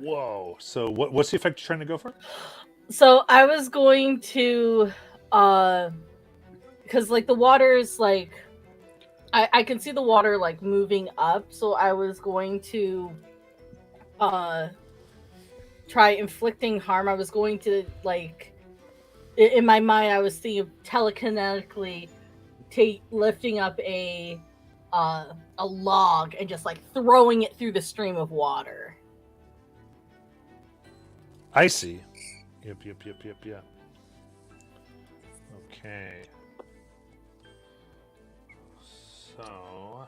Whoa. So what's the effect you're trying to go for? So I was going to because like the water is like I can see the water like moving up, so I was going to try inflicting harm. I was going to like in my mind I was thinking of telekinetically lifting up a log and just like throwing it through the stream of water. I see. Yep. Okay. So.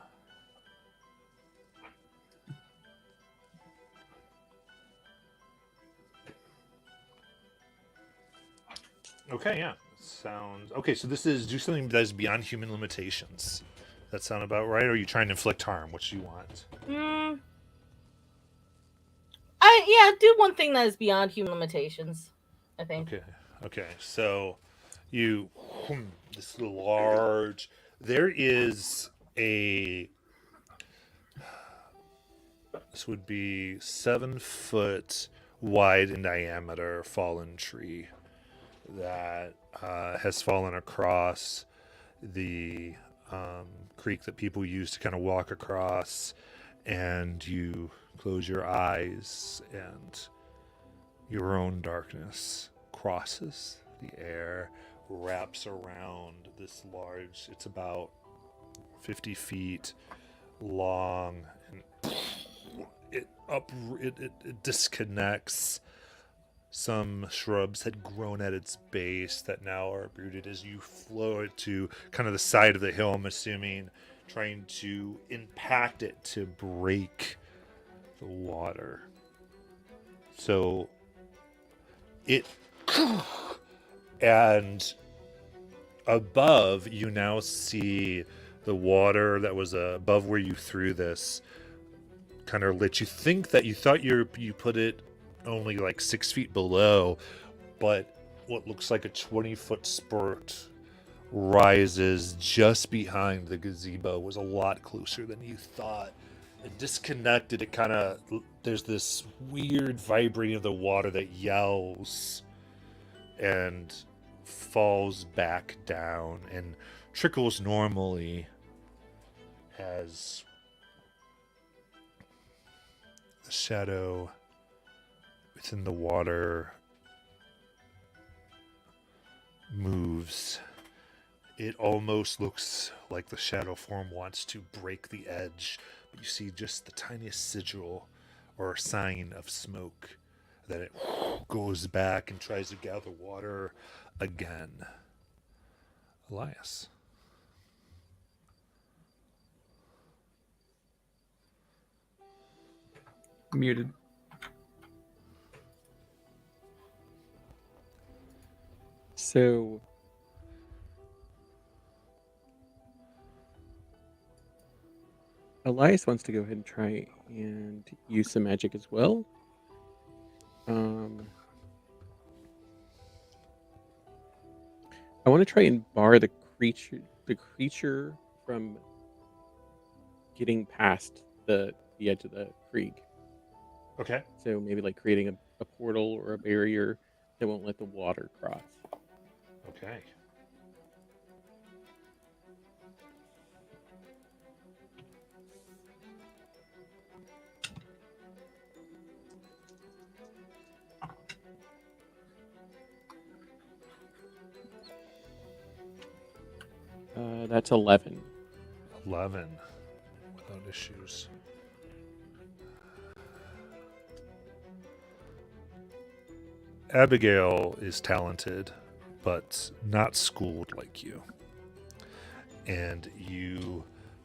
Okay, yeah. Sounds. Okay, so this is do something that is beyond human limitations. That sound about right? Or are you trying to inflict harm? What do you want? Do one thing that is beyond human limitations, I think. Okay. So you this large there is a this would be 7 foot wide in diameter fallen tree that has fallen across the creek that people use to kind of walk across, and you close your eyes and your own darkness crosses the air, wraps around this large, it's about 50 feet long, and it disconnects. Some shrubs had grown at its base that now are uprooted as you float to kind of the side of the hill, I'm assuming, trying to impact it to break the water. So it and above you now see the water that was above where you threw this kind of lit. You think that you thought you put it only like 6 feet below, but what looks like a 20-foot spurt rises just behind the gazebo. Was a lot closer than you thought. It disconnected. It kind of there's this weird vibrating of the water that yells and falls back down and trickles normally as the shadow within the water moves. It almost looks like the shadow form wants to break the edge, but you see just the tiniest sigil or sign of smoke. Then it goes back and tries to gather water again. Elias. Muted. So Elias wants to go ahead and try and use some magic as well. I want to try and bar the creature from getting past the edge of the creek. Okay. So maybe like creating a portal or a barrier that won't let the water cross. Okay. That's 11. 11. Without issues. Abigail is talented, but not schooled like you. And you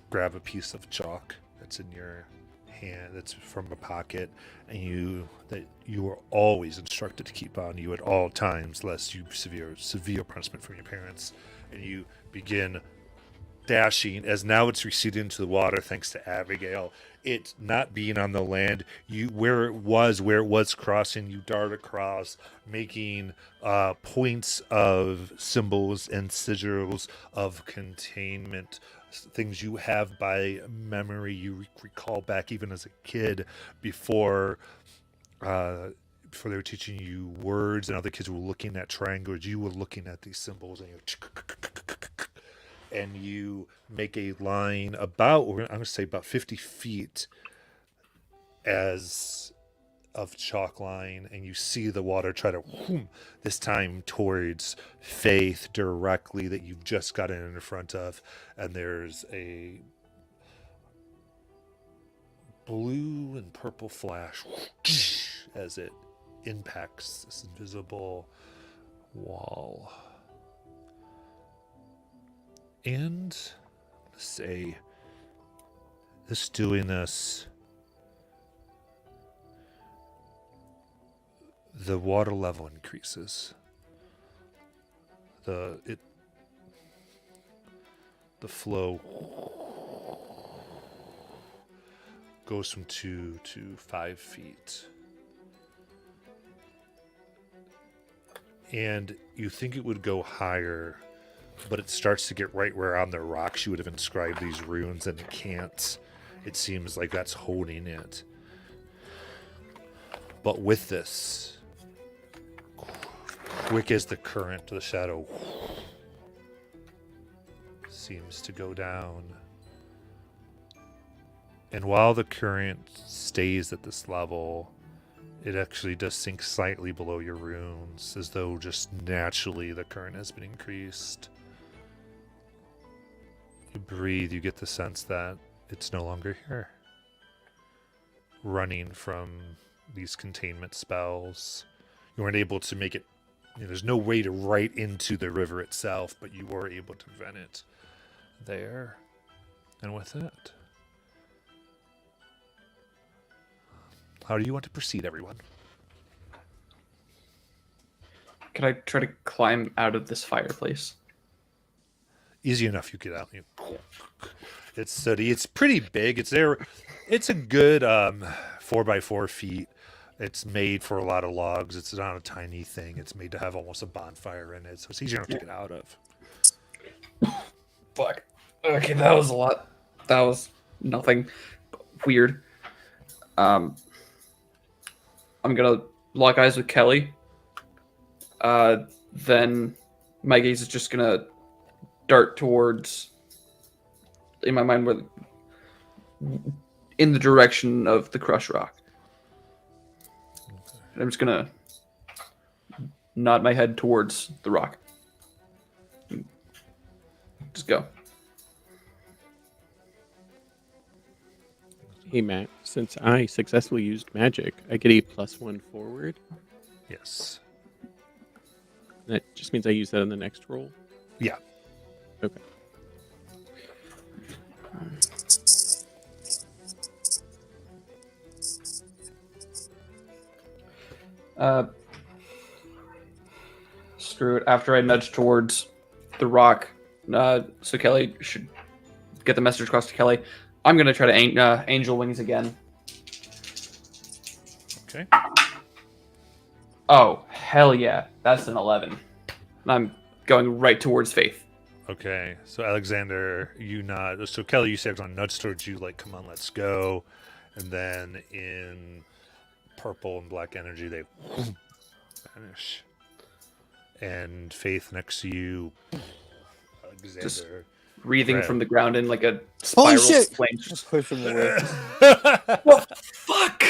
grab a piece of chalk that's in your hand, that's from a pocket, and you are always instructed to keep on you at all times, lest you severe punishment from your parents. And you begin dashing as now it's receded into the water thanks to Abigail. It not being on the land, where it was crossing, you dart across, making points of symbols and sigils of containment, things you have by memory, you recall back even as a kid before they were teaching you words and other kids were looking at triangles. You were looking at these symbols and you make a line about, I'm going to say about 50 feet as of chalk line, and you see the water try to this time towards Faith directly that you've just gotten in front of, and there's a blue and purple flash as it impacts this invisible wall. And say this doing this, the water level increases. The flow goes from 2 to 5 feet. And you think it would go higher, but it starts to get right where on the rocks you would have inscribed these runes, and it can't. It seems like that's holding it. But with this, quick as the current, the shadow seems to go down. And while the current stays at this level, it actually does sink slightly below your runes, as though just naturally the current has been increased. You breathe, you get the sense that it's no longer here. Running from these containment spells. You weren't able to make it, there's no way to right into the river itself, but you were able to prevent it there. And with that, how do you want to proceed, everyone? Can I try to climb out of this fireplace? Easy enough. You get out. It's sooty. It's pretty big. It's there. It's a good 4x4 feet. It's made for a lot of logs. It's not a tiny thing. It's made to have almost a bonfire in it, so it's easier enough to get out of. Fuck. Okay, that was a lot. That was nothing. Weird. I'm gonna lock eyes with Kelly. Then my gaze is just gonna dart towards, in my mind, where in the direction of the crushed rock. And I'm just gonna nod my head towards the rock. Just go. Hey Matt, since I successfully used magic, I get a +1 forward. Yes. That just means I use that on the next roll. Yeah. Okay. Screw it. After I nudge towards the rock, so Kelly should get the message across to Kelly. I'm gonna try to angel wings again. Okay. Oh hell yeah, that's an 11. And I'm going right towards Faith. Okay. So Alexander, you nod. So Kelly, you said on nudge towards you, like, come on, let's go. And then in purple and black energy, they vanish. And Faith next to you, Alexander. Just wreathing Red. from the ground in like a Holy spiral shit! flame. Just push from the way. Well, fuck!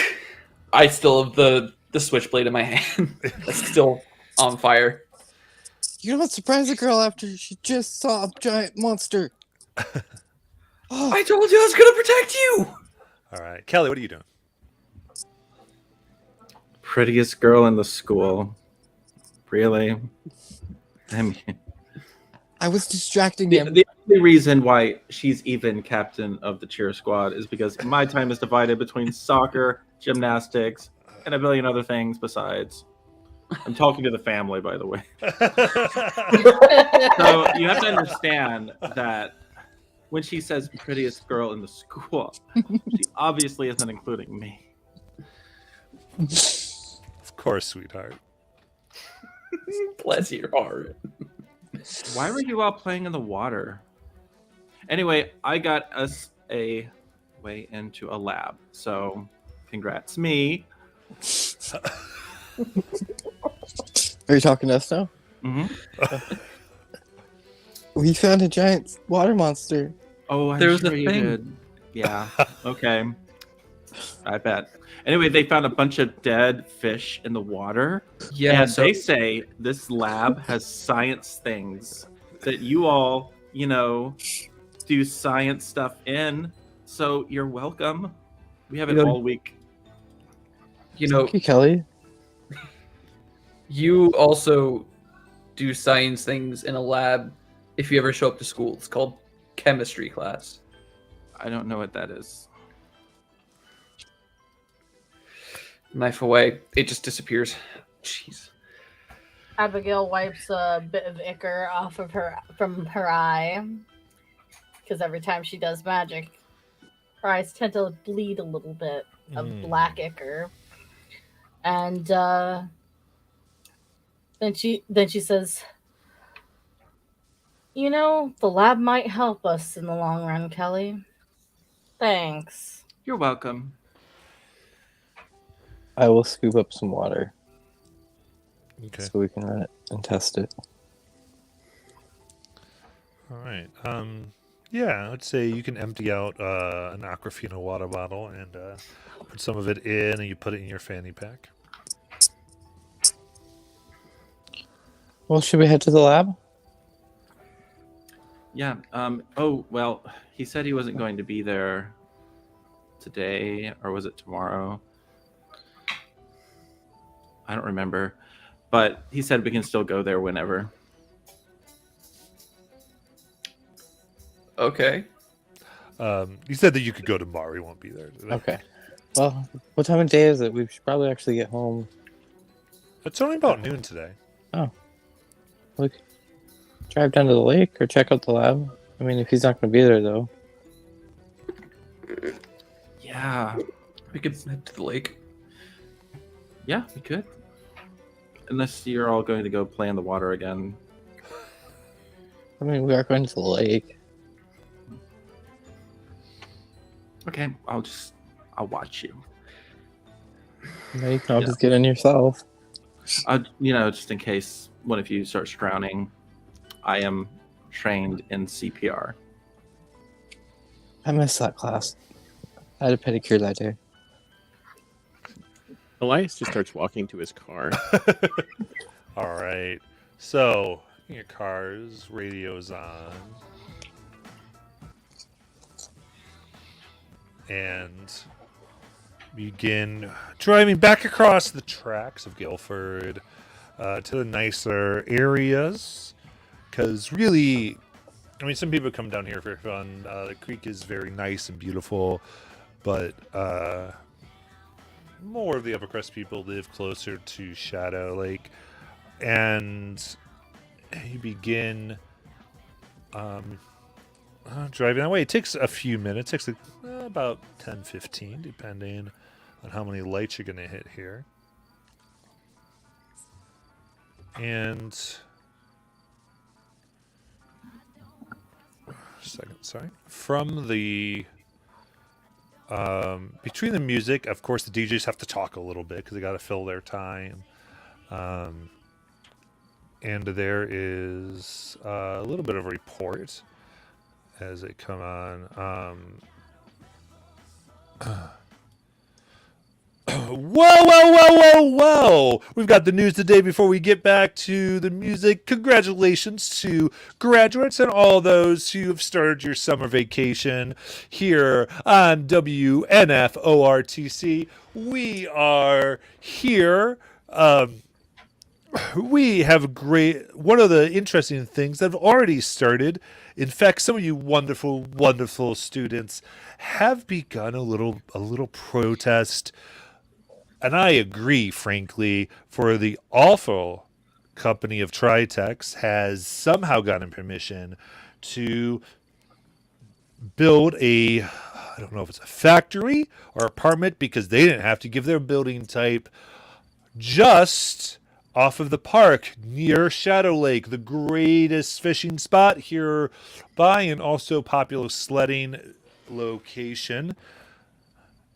I still have the switchblade in my hand. That's still on fire. You don't surprise a girl after she just saw a giant monster. I told you I was gonna protect you. All right, Kelly, what are you doing? Prettiest girl in the school. Really? I mean, I was distracting the, him. the only reason why she's even captain of the cheer squad is because my time is divided between soccer, gymnastics, and a billion other things besides. I'm talking to the family, by the way. So you have to understand that when she says prettiest girl in the school, she obviously isn't including me. Of course, sweetheart. Bless your heart. Why were you all playing in the water? Anyway, I got us a way into a lab. So congrats me. Are you talking to us now? Mm-hmm. We found a giant water monster. Oh, I'm There was sure a you thing. did. Yeah. Okay. I bet. Anyway, they found a bunch of dead fish in the water. Yeah, And so they say this lab has science things that you all, do science stuff in. So you're welcome. We have it You know- all week. Thank you, Kelly. you also do science things in a lab if you ever show up to school. It's called chemistry class. I don't know what that is. Knife away. It just disappears. Jeez. Abigail wipes a bit of ichor off of from her eye, because every time she does magic, her eyes tend to bleed a little bit of black ichor. And then she says, the lab might help us in the long run, Kelly. Thanks. You're welcome. I will scoop up some water Okay. so we can run it and test it. All right. Yeah, I'd say you can empty out an Aquafina water bottle and put some of it in, and you put it in your fanny pack. Well, should we head to the lab? Yeah. Oh, well, he said he wasn't going to be there today, or was it tomorrow? I don't remember. But he said we can still go there whenever. Okay. He said that you could go tomorrow. He won't be there today. Okay. Well, what time of day is it? We should probably actually get home. It's only about noon today. Look, drive down to the lake or check out the lab. I mean, if he's not going to be there, though. Yeah. We could head to the lake. Yeah, we could. Unless you're all going to go play in the water again. I mean, we are going to the lake. Okay, I'll watch you. Now you can all just get in yourself. Just in case one of you starts drowning, I am trained in CPR. I missed that class. I had a pedicure that day. Elias just starts walking to his car. All right. So, in your cars, radio's on. And begin driving back across the tracks of Guilford to the nicer areas. Because really, I mean, some people come down here for fun. The creek is very nice and beautiful, but more of the upper crust people live closer to Shadow Lake. And you begin driving that way. It takes a few minutes. It takes about 10-15, depending on how many lights you're going to hit here. And from the between the music, of course, the DJs have to talk a little bit because they got to fill their time. And there is a little bit of a report as they come on. Whoa. We've got the news today before we get back to the music. Congratulations to graduates and all those who have started your summer vacation here on WNFORTC. We are here. We have one of the interesting things that have already started. In fact, some of you wonderful students have begun a little protest, and I agree, frankly, for the awful company of Tritex has somehow gotten permission to build I don't know if it's a factory or apartment, because they didn't have to give their building type, just off of the park near Shadow Lake, the greatest fishing spot here by, and also popular sledding location.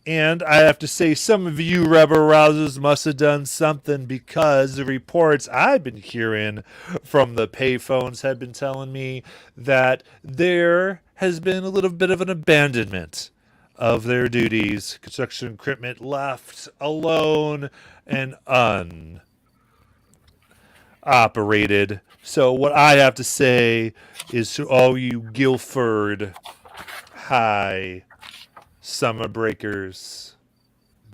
And I have to say, some of you rebel rousers must have done something, because the reports I've been hearing from the payphones have been telling me that there has been a little bit of an abandonment of their duties. Construction equipment left alone and unoperated. So what I have to say is, to all you Guilford High summer breakers,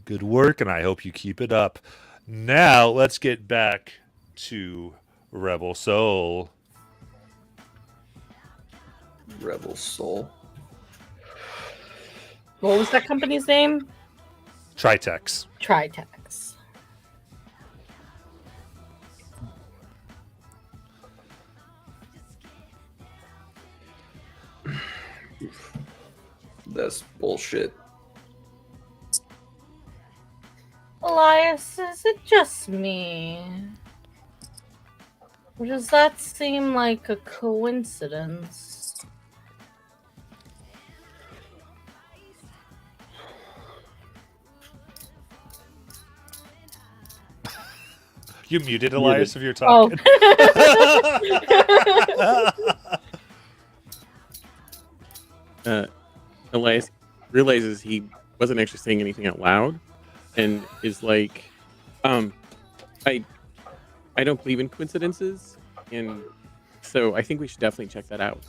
good work, and I hope you keep it up. Now let's get back to Rebel Soul. Rebel Soul. What was that company's name? Tritex. Tritex. That's bullshit. Elias, is it just me? Or does that seem like a coincidence? You muted, Elias, if you're talking. Elias realizes he wasn't actually saying anything out loud, and is like, I don't believe in coincidences, and so I think we should definitely check that out.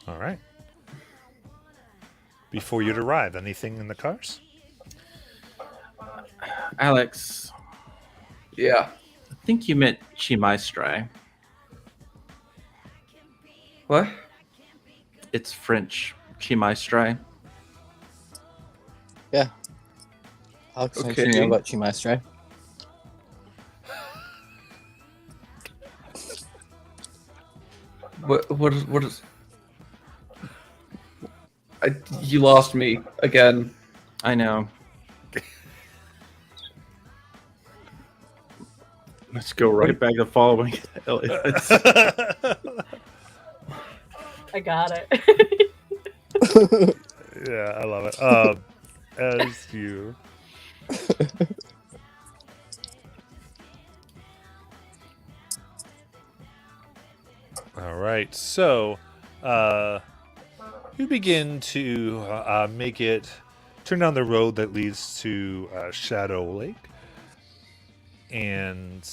All right. Before you'd arrive, anything in the cars? Alex, Yeah. I think you meant Chimaistre. What? It's French. Chimaistre. Yeah. Alex, Okay. okay. You know about Chimaistre? What is you lost me again. I know. Let's go right back to following Elliot. I got it. Yeah, I love it. As you. All right, so you begin to turn down the road that leads to Shadow Lake, and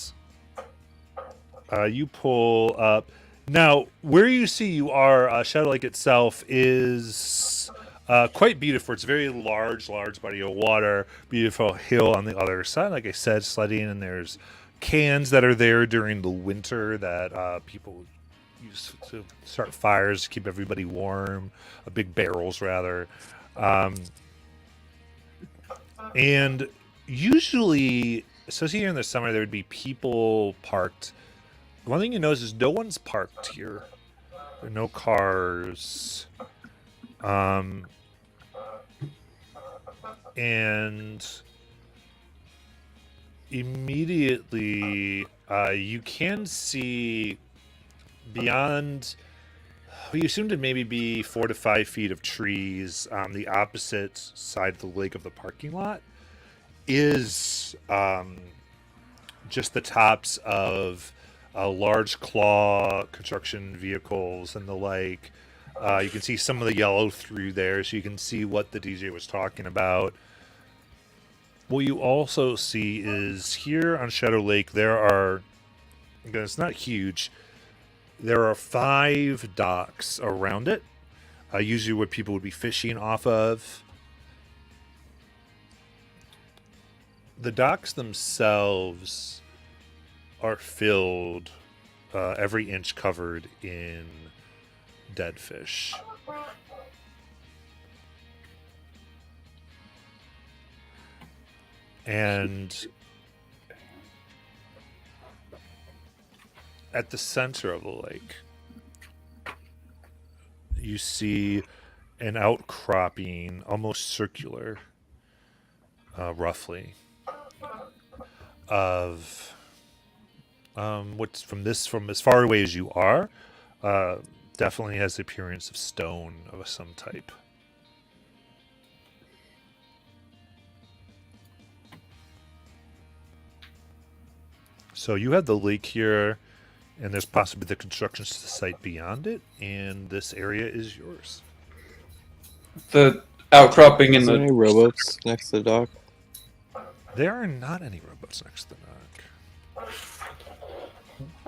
you pull up. Now, where you see you are, Shadow Lake itself is quite beautiful. It's a very large body of water, beautiful hill on the other side. Like I said, sledding, and there's cans that are there during the winter that people use to start fires, to keep everybody warm, big barrels rather. And usually, especially here in the summer, there would be people parked. One thing you notice is no one's parked here. There are no cars. And immediately you can see beyond, we assume to maybe be 4 to 5 feet of trees on the opposite side of the lake of the parking lot is just the tops of large claw construction vehicles and the like. You can see some of the yellow through there, so you can see what the DJ was talking about. What you also see is here on Shadow Lake, there are, again, it's not huge, there are 5 docks around it, usually what people would be fishing off of. The docks themselves are filled, every inch covered in dead fish. And at the center of the lake, you see an outcropping, almost circular, roughly, of what's from as far away as you are, definitely has the appearance of stone of some type. So you have the lake here, and there's possibly the construction site beyond it, and this area is yours. The outcropping in Is there any the rowboats next to the dock? There are not any rowboats next to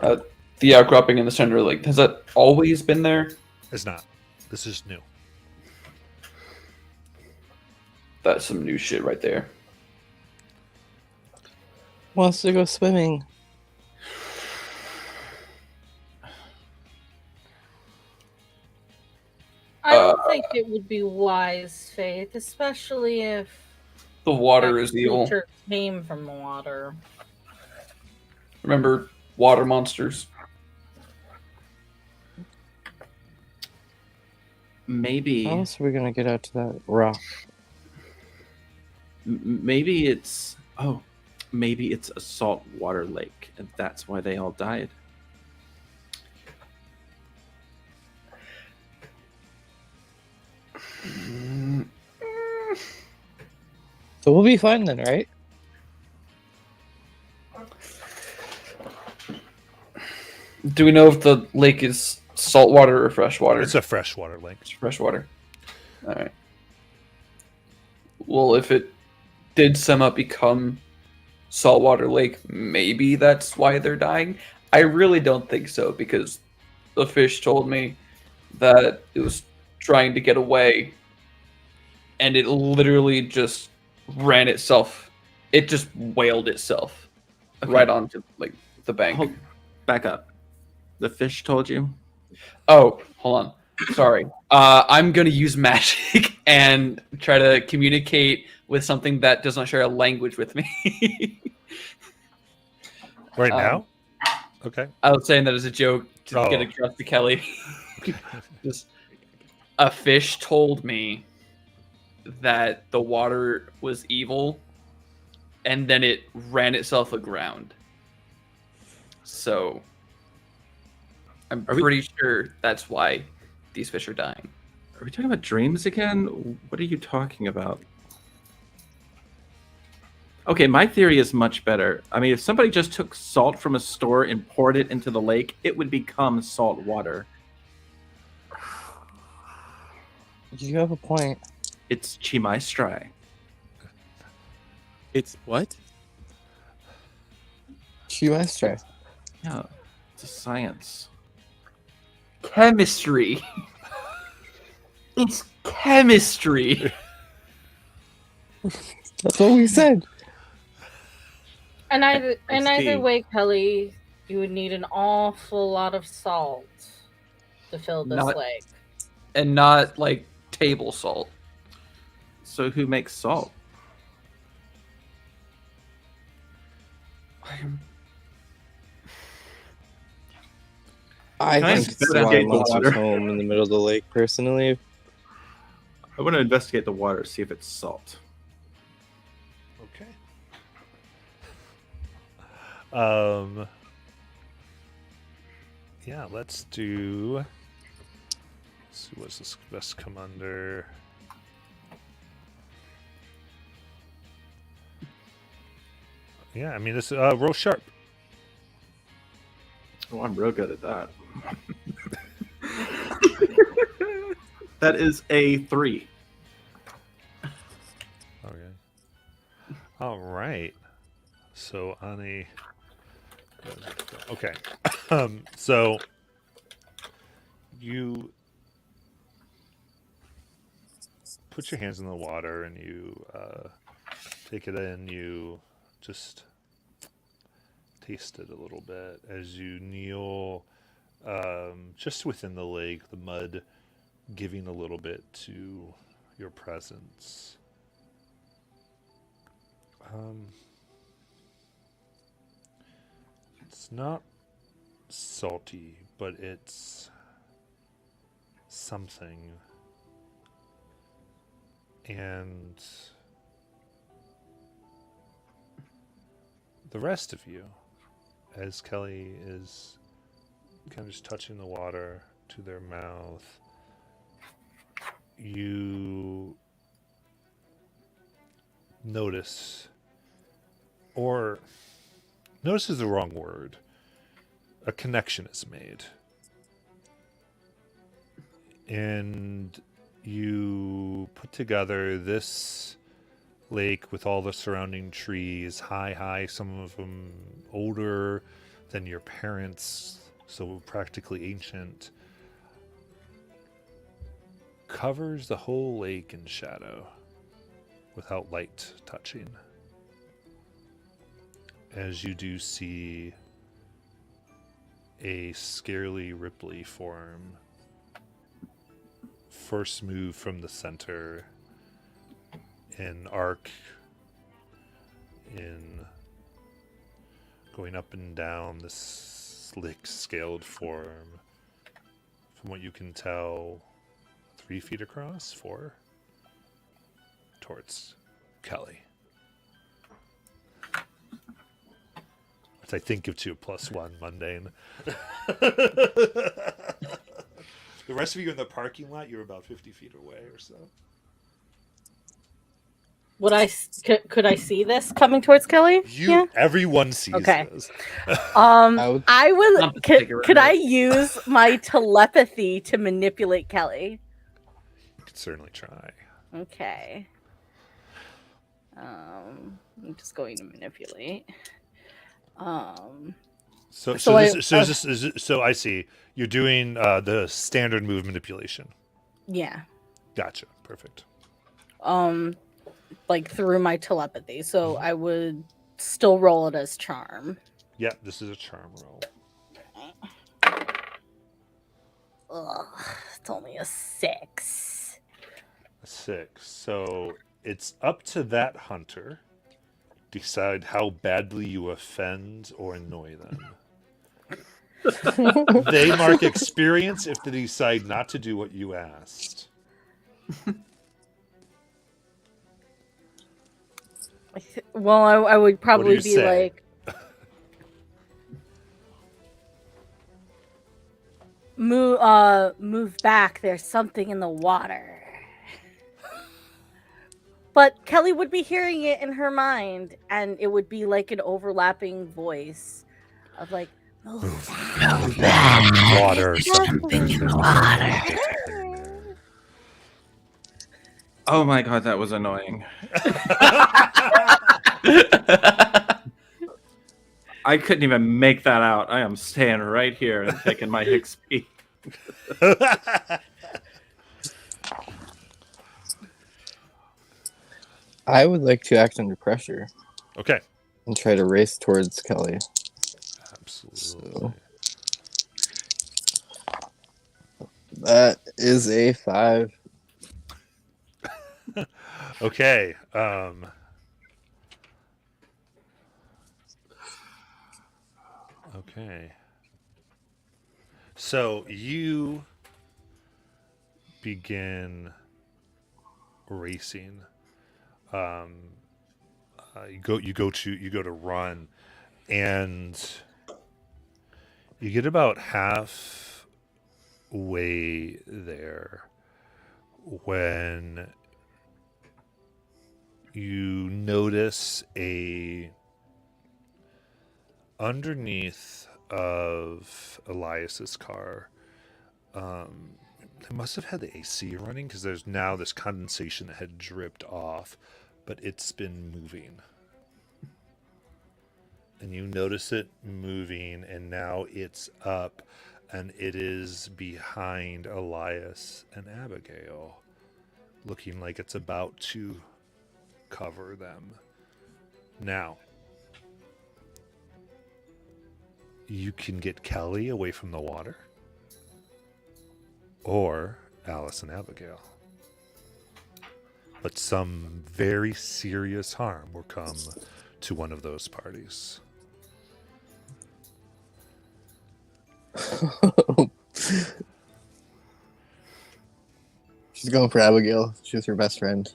the dock. the outcropping in the center, like, has that always been there? It's not. This is new. That's some new shit right there. Wants to go swimming. I don't think it would be wise, Faith, especially if The water that is evil. creature came from the water. Remember water monsters? Maybe, How else are we gonna get out to that rock? maybe it's maybe it's a saltwater lake, and that's why they all died. So we'll be fine then, right? Do we know if the lake is saltwater or freshwater? It's a freshwater lake. It's freshwater. All right. Well, if it did somehow become saltwater lake, maybe that's why they're dying. I really don't think so, because the fish told me that it was trying to get away, and it literally just ran itself. It just whaled itself right onto like the bank. Hold, back up. The fish told you? Oh, hold on. Sorry. I'm gonna use magic and try to communicate with something that does not share a language with me. Right now? Okay. I was saying that as a joke to get across to Kelly. Just, a fish told me that the water was evil, and then it ran itself aground. So I'm pretty sure that's why these fish are dying. Are we talking about dreams again? What are you talking about? Okay, my theory is much better. I mean, if somebody just took salt from a store and poured it into the lake, it would become salt water. You have a point. It's chimistry. It's what? Chemistry. Yeah, it's a science. Chemistry. It's chemistry. That's what we said. And either see. way, Kelly, you would need an awful lot of salt to fill this Not- lake. And not like table salt. So who makes salt? I Can I think it's investigate why the monsters water? home in the middle of the lake, personally. I want to investigate the water, see if it's salt. Okay. Yeah, let's do. Let's see, what's this best come under? Yeah, I mean, this roll sharp. Oh, I'm real good at that. That is a 3. Okay. All right. So on a okay. So you put your hands in the water and you take it in. You just taste it a little bit as you kneel just within the lake, the mud giving a little bit to your presence. It's not salty, but it's something. And the rest of you, as Kelly is kind of just touching the water to their mouth, you notice, or notice is the wrong word, a connection is made. And you put together this lake with all the surrounding trees, high, some of them older than your parents, so practically ancient, covers the whole lake in shadow without light touching. As you do see a scarily ripply form first move from the center and arc in going up and down this slick scaled form, from what you can tell, 3 feet across, 4, towards Kelly. Which I think gives you a +1 mundane. The rest of you in the parking lot, you're about 50 feet away or so. Could I see this coming towards Kelly? Everyone sees Okay. this. I would. Not particular, Could I but- use my telepathy to manipulate Kelly? You could certainly try. Okay. I'm just going to manipulate. So I see. You're doing the standard move manipulation. Yeah. Gotcha. Perfect. Like through my telepathy, so I would still roll it as charm. Yeah, this is a charm roll. Ugh, it's only a 6. A 6. So it's up to that hunter. Decide how badly you offend or annoy them. They mark experience if they decide not to do what you asked. Well, I would probably be say? like, move back. There's something in the water. But Kelly would be hearing it in her mind, and it would be like an overlapping voice of like, move back. Water. Something in the water. Oh my god, that was annoying. I couldn't even make that out. I am staying right here and taking my XP. I would like to act under pressure Okay. and try to race towards Kelly. Absolutely. That is a 5. Okay. Okay. So you begin racing. You go to run, and you get about halfway there when you notice underneath of Elias's car. They must have had the AC running because there's now this condensation that had dripped off, but it's been moving. And you notice it moving, and now it's up, and it is behind Elias and Abigail, looking like it's about to cover them. Now, you can get Kelly away from the water, or Alice and Abigail. But some very serious harm will come to one of those parties. She's going for Abigail. She's her best friend.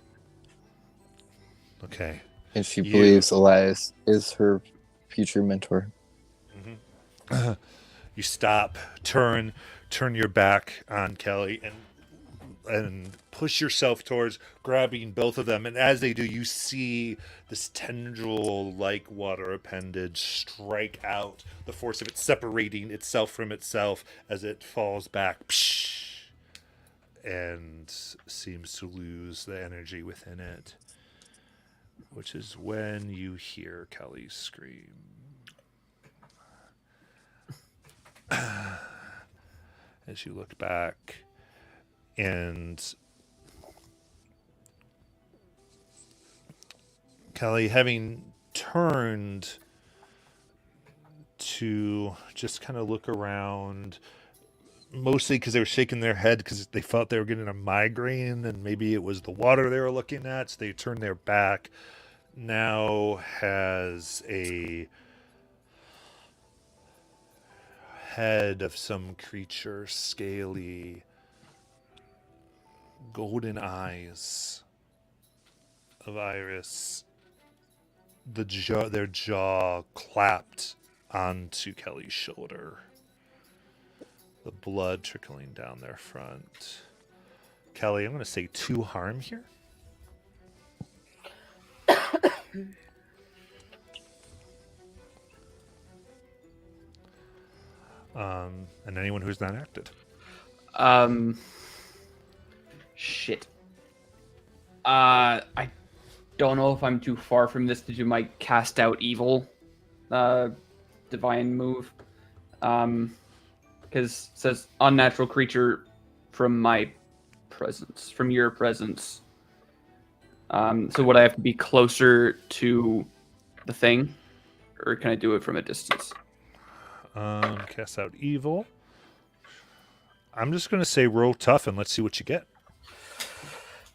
Okay. And she believes Elias is her future mentor. Mm-hmm. You stop, turn your back on Kelly, and push yourself towards grabbing both of them. And as they do, you see this tendril-like water appendage strike out, the force of it separating itself from itself as it falls back and seems to lose the energy within it, which is when you hear Kelly scream. As you look back, and Kelly, having turned to just kind of look around, mostly because they were shaking their head because they thought they were getting a migraine, and maybe it was the water they were looking at, so they turned their back, now has a head of some creature, scaly, golden eyes of Iris, their jaw clapped onto Kelly's shoulder, the blood trickling down their front. Kelly, I'm going to say 2 harm here. And anyone who's not acted. Shit. I don't know if I'm too far from this to do my cast out evil divine move. Because it says unnatural creature from my presence, from your presence. So would I have to be closer to the thing? Or can I do it from a distance? Cast out evil. I'm just going to say roll tough and let's see what you get.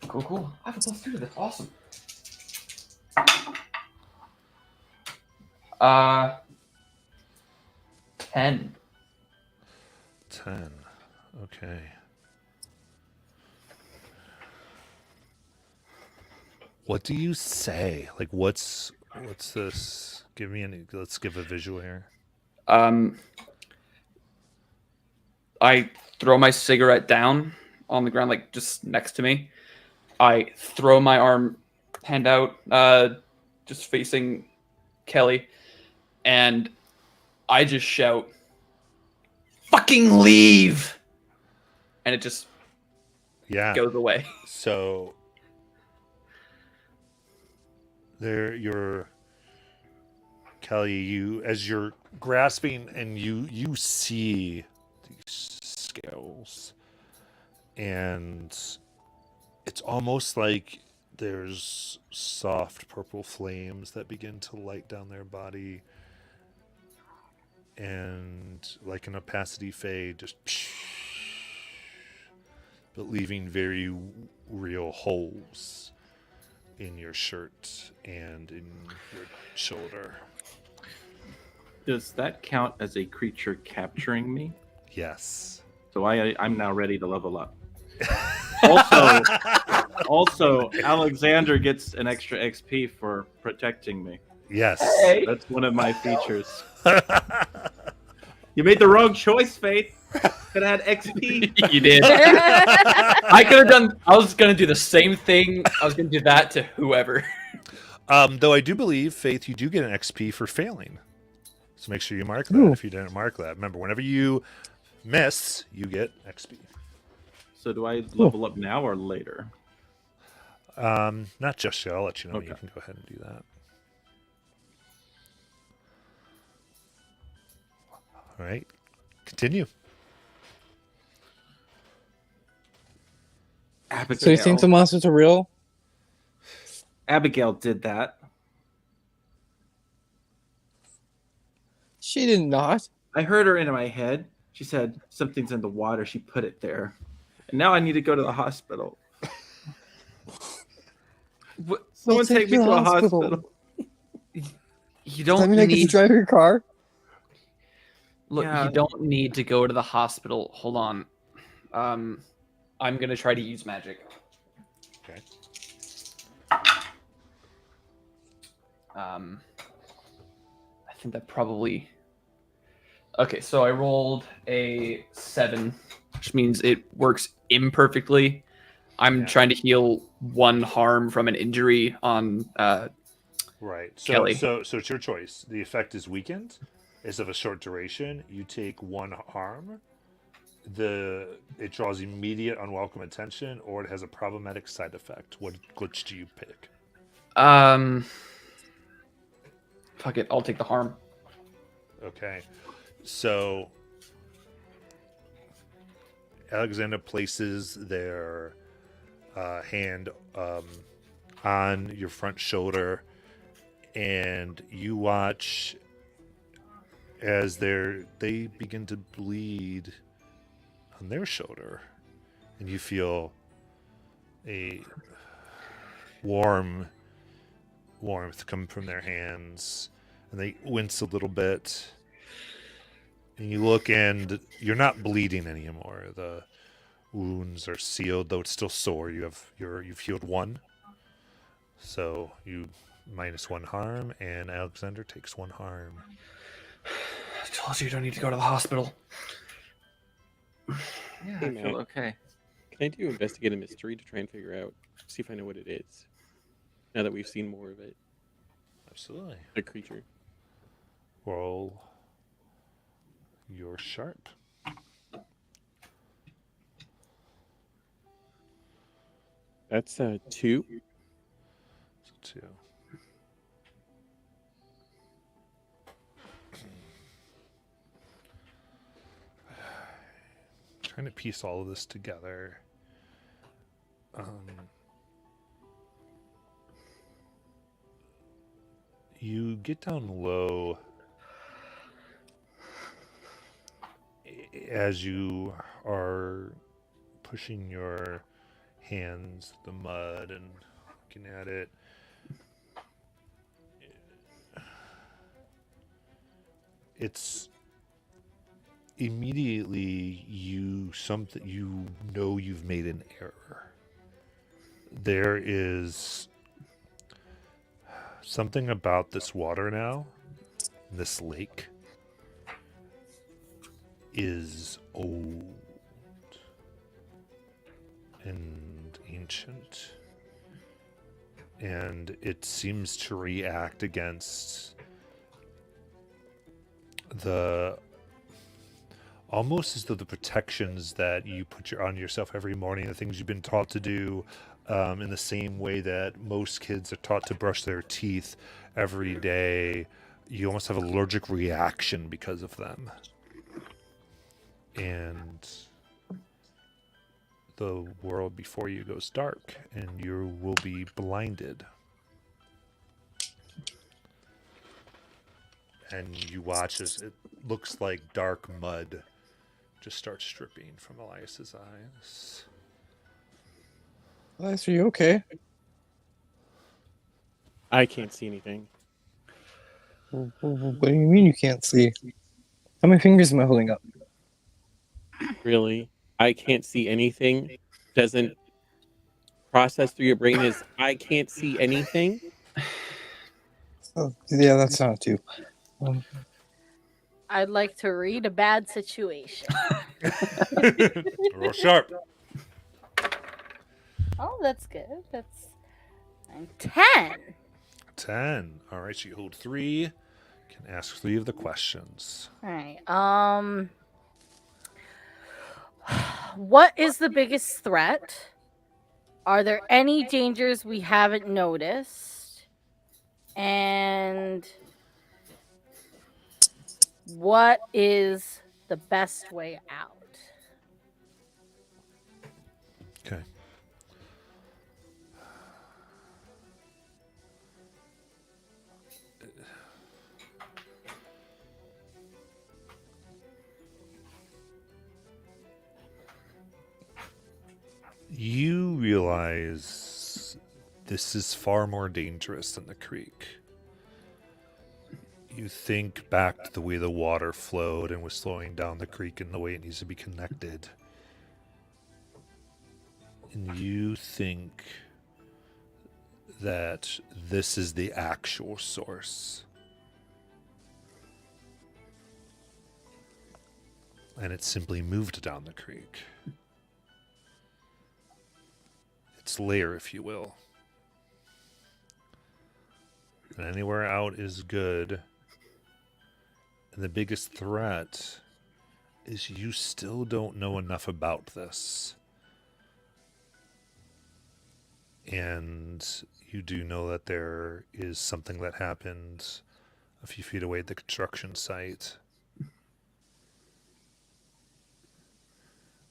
Cool. I have a +2 to this. Awesome. 10. 10. Okay. What do you say? Like, what's this? Let's give a visual here. I throw my cigarette down on the ground, like just next to me. I throw my hand out, just facing Kelly, and I just shout, "Fucking leave!" And it just goes away. So you're Kelly, as you're grasping, and you see these scales, and it's almost like there's soft purple flames that begin to light down their body, and like an opacity fade, just but leaving very real holes in your shirt and in your shoulder. Does that count as a creature capturing me? Yes. So I'm now ready to level up. Also, Alexander gets an extra XP for protecting me. Yes. Hey. That's one of my features. You made the wrong choice, Faith. Could have had XP. You did. I could have done. I was gonna do the same thing. I was gonna do that to whoever. Though I do believe, Faith, you do get an XP for failing. So make sure you mark that Ooh. if you didn't mark that. Remember, whenever you miss, you get XP. So do I level up now or later? Not just yet. I'll let you know when you Okay. can go ahead and do that. All right. Continue. Abigail. So you think the monsters are real? Abigail did that. She did not. I heard her in my head. She said something's in the water. She put it there, and now I need to go to the hospital. Someone take me to a hospital. You Does don't that mean I get to need drive your car? look. Yeah. You don't need to go to the hospital. Hold on. I'm gonna try to use magic. Okay. I think that probably. Okay, so I rolled a 7, which means it works imperfectly. I'm Yeah. trying to heal 1 harm from an injury on. Right. So Kelly. so it's your choice. The effect is weakened. It's of a short duration. You take 1 harm. It draws immediate unwelcome attention, or it has a problematic side effect. Which do you pick? Fuck it, I'll take the harm. Okay. So Alexander places their hand on your front shoulder, and you watch as they begin to bleed on their shoulder, and you feel a warmth come from their hands, and they wince a little bit. And you look, and you're not bleeding anymore. The wounds are sealed, though it's still sore. You've healed 1, so you -1 harm, and Alexander takes 1 harm. I told you don't need to go to the hospital. Yeah, Hey, I feel Matt. okay. Can I do investigate a mystery to try and figure out, see if I know what it is? Now that we've seen more of it, Absolutely. the creature. Roll your sharp. That's 2. So 2. Trying to piece all of this together. You get down low as you are pushing your hands, the mud, and looking at it. It's immediately you know you've made an error. There is something about this water now, this lake, is old and ancient, and it seems to react against almost as though the protections that you put on yourself every morning, the things you've been taught to do, in the same way that most kids are taught to brush their teeth every day, you almost have an allergic reaction because of them. And the world before you goes dark, and you will be blinded. And you watch as it looks like dark mud just starts dripping from Elias's eyes. Elias, are you okay? I can't see anything. What do you mean you can't see? How many fingers am I holding up? Really, I can't see anything. Doesn't process through your brain as I can't see anything. Oh, yeah, that's not 2. I'd like to read a bad situation. Roll sharp. Oh, that's good. That's 10. 10. All right, so you hold 3. Can ask 3 of the questions. All right. What is the biggest threat? Are there any dangers we haven't noticed? And what is the best way out? Okay. You realize this is far more dangerous than the creek. You think back to the way the water flowed and was slowing down the creek and the way it needs to be connected. And you think that this is the actual source. And it simply moved down the creek. Its lair, if you will. And anywhere out is good. And the biggest threat is you still don't know enough about this. And you do know that there is something that happened a few feet away at the construction site.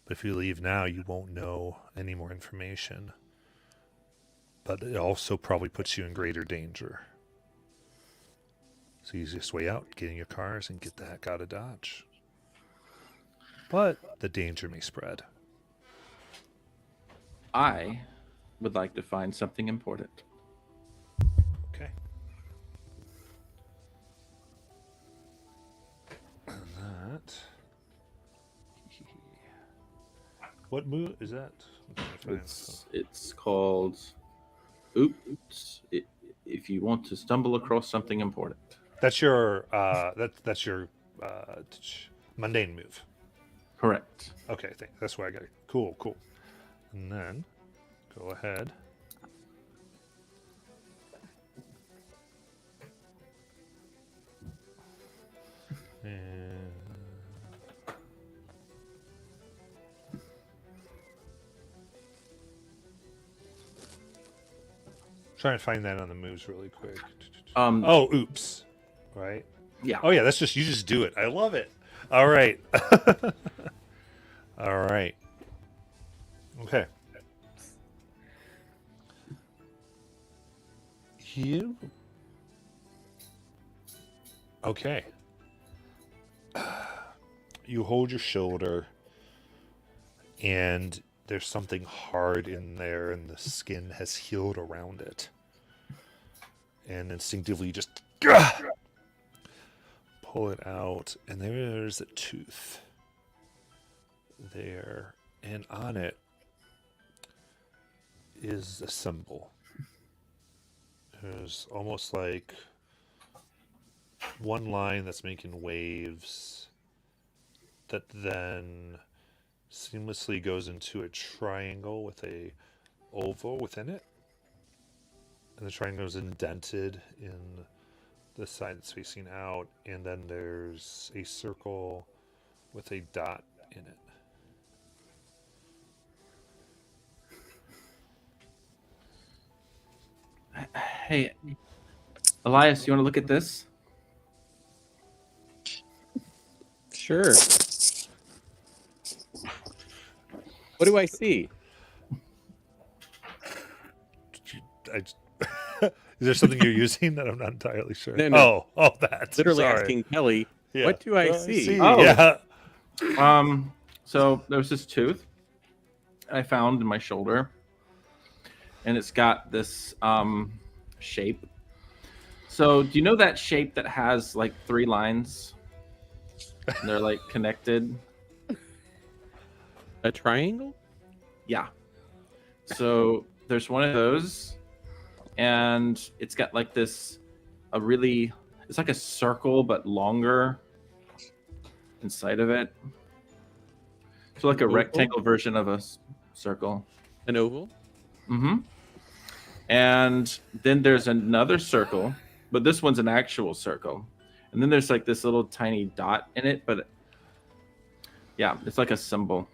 But if you leave now, you won't know any more information. But it also probably puts you in greater danger. So easiest way out, get in your cars and get the heck out of Dodge. But the danger may spread. I would like to find something important. Okay. And that. What move is that? It's called Oops. If you want to stumble across something important. That's your that's your mundane move. Correct. Okay, that's where I got it. Cool. And then go ahead. And trying to find that on the moves really quick. Oh, oops. Right? Yeah. Oh yeah, that's just you just do it. I love it. All right. All right. Okay. You. Okay. You hold your shoulder, and there's something hard in there, and the skin has healed around it. And instinctively, you just pull it out, and there's a tooth there, and on it is a symbol. There's almost like one line that's making waves that then seamlessly goes into a triangle with a oval within it, and the triangle is indented in the side that's facing out, and then there's a circle with a dot in it. Hey, Elias, you want to look at this? Sure. What do I see? Is there something you're using that I'm not entirely sure? No. Oh, that's Literally sorry. asking Kelly, Yeah. what do I see? Oh. Yeah. So there's this tooth I found in my shoulder, and it's got this shape. So do you know that shape that has like 3 lines? And they're like connected. A triangle? Yeah. So there's one of those, and it's got like this, it's like a circle but longer inside of it. So like a Oval? rectangle version of a circle. An oval? Mm-hmm. And then there's another circle, but this one's an actual circle, and then there's like this little tiny dot in it, but yeah, it's like a symbol.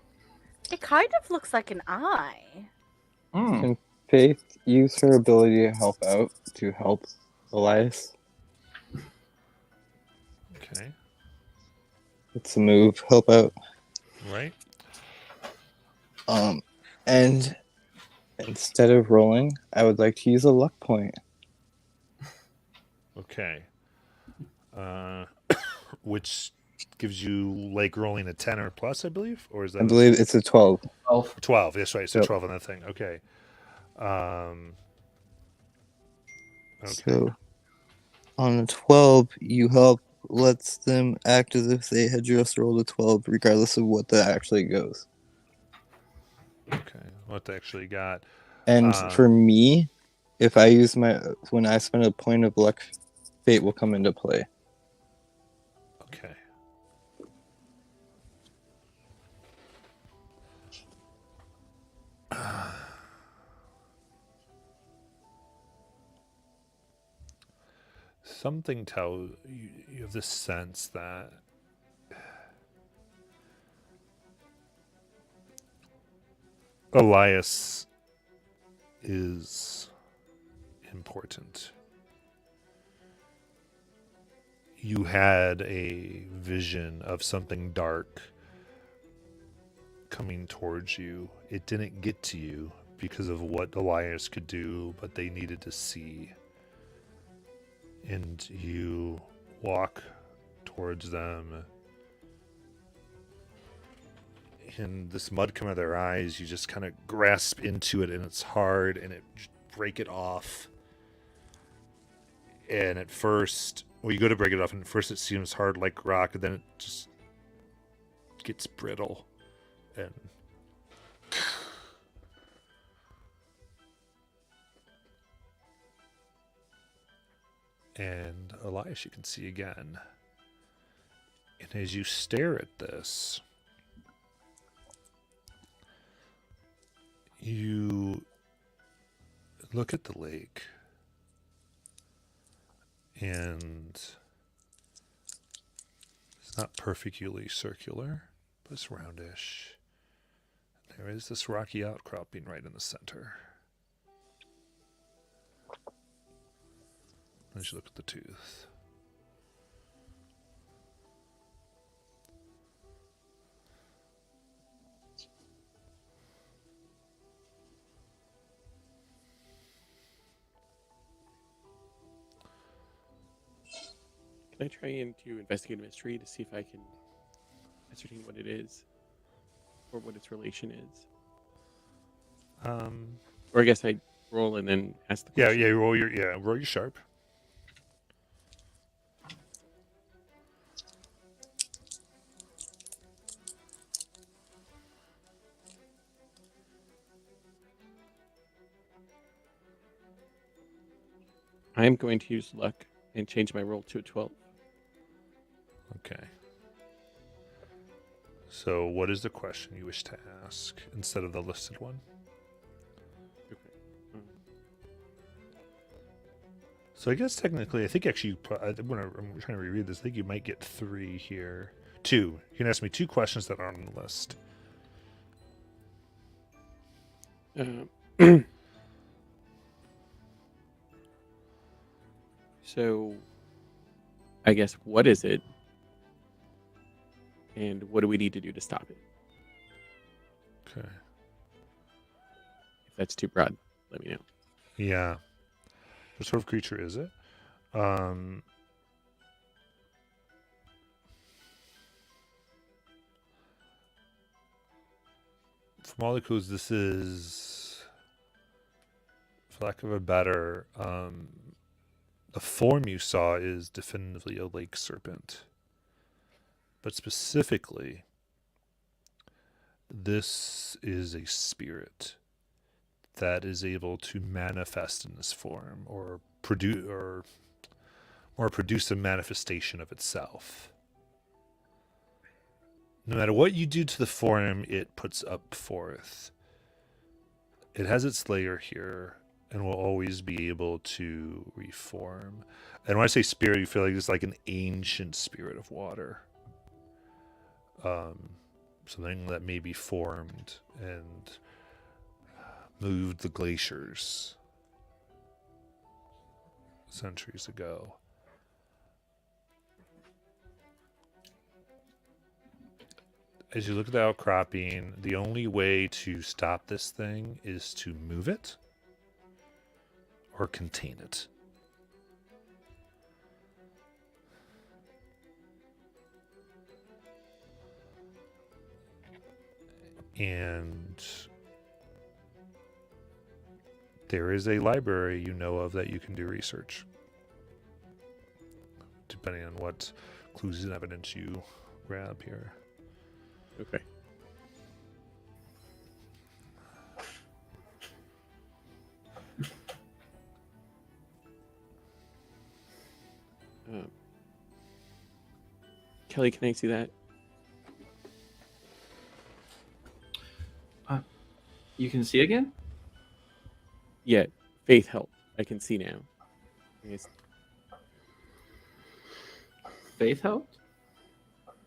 It kind of looks like an eye. Mm. Can Faith use her ability to help out to help Elias? Okay. It's a move. Help out. Right. And instead of rolling, I would like to use a luck point. Okay. Which gives you like rolling a 10 or plus, I believe, or is that? I believe it's a 12. 12. That's right. So Yep. 12 on that thing. Okay. Okay. So on a 12, you help lets them act as if they had just rolled a 12, regardless of what that actually goes. Okay. What they actually got. And for me, if I use when I spend a point of luck, fate will come into play. Okay. Something tells you, you have this sense that Elias is important. You had a vision of something dark coming towards you. It didn't get to you because of what Elias could do, but they needed to see. And you walk towards them, and this mud coming out of their eyes, you just kind of grasp into it, and it's hard, and it break it off. And at first, well, you go to break it off, and at first it seems hard like rock, and then it just gets brittle. And Elias, you can see again. And as you stare at this, you look at the lake, and it's not perfectly circular, but it's roundish. There is this rocky outcropping right in the center. As you look at the tooth. Can I try and to investigate a mystery to see if I can ascertain what it is or what its relation is? Or I guess I roll and then ask the question. Roll your sharp. I am going to use luck and change my roll to a 12. Okay. So, what is the question you wish to ask instead of the listed one? Okay. So, I guess technically, I think actually, when I'm trying to reread this, I think you might get 3 here. 2. You can ask me 2 questions that aren't on the list. So, I guess, what is it? And what do we need to do to stop it? Okay. If that's too broad, let me know. Yeah. What sort of creature is it? From all the clues, this is, for lack of a better, the form you saw is definitively a lake serpent. But specifically, this is a spirit that is able to manifest in this form or produce a manifestation of itself. No matter what you do to the form it puts up forth, it has its lair here, and will always be able to reform. And when I say spirit, you feel like it's like an ancient spirit of water. Something that may be formed and moved the glaciers centuries ago. As you look at the outcropping, the only way to stop this thing is to move it or contain it. And there is a library you know of that you can do research, depending on what clues and evidence you grab here. Okay. Kelly, can I see that? You can see again? Yeah, Faith help. I can see now. Yes. Faith helped?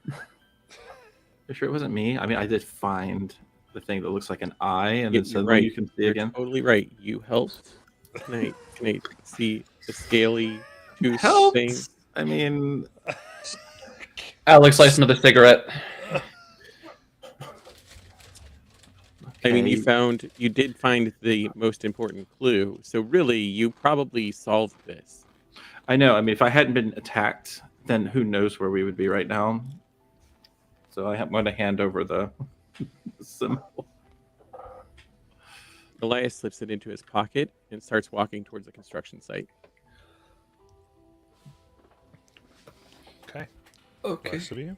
You sure it wasn't me? I mean, I did find the thing that looks like an eye, and Yeah, then you're suddenly right. you can see You're again. totally right. You helped. Can I see the scaly tooth Helped? thing? I mean, Alex lights another cigarette. I mean, okay. you did find the most important clue. So really, you probably solved this. I know. I mean, if I hadn't been attacked, then who knows where we would be right now. So I'm going to hand over the symbol. Elias slips it into his pocket and starts walking towards the construction site. Okay. Okay. Rest of you?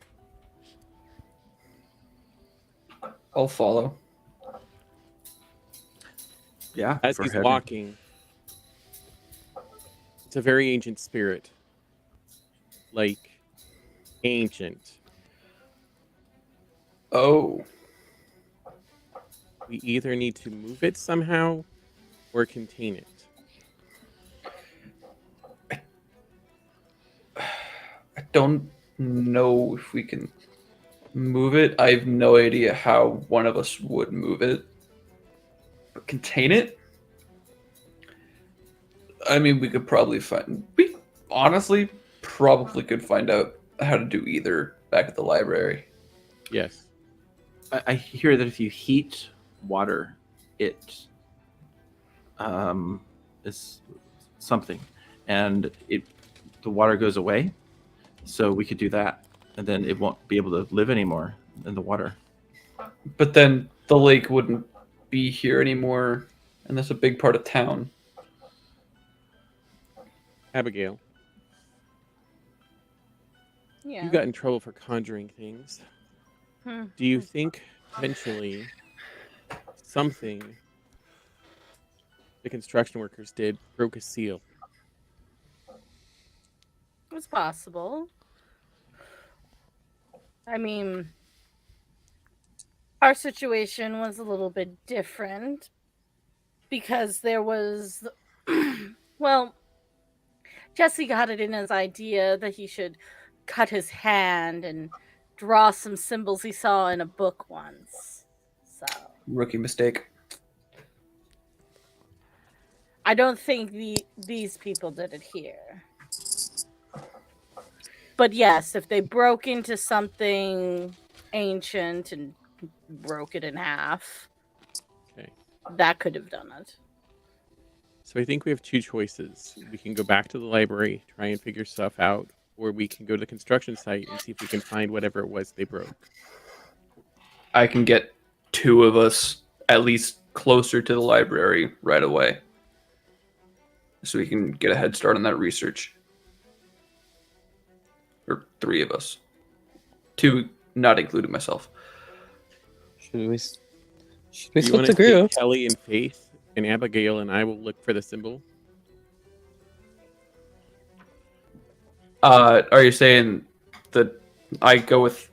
I'll follow. Yeah. As for he's heavy. walking, it's a very ancient spirit. Like, ancient. Oh. We either need to move it somehow or contain it. I don't know if we can move it. I have no idea how one of us would move it. But contain it? I mean, we could probably we honestly probably could find out how to do either back at the library. Yes. I hear that if you heat water, it is something, and the water goes away. So we could do that, and then it won't be able to live anymore in the water. But then the lake wouldn't be here anymore, and that's a big part of town. Abigail, Yeah. you got in trouble for conjuring things. Hmm. Do you think potentially something the construction workers did broke a seal? It's possible. I mean, our situation was a little bit different because there was, well, Jesse got it in his idea that he should cut his hand and draw some symbols he saw in a book once. So Rookie mistake. I don't think these people did it here. But yes, if they broke into something ancient and broke it in half, Okay. that could have done it. So I think we have two choices. We can go back to the library, try and figure stuff out, or we can go to the construction site and see if we can find whatever it was they broke. I can get two of us at least closer to the library right away, so we can get a head start on that research. Or three of us. Two, not including myself. Should we Do you split want the to take group? Kelly and Faith and Abigail and I will look for the symbol? Are you saying that I go with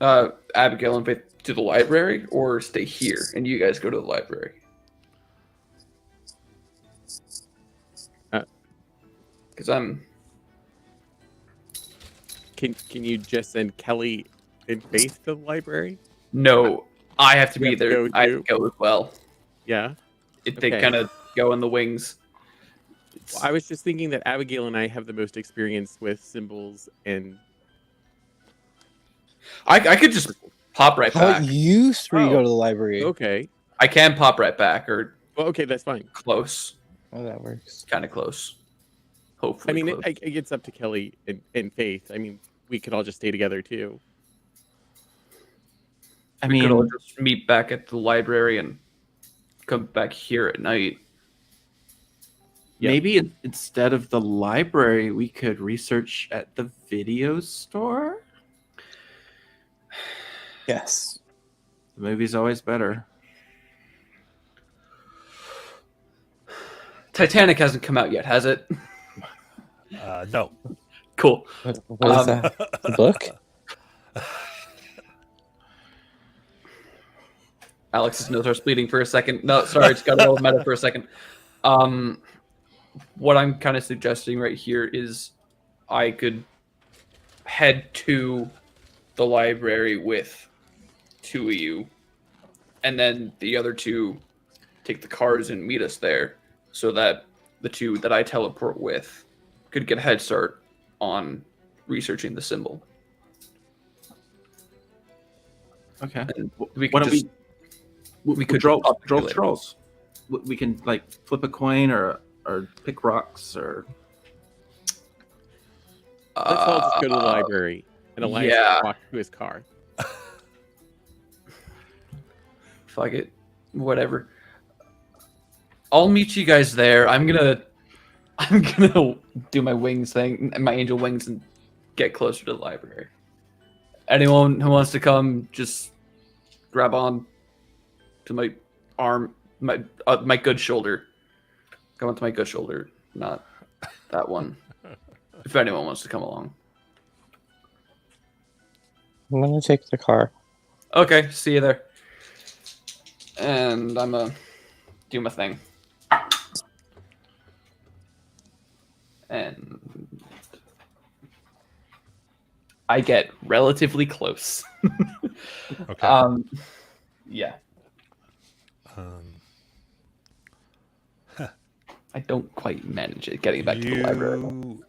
Abigail and Faith to the library, or stay here and you guys go to the library? Because I'm. Can you just send Kelly and Faith to the library? No, I have to You be have to there. go I have too? to go as well. Yeah. They Okay. kind of go in the wings. Well, I was just thinking that Abigail and I have the most experience with symbols and. I could just pop right How about back. you three Oh, go to the library? Okay. I can pop right back, or Well, okay, that's fine. close, Oh, that works. kind of close. Hopefully, I mean, close. it's up to Kelly and Faith. I mean, we could all just stay together too. I We could all mean, just meet back at the library and come back here at night. Yeah. maybe instead of the library, we could research at the video store. Yes. The movie's always better. Titanic hasn't come out yet, has it? No. Cool. What is that? A book? Alex's nose starts bleeding for a second. No, sorry, it's got a little meta for a second. What I'm kind of suggesting right here is I could head to the library with two of you, and then the other two take the cars and meet us there, so that the two that I teleport with could get a head start on researching the symbol. Okay. And Why we could don't just we could draw just draw populate it. straws? We can like flip a coin or pick rocks or. Let's all just go to the library and Elias yeah. can walk to his car. Fuck it, whatever. I'll meet you guys there. I'm gonna do my wings thing, my angel wings, and get closer to the library. Anyone who wants to come, just grab on to my arm, my good shoulder. Come on to my good shoulder, not that one. If anyone wants to come along. I'm gonna take the car. Okay, see you there. And I'm gonna do my thing. And I get relatively close. Okay. Yeah. Um, I don't quite manage it getting back to the library. You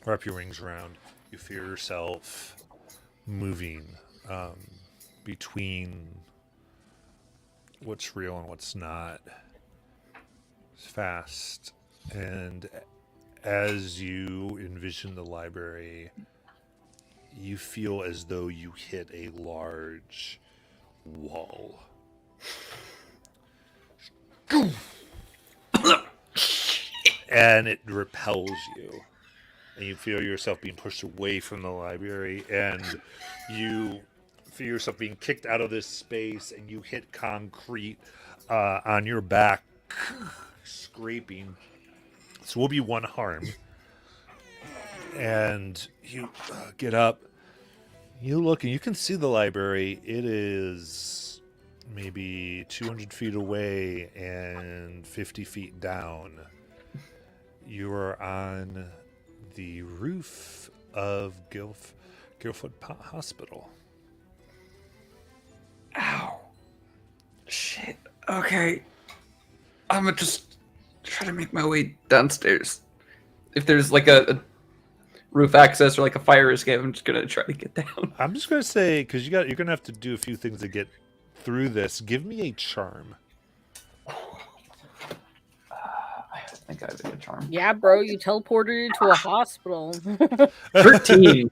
wrap your wings around. You feel yourself moving between what's real and what's not. It's fast. And as you envision the library, you feel as though you hit a large wall. And it repels you. And you feel yourself being pushed away from the library, and you feel yourself being kicked out of this space, and you hit concrete on your back, scraping. So will be one harm. And you get up. You look, and you can see the library. It is maybe 200 feet away and 50 feet down. You are on the roof of Guildford Hospital. Ow. Shit. Okay. I'm gonna just try to make my way downstairs. If there's like a roof access or like a fire escape, I'm just gonna try to get down. I'm just gonna say, because you're gonna have to do a few things to get through this. Give me a charm. I think I have a good charm. Yeah, bro, you teleported into a hospital. 13.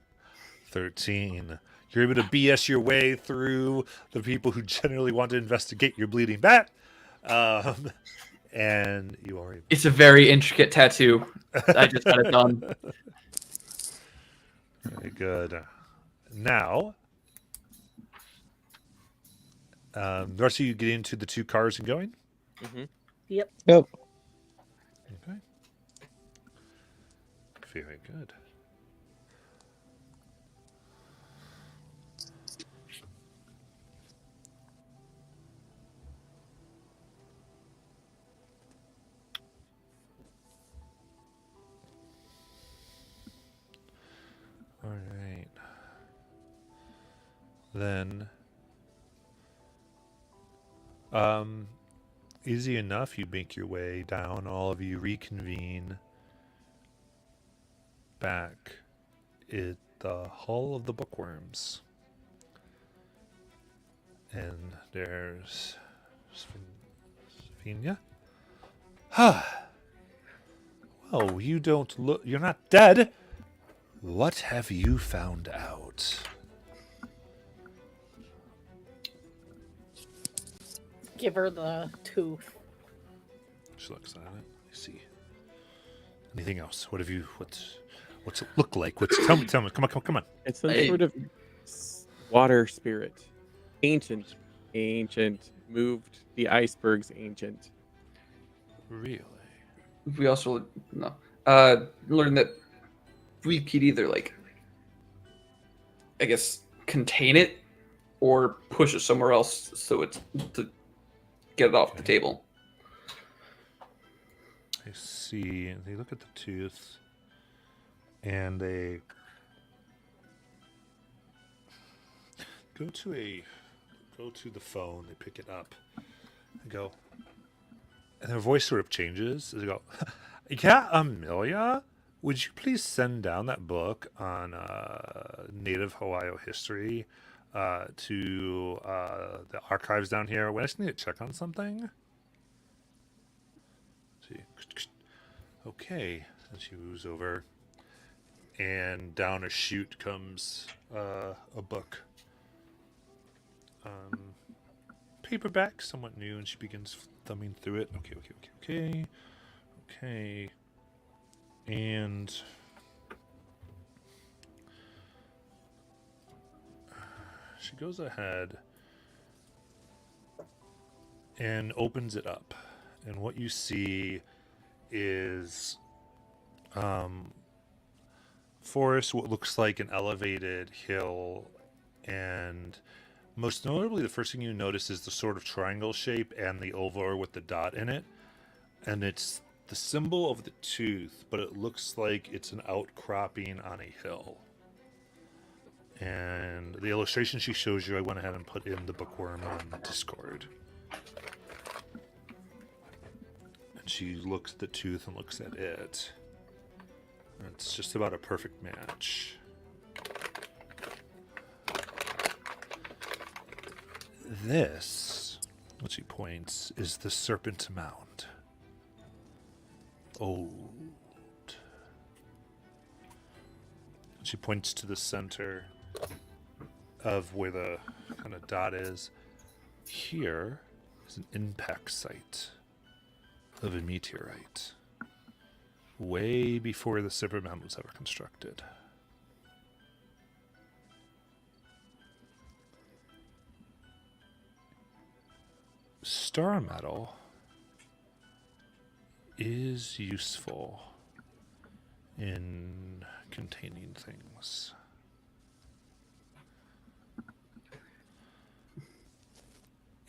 13. You're able to BS your way through the people who generally want to investigate your bleeding bat. And you are able. It's a very intricate tattoo. I just got it done. Very good. Now, the rest of you get into the two cars and going? Mhm. Yep. Yep. Okay. Very good. then easy enough. You make your way down. All of you reconvene back at the Hall of the Bookworms. And there's Svinia. Well, you don't look... You're not dead. What have you found out? Give her the tooth. She looks at it. I see. Anything else? What have you... What's it look like? Tell me. Come on. It's some sort of water spirit. Ancient. Moved the icebergs ancient. Really? We also learned that we could either I guess contain it or push it somewhere else so it's to get it off the table. I see. They look at the tooth, and they go to the phone. They pick it up and go, and their voice sort of changes. They go, "Yeah, Amelia, would you please send down that book on Native Ohio history to the archives down here? We just need to check on something." See, okay. And she moves over, and down a chute comes a book. Paperback, somewhat new, and she begins thumbing through it. Okay. And she goes ahead and opens it up. And what you see is forest, what looks like an elevated hill, and most notably, the first thing you notice is the sort of triangle shape and the oval with the dot in it. And it's the symbol of the tooth, but it looks like it's an outcropping on a hill. And the illustration she shows you, I went ahead and put in the bookworm on Discord. And she looks at the tooth and looks at it. And it's just about a perfect match. This, what she points, is the Serpent Mound. Old. She points to the center of where the kind of dot is. Here is an impact site of a meteorite. Way before the Serpent Mound was ever constructed. Star metal is useful in containing things.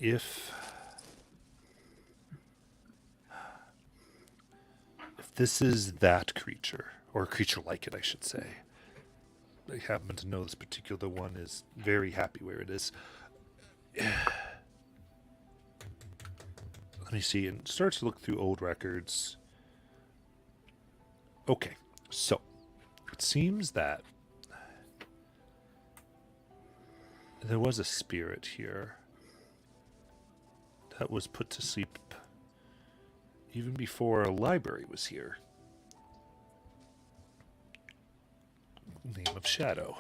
If this is that creature, or a creature like it, I should say, I happen to know this particular one is very happy where it is. Let me see, and starts to look through old records. Okay, so it seems that there was a spirit here that was put to sleep even before a library was here. Name of Shadow.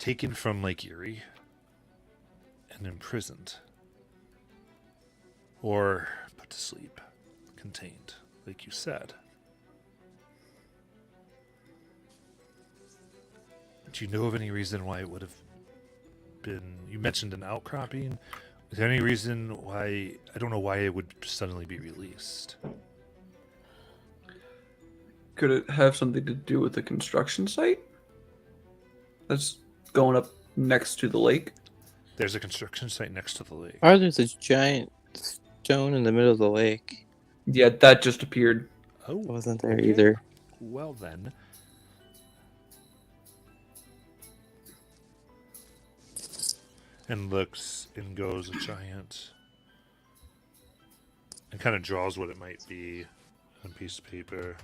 Taken from Lake Erie and imprisoned, or put to sleep, contained, like you said. Do you know of any reason why it would have been... You mentioned an outcropping. Is there any reason why... I don't know why it would suddenly be released. Could it have something to do with the construction site that's going up next to the lake? There's a construction site next to the lake. Or there's a giant stone in the middle of the lake. Yeah, that just appeared. Oh, It wasn't there okay. either. Well then, and looks and goes, a giant, and kind of draws what it might be on a piece of paper.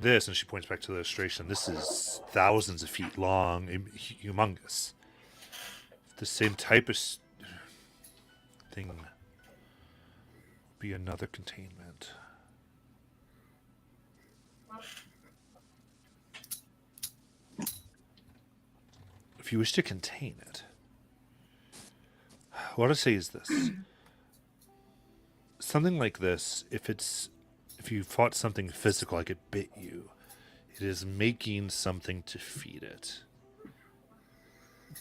This, and she points back to the illustration, this is thousands of feet long, humongous. The same type of thing would be another containment. If you wish to contain it, what I say is this. Something like this, if you fought something physical, like it bit you, it is making something to feed it.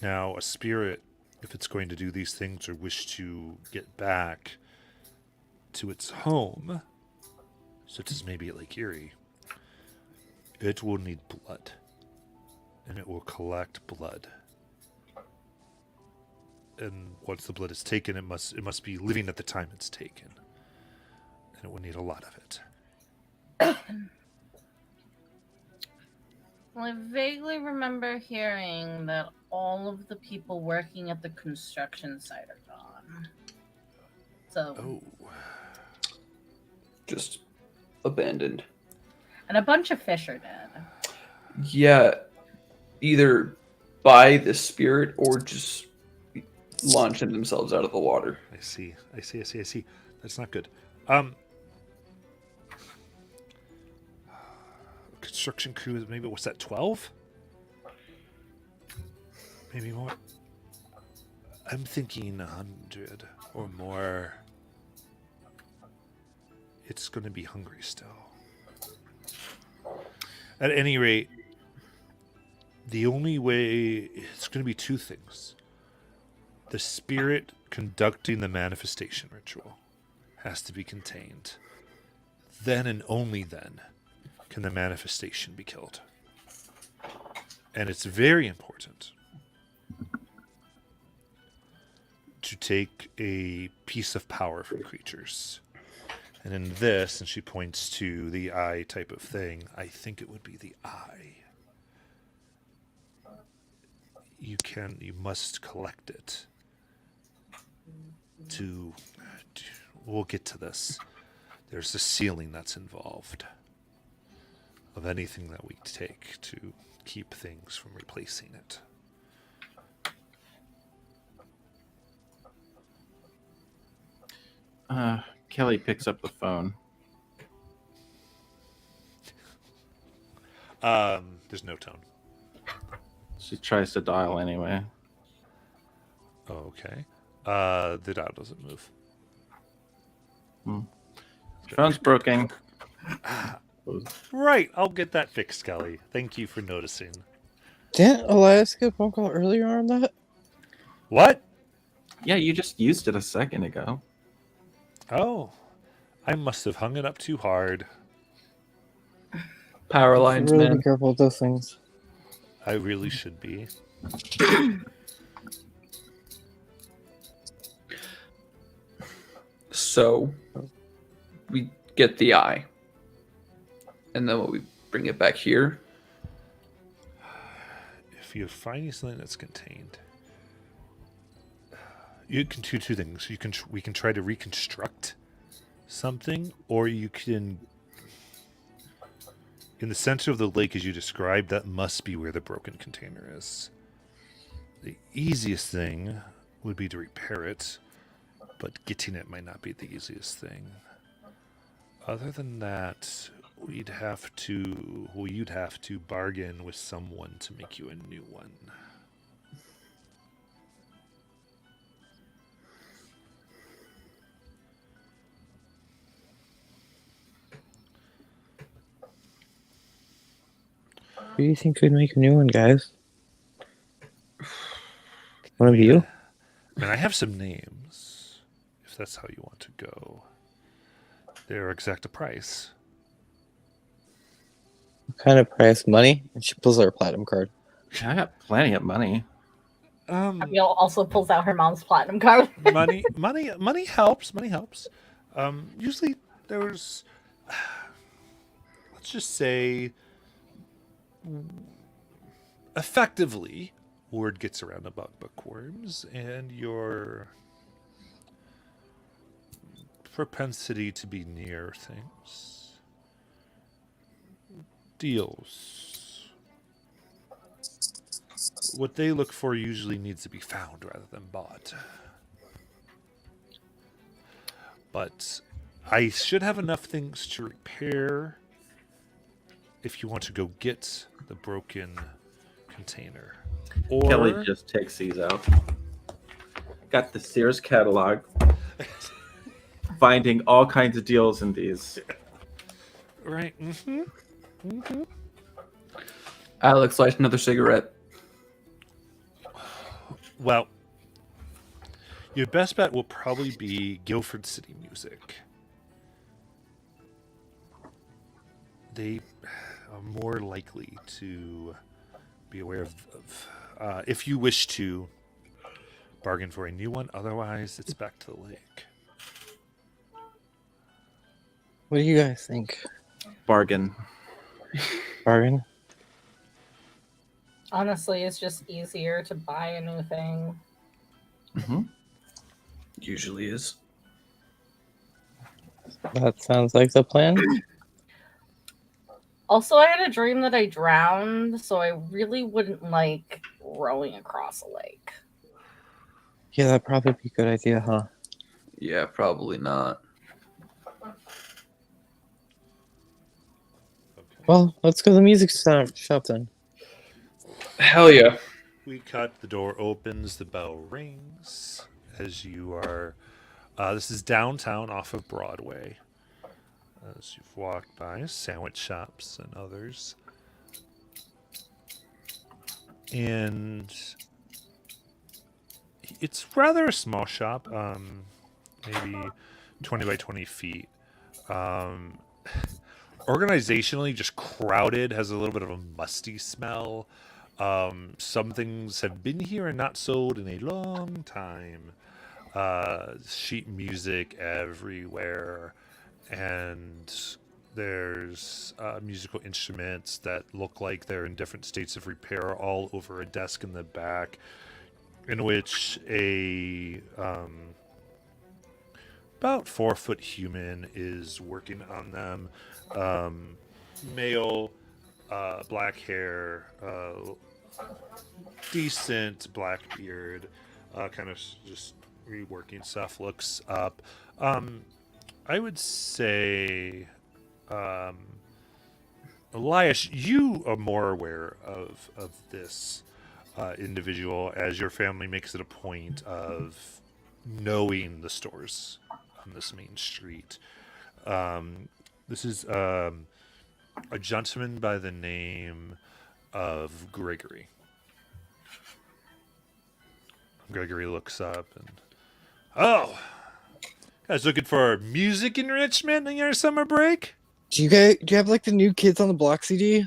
Now, a spirit, if it's going to do these things or wish to get back to its home, such as maybe at Lake Erie, it will need blood. And it will collect blood. And once the blood is taken, it must be living at the time it's taken. And it will need a lot of it. Well, I vaguely remember hearing that all of the people working at the construction site are gone. So, Just abandoned. and a bunch of fish are dead. Yeah, either by the spirit or just launching themselves out of the water. I see. That's not good. Construction crew, maybe, what's that, 12? Maybe more. I'm thinking 100 or more. It's going to be hungry still. At any rate, the only way, it's going to be two things. The spirit conducting the manifestation ritual has to be contained. Then and only then can the manifestation be killed. And it's very important to take a piece of power from creatures. And in this, and she points to the eye type of thing, I think it would be the eye. You must collect it. We'll get to this. There's a ceiling that's involved of anything that we take to keep things from replacing it. Kelly picks up the phone. There's no tone. She tries to dial anyway. Okay. The dial doesn't move. Phone's broken. Right, I'll get that fixed, Kelly. Thank you for noticing. Didn't Elias get a phone call earlier on that? What? Yeah, you just used it a second ago. Oh, I must have hung it up too hard. Power lines, Really man. be careful with those things. I really should be. So we get the eye, and then we bring it back here. If you're finding something that's contained, you can do two things. We can try to reconstruct something, or you can, in the center of the lake as you described, that must be where the broken container is. The easiest thing would be to repair it, but getting it might not be the easiest thing. Other than that, you'd have to bargain with someone to make you a new one. Who do you think could make a new one, guys? One of you? I mean, I have some names, if that's how you want to go. Their exact price. What kind of price? Money? And she pulls out her platinum card. I got plenty of money. Abigail also pulls out her mom's platinum card. money helps. Money helps. Usually there's, let's just say, effectively, word gets around about bookworms and your propensity to be near things. Deals. What they look for usually needs to be found rather than bought. But I should have enough things to repair if you want to go get the broken container. Or Kelly just takes these out. Got the Sears catalog. Finding all kinds of deals in these. right. Alex lights another cigarette. Well, your best bet will probably be Guilford City Music. They are more likely to be aware of if you wish to bargain for a new one. Otherwise, it's back to the lake. What do you guys think? Bargain. Bargain? Honestly, it's just easier to buy a new thing. Mm-hmm. Usually is. That sounds like the plan. Also, I had a dream that I drowned, so I really wouldn't like rowing across a lake. Yeah, that'd probably be a good idea, huh? Yeah, probably not. Well, let's go to the music shop then. Hell yeah. We cut, the door opens, the bell rings as you are. This is downtown off of Broadway. As you've walked by sandwich shops and others. And it's rather a small shop, maybe 20 by 20 feet. Organizationally, just crowded, has a little bit of a musty smell. Some things have been here and not sold in a long time. Sheet music everywhere, and there's musical instruments that look like they're in different states of repair all over a desk in the back, in which a about 4-foot human is working on them. Male, black hair, decent black beard, kind of just reworking stuff, looks up. I would say, Elias, you are more aware of this individual, as your family makes it a point of knowing the stores on this main street. This is a gentleman by the name of Gregory. Gregory looks up and, oh, guys looking for music enrichment in your summer break? Do you have like the New Kids on the Block CD?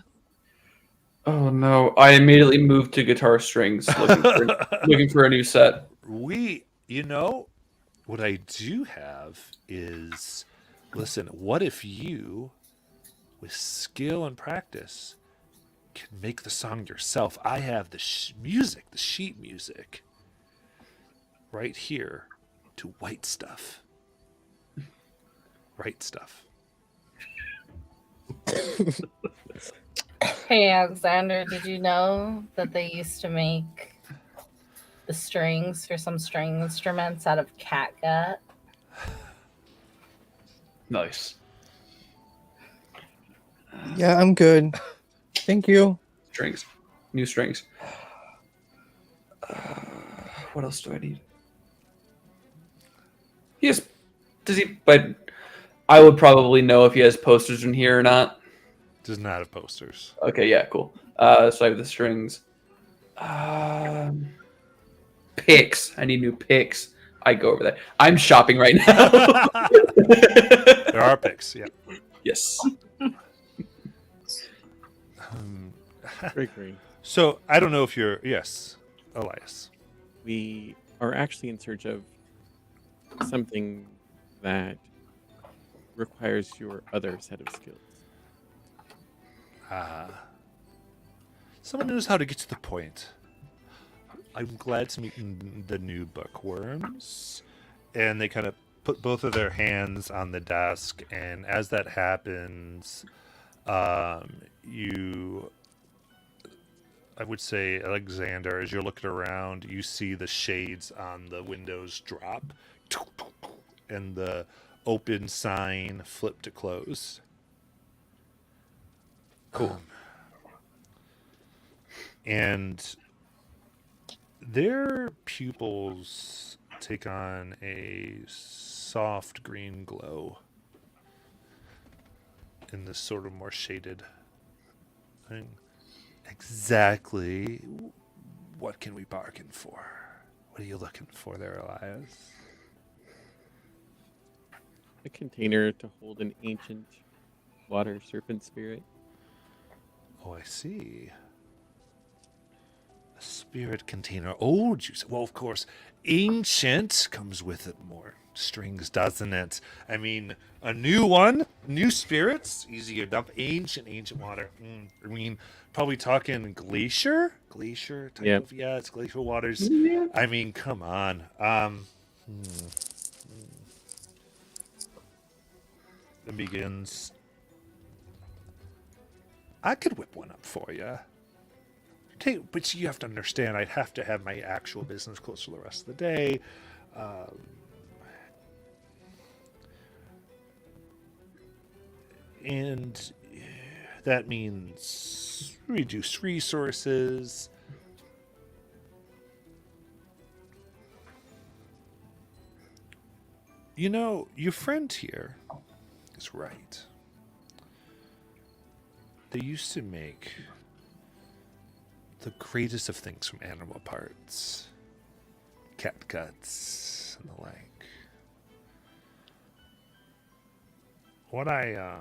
Oh no! I immediately moved to guitar strings, looking for a new set. What I do have is, listen, what if you, with skill and practice, can make the song yourself? I have the music, the sheet music, right here to White Stuff. Right Stuff. Hey, Alexander, did you know that they used to make the strings for some string instruments out of catgut? Nice. Yeah, I'm good. Thank you. Strings. New strings. What else do I need? Yes. Does he? But I would probably know if he has posters in here or not. Does not have posters. Okay, yeah, cool. So I have the strings. Picks. I need new picks. I go over there. I'm shopping right now. There are picks, yeah. Yes. Gregory, So I don't know if you're, yes, Elias. we are actually in search of something that requires your other set of skills. Someone knows how to get to the point. I'm glad to meet the new bookworms. And they kind of put both of their hands on the desk, and as that happens, you, I would say, Alexander, as you're looking around, you see the shades on the windows drop, and the open sign flip to close. Cool. And their pupils take on a soft green glow in this sort of more shaded thing. Exactly what can we bargain for? What are you looking for there, Elias? A container to hold an ancient water serpent spirit. Oh, I see. A spirit container. Oh, juice. Well, of course, ancient comes with it more strings, doesn't it? I mean, a new one, new spirits, easier to dump. Ancient water. I mean, probably talking glacier type Yep. of, yeah, it's glacial waters. I mean, come on. It begins. I could whip one up for you. But you have to understand, I'd have to have my actual business closed for the rest of the day. And that means reduced resources. You know, your friend here is right. They used to make the greatest of things from animal parts. Cat guts and the like. What I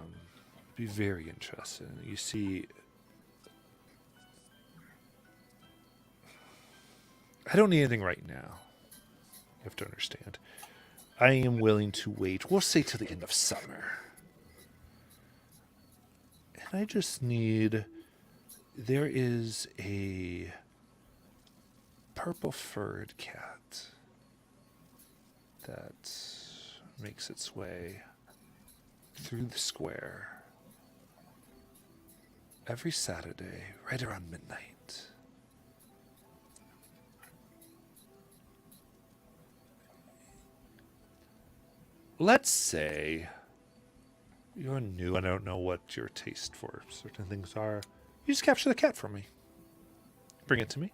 be very interested in, you see, I don't need anything right now. You have to understand. I am willing to wait, we'll say, till the end of summer. And I just need, there is a purple furred cat that makes its way through the square every Saturday, right around midnight. Let's say you're new. I don't know what your taste for certain things are. You just capture the cat for me. Bring it to me.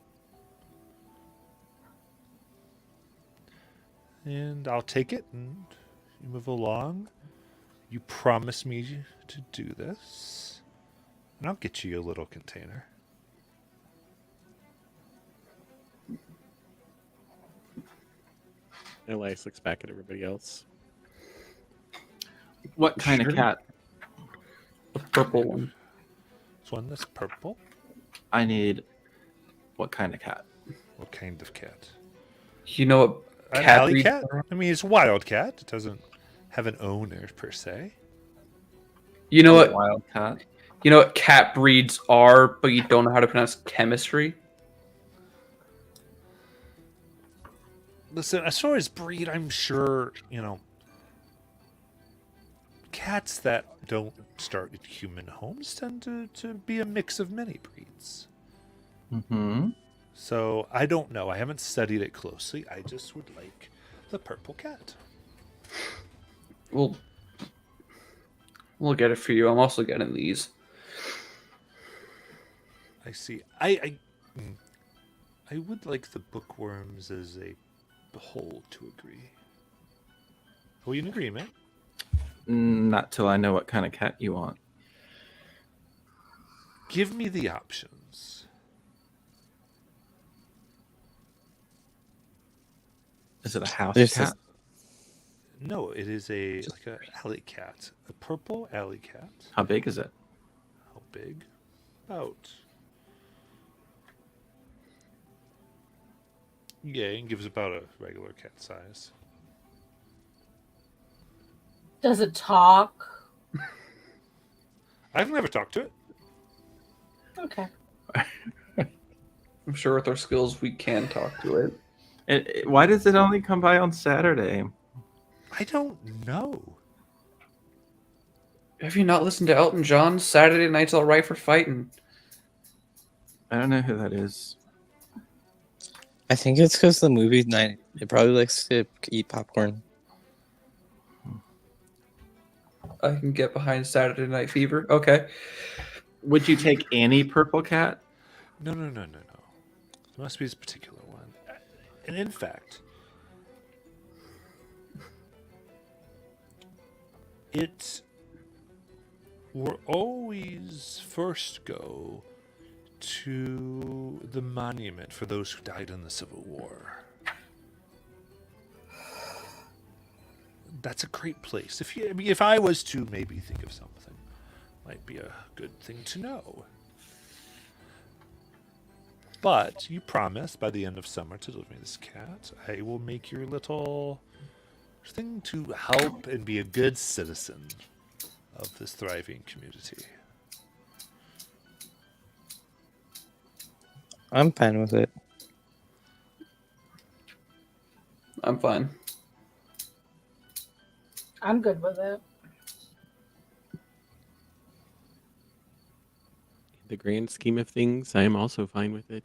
And I'll take it and you move along. You promise me to do this. And I'll get you a little container. Elias looks back at everybody else. What kind Sure. of cat? The purple one. This one that's purple. I need. What kind of cat? What kind of cat? You know what An cat alley breeds cat? are? I mean, it's a wild cat. It doesn't have an owner per se. You know what? Wild cat. You know what cat breeds are, but you don't know how to pronounce chemistry? Listen, as far as breed, I'm sure, you know, cats that don't start in human homes tend to be a mix of many breeds. Mm-hmm. So I don't know. I haven't studied it closely. I just would like the purple cat. We'll get it for you. I'm also getting these. I see. I would like the bookworms as a whole to agree. Are we in agreement? Not till I know what kind of cat you want. Give me the options. Is it a house This cat? is- No, it is a alley cat, a purple alley cat. How big is it? How big? About. Yeah, it gives about a regular cat size. Does it talk? I've never talked to it. Okay. I'm sure with our skills we can talk to it. Why does it only come by on Saturday? I don't know. Have you not listened to Elton John? Saturday night's all right for fighting. I don't know who that is. I think it's because the movie night. It probably likes to eat popcorn. I can get behind Saturday Night Fever. Okay. Would you take any purple cat? No. There must be this particular one. And in fact, it will always first go to the monument for those who died in the Civil War. That's a great place. If I was to maybe think of something, might be a good thing to know. But you promise by the end of summer to deliver me this cat. I will make your little thing to help and be a good citizen of this thriving community. I'm fine with it. I'm fine. I'm good with it. In the grand scheme of things, I am also fine with it.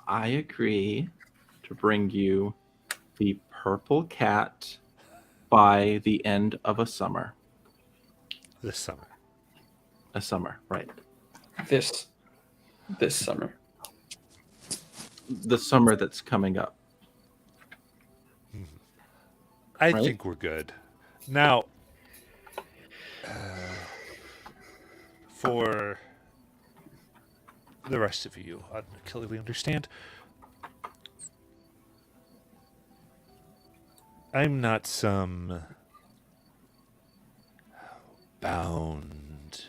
I agree to bring you the purple cat by the end of a summer. This summer. A summer, right. This summer. The summer that's coming up. I Right. think we're good. Now, for the rest of you, Kelly, we understand. I'm not some bound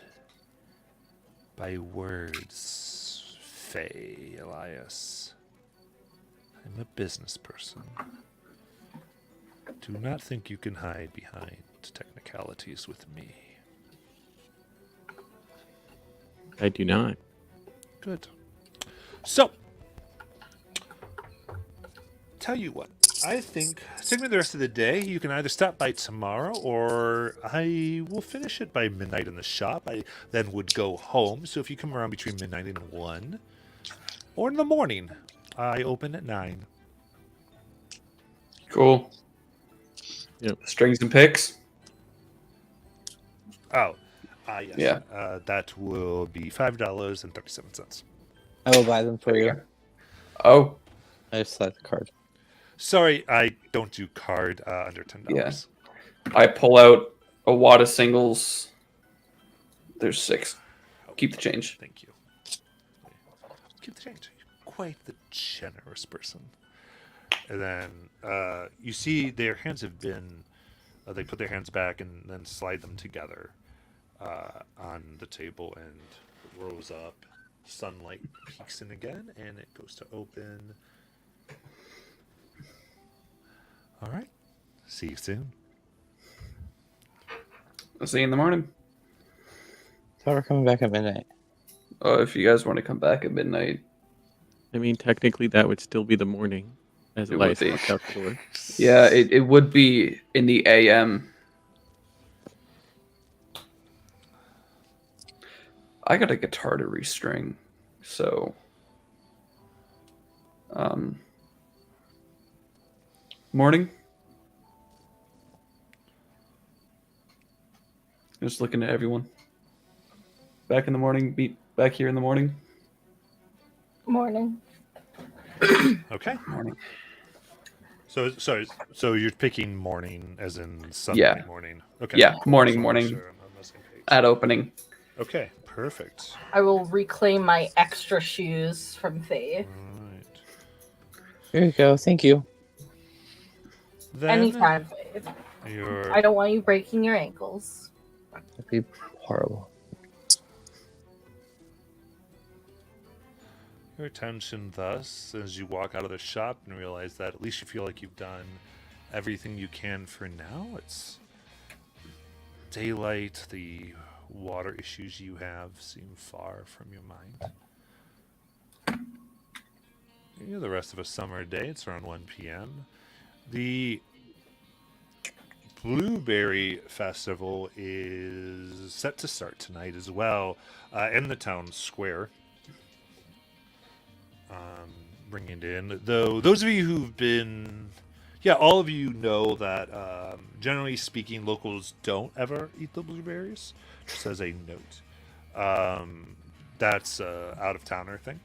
by words, Faye Elias. I'm a business person. Do not think you can hide behind technicalities with me. I do not. Good. So, tell you what, I think take me the rest of the day. You can either stop by tomorrow or I will finish it by midnight in the shop. I then would go home. So if you come around between midnight and 1 or in the morning, I open at 9. Cool. Yep. Strings and picks. Oh, yes. Yeah. That will be $5.37. I will buy them for you. Oh, I just select the card. Sorry, I don't do card under $10. Yeah. I pull out a wad of singles. There's 6. Keep the change. Thank you. Keep the change. You're quite the generous person. And then you see their hands have been, they put their hands back and then slide them together on the table and it rose up. Sunlight peeks in again and it goes to open. All right. See you soon. I'll see you in the morning. So we're coming back at midnight. Oh, if you guys want to come back at midnight. I mean, technically, that would still be the morning as It would Elias be. walked out the door. Yeah, it would be in the AM. I got a guitar to restring, so morning. Just looking at everyone. Back in the morning, meet back here in the morning. Morning. Okay. Morning. So you're picking morning as in Sunday Yeah. morning. Okay. Yeah, cool. morning, Just wanna make morning. sure I'm on the same page. At opening. Okay, perfect. I will reclaim my extra shoes from Faye. All right. Here you go. Thank you. Then Anytime, Faye. Your I don't want you breaking your ankles. That'd be horrible. your attention thus as you walk out of the shop and realize that at least you feel like you've done everything you can for now. It's daylight, the water issues you have seem far from your mind. The rest of a summer day, it's around 1 p.m. The Blueberry Festival is set to start tonight as well in the town square. Bringing it in. Though those of you who've been, all of you know that generally speaking, locals don't ever eat the blueberries. Just as a note, that's out of towner thing.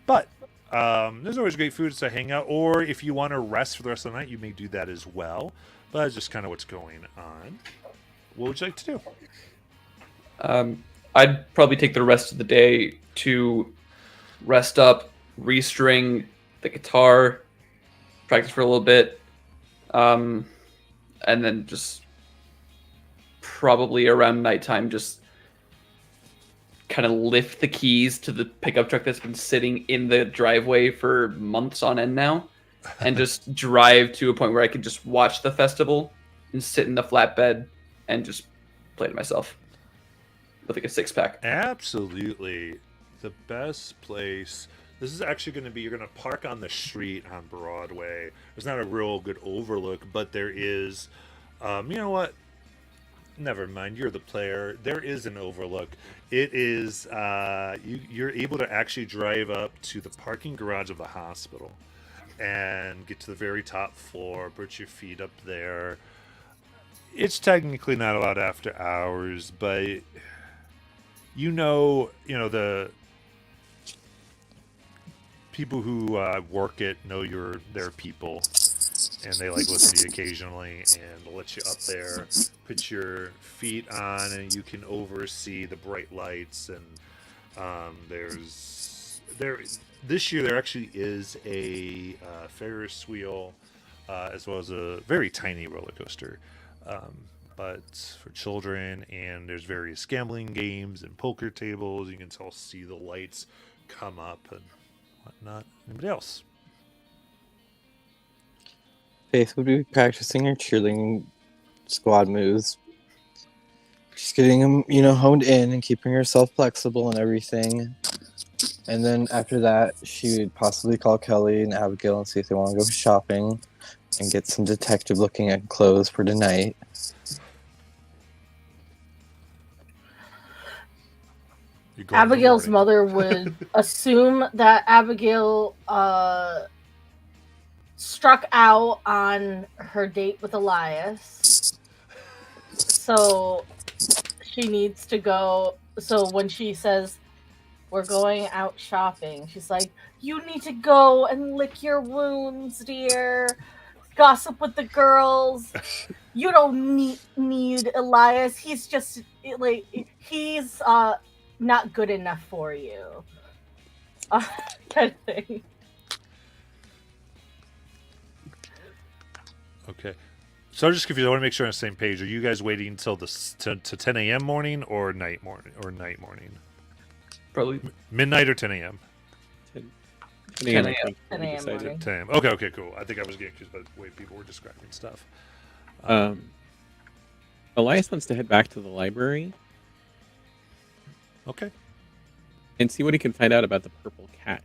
But there's always great foods to hang out, or if you want to rest for the rest of the night, you may do that as well. But that's just kind of what's going on. What would you like to do? I'd probably take the rest of the day to rest up, restring the guitar, practice for a little bit, and then just probably around nighttime just kind of lift the keys to the pickup truck that's been sitting in the driveway for months on end now, and just drive to a point where I could just watch the festival and sit in the flatbed and just play to myself with like a 6-pack. Absolutely. The best place. This is actually going to be, you're going to park on the street on Broadway. There's not a real good overlook, but there is, you know what? Never mind, you're the player. There is an overlook. It is, you're able to actually drive up to the parking garage of the hospital and get to the very top floor, put your feet up there. It's technically not allowed after hours, but the people who work it know you're their people, and they like listen to you occasionally, and they'll let you up there, put your feet on, and you can oversee the bright lights. And this year there actually is a Ferris wheel, as well as a very tiny roller coaster. But for children, and there's various gambling games and poker tables. You can still see the lights come up and whatnot. Anybody else? Faith would be practicing her cheerleading squad moves. Just getting them, honed in and keeping herself flexible and everything. And then after that, she would possibly call Kelly and Abigail and see if they want to go shopping and get some detective looking at clothes for tonight. Abigail's mother would assume that Abigail struck out on her date with Elias. So she needs to go. So when she says, "We're going out shopping," she's like, "You need to go and lick your wounds, dear. Gossip with the girls. You don't need Elias. He's just like he's not good enough for you." Kind of thing. Okay. So I'm just confused. I want to make sure on the same page. Are you guys waiting until to 10 a.m. morning or night morning? Probably Midnight or 10 a.m.? 10 a.m. 10 a.m. morning. 10 a.m. Okay, cool. I think I was getting confused by the way people were describing stuff. Elias wants to head back to the library Okay. and see what he can find out about the purple cat.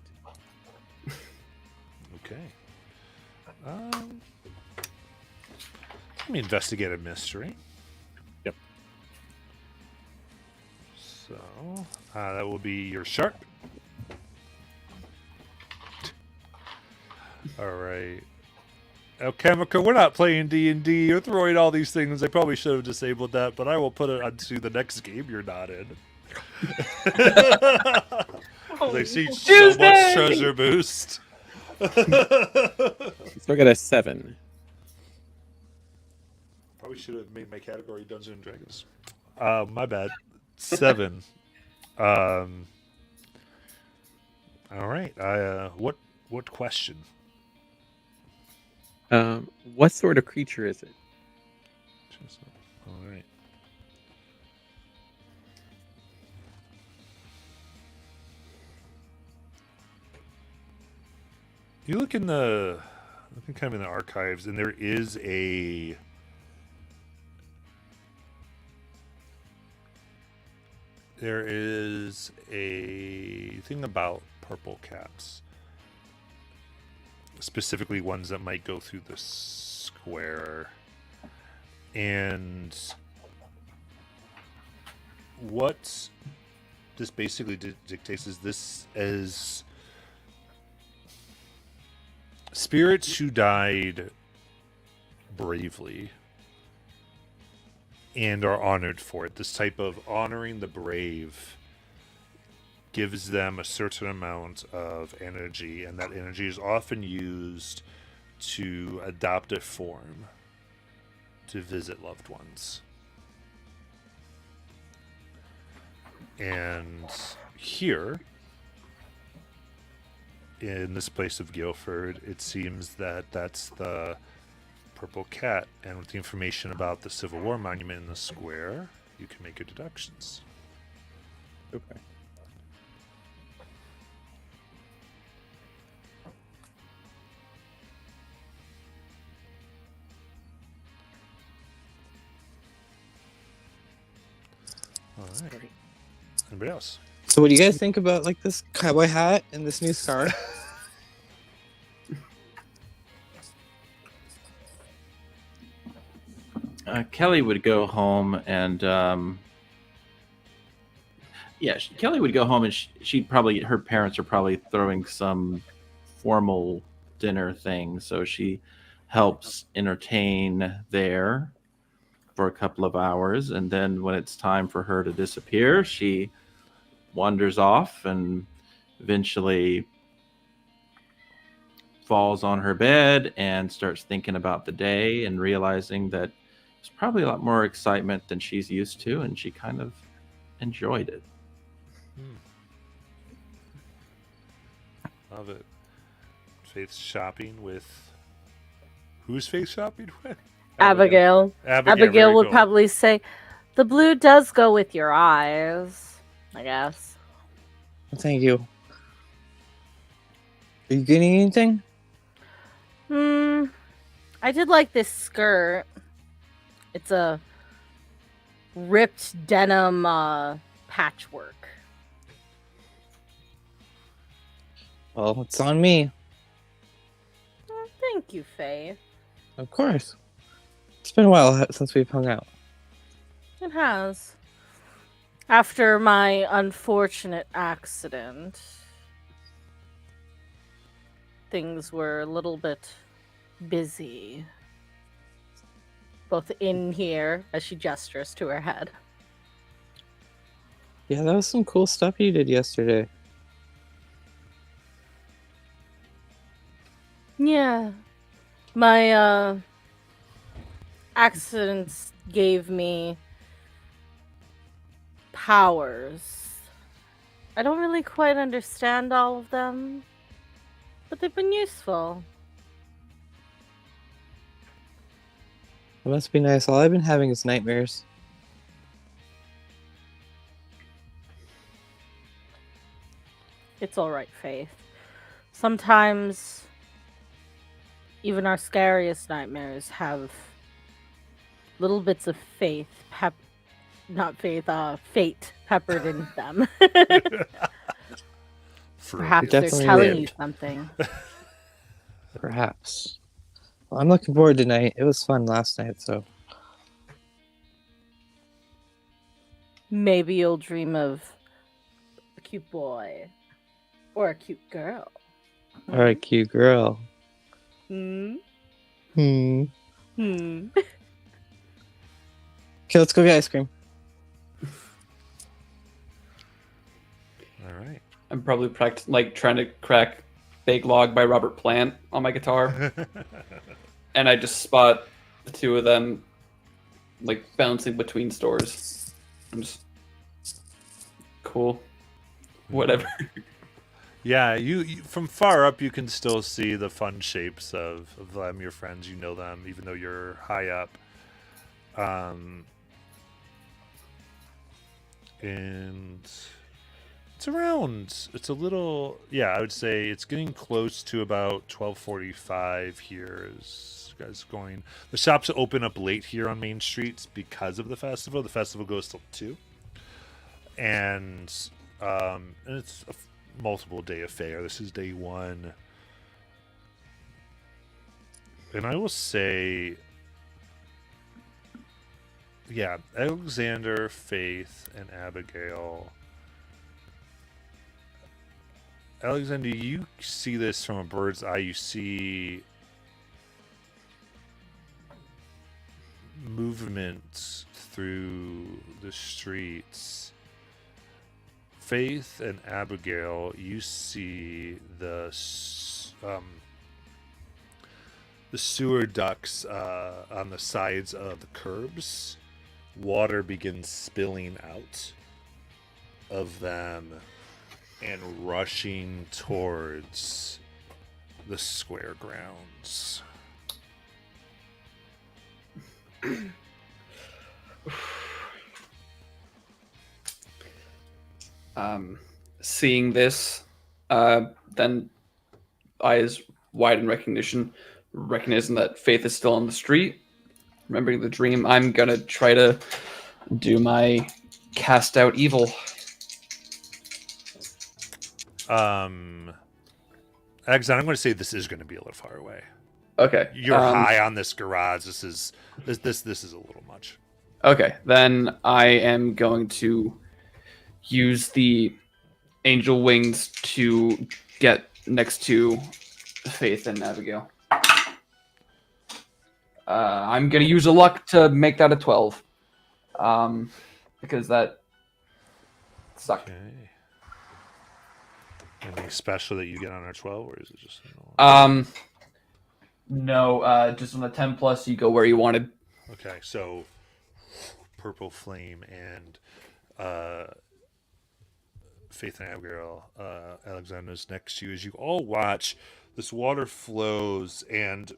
Okay. Let me investigate a mystery. Yep. So that will be your sharp. All right. Alchemica, we're not playing D&D. You're throwing all these things. I probably should have disabled that, but I will put it onto the next game you're not in. I see so much treasure boost. Still got a 7. Probably should have made my category Dungeons and Dragons. My bad. 7. All right. What question? What sort of creature is it? All right. You look kind of in the archives, and there is there is a thing about purple cats, specifically ones that might go through the square. And what this basically dictates is this as spirits who died bravely and are honored for it. This type of honoring the brave gives them a certain amount of energy, and that energy is often used to adopt a form to visit loved ones. And here, in this place of Guildford, it seems that that's the purple cat, and with the information about the Civil War monument in the square, you can make your deductions. Okay. All right. Anybody else? So what do you guys think about like this cowboy hat and this new scarf? Kelly would go home and Kelly would go home and she'd probably, her parents are probably throwing some formal dinner thing, so she helps entertain there for a couple of hours, and then when it's time for her to disappear, she wanders off and eventually falls on her bed and starts thinking about the day and realizing that there's probably a lot more excitement than she's used to, and she kind of enjoyed it. Love it. Faith's shopping with... Who's Faith shopping with? Abigail. Abigail very would cool. probably say, the blue does go with your eyes, I guess. Thank you. Are you getting anything? I did like this skirt. It's a ripped denim patchwork. Well, it's on me. Oh, thank you, Faith. Of course. It's been a while since we've hung out. It has. After my unfortunate accident, things were a little bit busy. Both in here, as she gestures to her head. Yeah, that was some cool stuff you did yesterday. Yeah. My accidents gave me powers. I don't really quite understand all of them, but they've been useful. It must be nice. All I've been having is nightmares. It's all right, Faith. Sometimes even our scariest nightmares have little bits of fate peppered in them. Perhaps they're Definitely telling lived. you something. Perhaps. Well, I'm looking forward to tonight. It was fun last night, so. Maybe you'll dream of a cute boy or a cute girl. All right, cute girl. Hmm. Hmm. Hmm. Okay, let's go get ice cream. All right. I'm probably trying to crack Big Log by Robert Plant on my guitar. And I just spot the two of them like bouncing between stores. I'm just cool. Whatever. Yeah, you from far up you can still see the fun shapes of them, your friends. You know them, even though you're high up. And it's around. It's a little. Yeah, I would say it's getting close to about 12:45 here. As you guys going, the shops open up late here on Main Street because of the festival. The festival goes till 2. and it's a multiple day affair. This is day 1, and I will say, yeah, Alexander, Faith, and Abigail. Alexander, you see this from a bird's eye. You see movement through the streets. Faith and Abigail, you see the sewer ducts on the sides of the curbs. Water begins spilling out of them and rushing towards the square grounds. Seeing this, then eyes wide in recognition, recognizing that Faith is still on the street, remembering the dream, I'm gonna try to do cast out evil. Alexander, I'm going to say this is going to be a little far away. Okay. You're high on this garage. This is a little much. Okay, then I am going to use the angel wings to get next to Faith and Abigail. I'm gonna use a luck to make that a 12, because that sucked. Okay. Anything special that you get on our 12, or is it just No, just on the 10 plus, you go where you wanted. Okay, so purple flame and Faith and Abigail, Alexander's next to you as you all watch this water flows and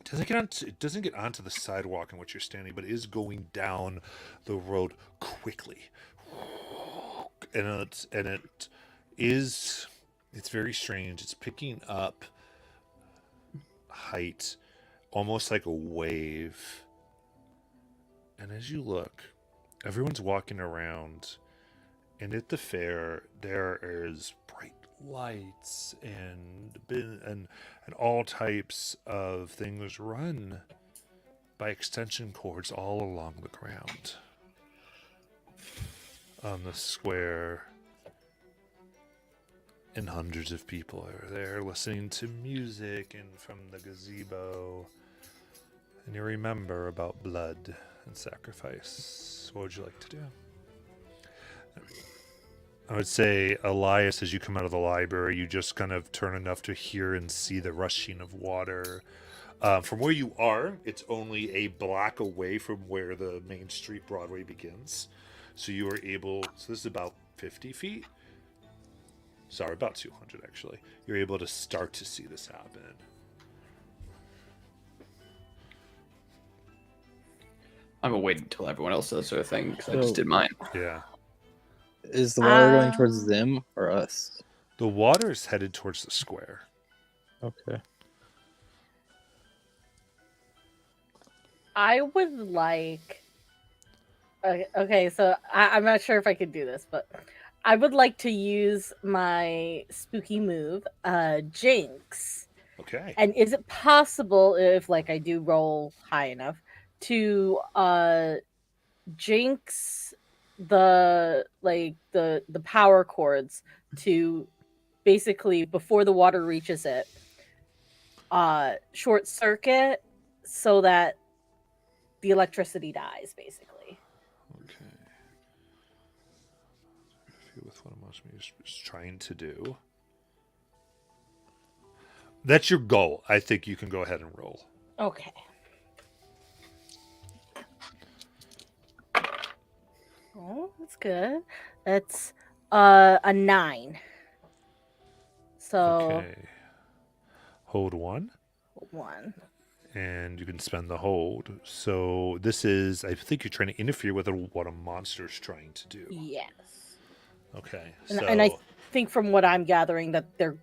it doesn't get onto the sidewalk in which you're standing, but is going down the road quickly. And it's very strange. It's picking up height, almost like a wave. And as you look, everyone's walking around, and at the fair there is bright lights and all types of things run by extension cords all along the ground. On the square, and hundreds of people are there listening to music and from the gazebo. And you remember about blood and sacrifice. What would you like to do? I would say, Elias, as you come out of the library, you just kind of turn enough to hear and see the rushing of water. From where you are, it's only a block away from where the main street Broadway begins. So you are able, so this is about 50 feet. Sorry, about 200 actually. You're able to start to see this happen. I'm gonna wait until everyone else does their thing because I just did mine. Yeah. Is the water going towards them or us? The water is headed towards the square. Okay. I would like. Okay, so I'm not sure if I could do this, but I would like to use my spooky move, Jinx. Okay. And is it possible, if like I do roll high enough, to jinx the power cords to basically before the water reaches it, short circuit so that the electricity dies, basically. Okay. With what Emotion is trying to do. That's your goal. I think you can go ahead and roll. Okay. Oh, that's good. That's a 9. So Okay. Hold 1. 1. And you can spend the hold. So this is, I think you're trying to interfere with what a monster's trying to do. Yes. Okay. And I think from what I'm gathering that the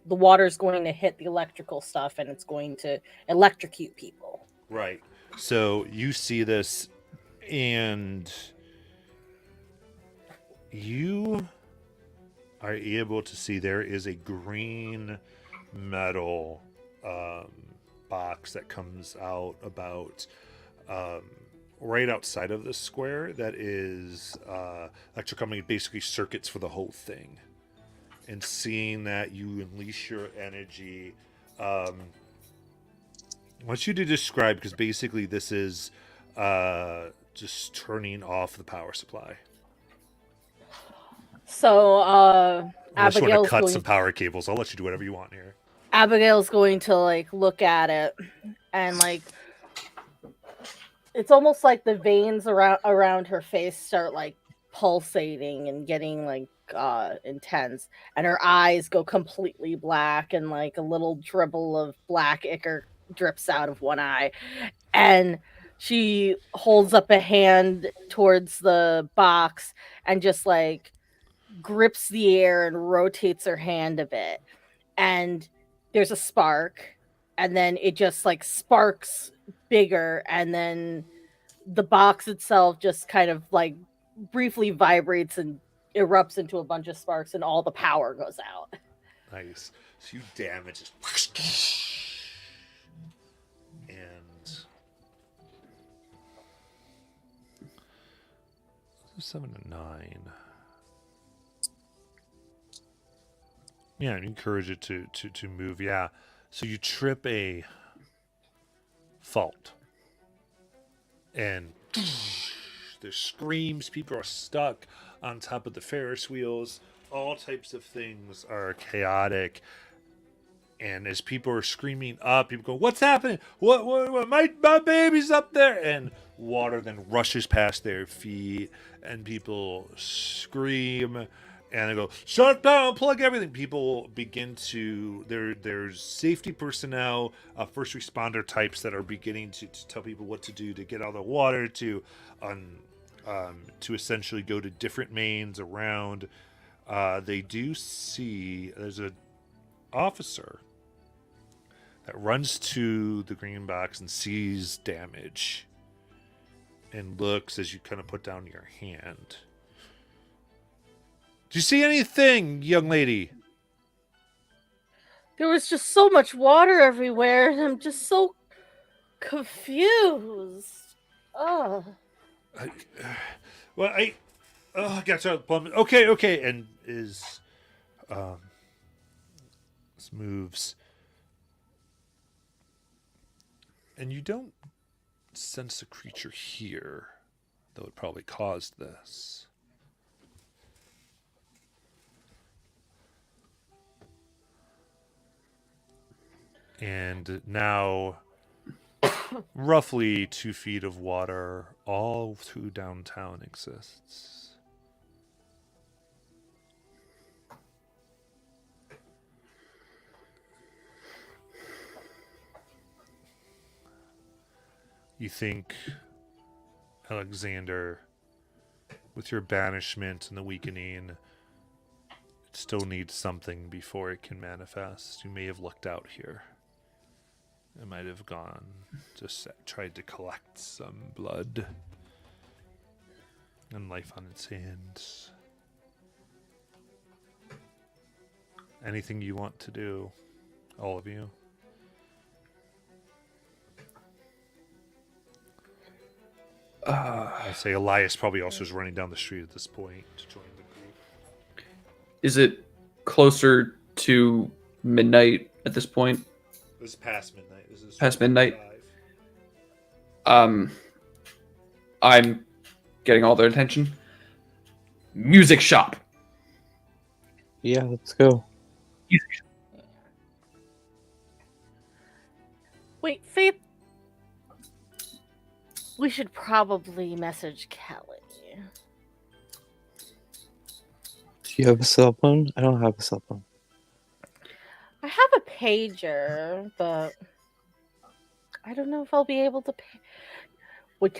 water's going to hit the electrical stuff and it's going to electrocute people. Right. So you see this, and you are able to see there is a green metal box that comes out about right outside of the square that is electric company, basically circuits for the whole thing. And seeing that, you unleash your energy. I want you to describe, because basically this is just turning off the power supply. So Unless you want to Abigail's cut going. some power cables, I'll let you do whatever you want here. Abigail's going to like look at it, and like it's almost like the veins around her face start like pulsating and getting like intense, and her eyes go completely black, and like a little dribble of black ichor drips out of one eye, and she holds up a hand towards the box and just like grips the air and rotates her hand a bit, and there's a spark, and then it just like sparks bigger, and then the box itself just kind of like briefly vibrates and erupts into a bunch of sparks, and all the power goes out. Nice. So you damage it. And 7 to 9. Yeah, and encourage it to move. Yeah. So you trip a fault. And there's screams, people are stuck on top of the Ferris wheels. All types of things are chaotic. And as people are screaming up, people go, "What's happening? What my baby's up there!" And water then rushes past their feet, and people scream, and they go, "Shut down, plug everything." People begin to there's safety personnel, first responder types that are beginning to tell people what to do to get out of the water, to essentially go to different mains around. They do see there's an officer that runs to the green box and sees damage and looks as you kind of put down your hand. Do you see anything, young lady? There was just so much water everywhere, and I'm just so confused. Oh. I got you. Okay, and is this moves, and you don't sense a creature here, though it probably caused this. And now, roughly 2 feet of water all through downtown exists. You think, Alexander, with your banishment and the weakening, it still needs something before it can manifest. You may have looked out here. It might have gone, just tried to collect some blood and life on its hands. Anything you want to do, all of you? I say Elias probably also is running down the street at this point to join the group. Is it closer to midnight at this point? This is past midnight. This is Past midnight? 5. I'm getting all their attention. Music shop. Yeah, let's go. Music shop. Wait, Faith. We should probably message Kelly. Do you have a cell phone? I don't have a cell phone. I have a pager, but I don't know if I'll be able to pay. Would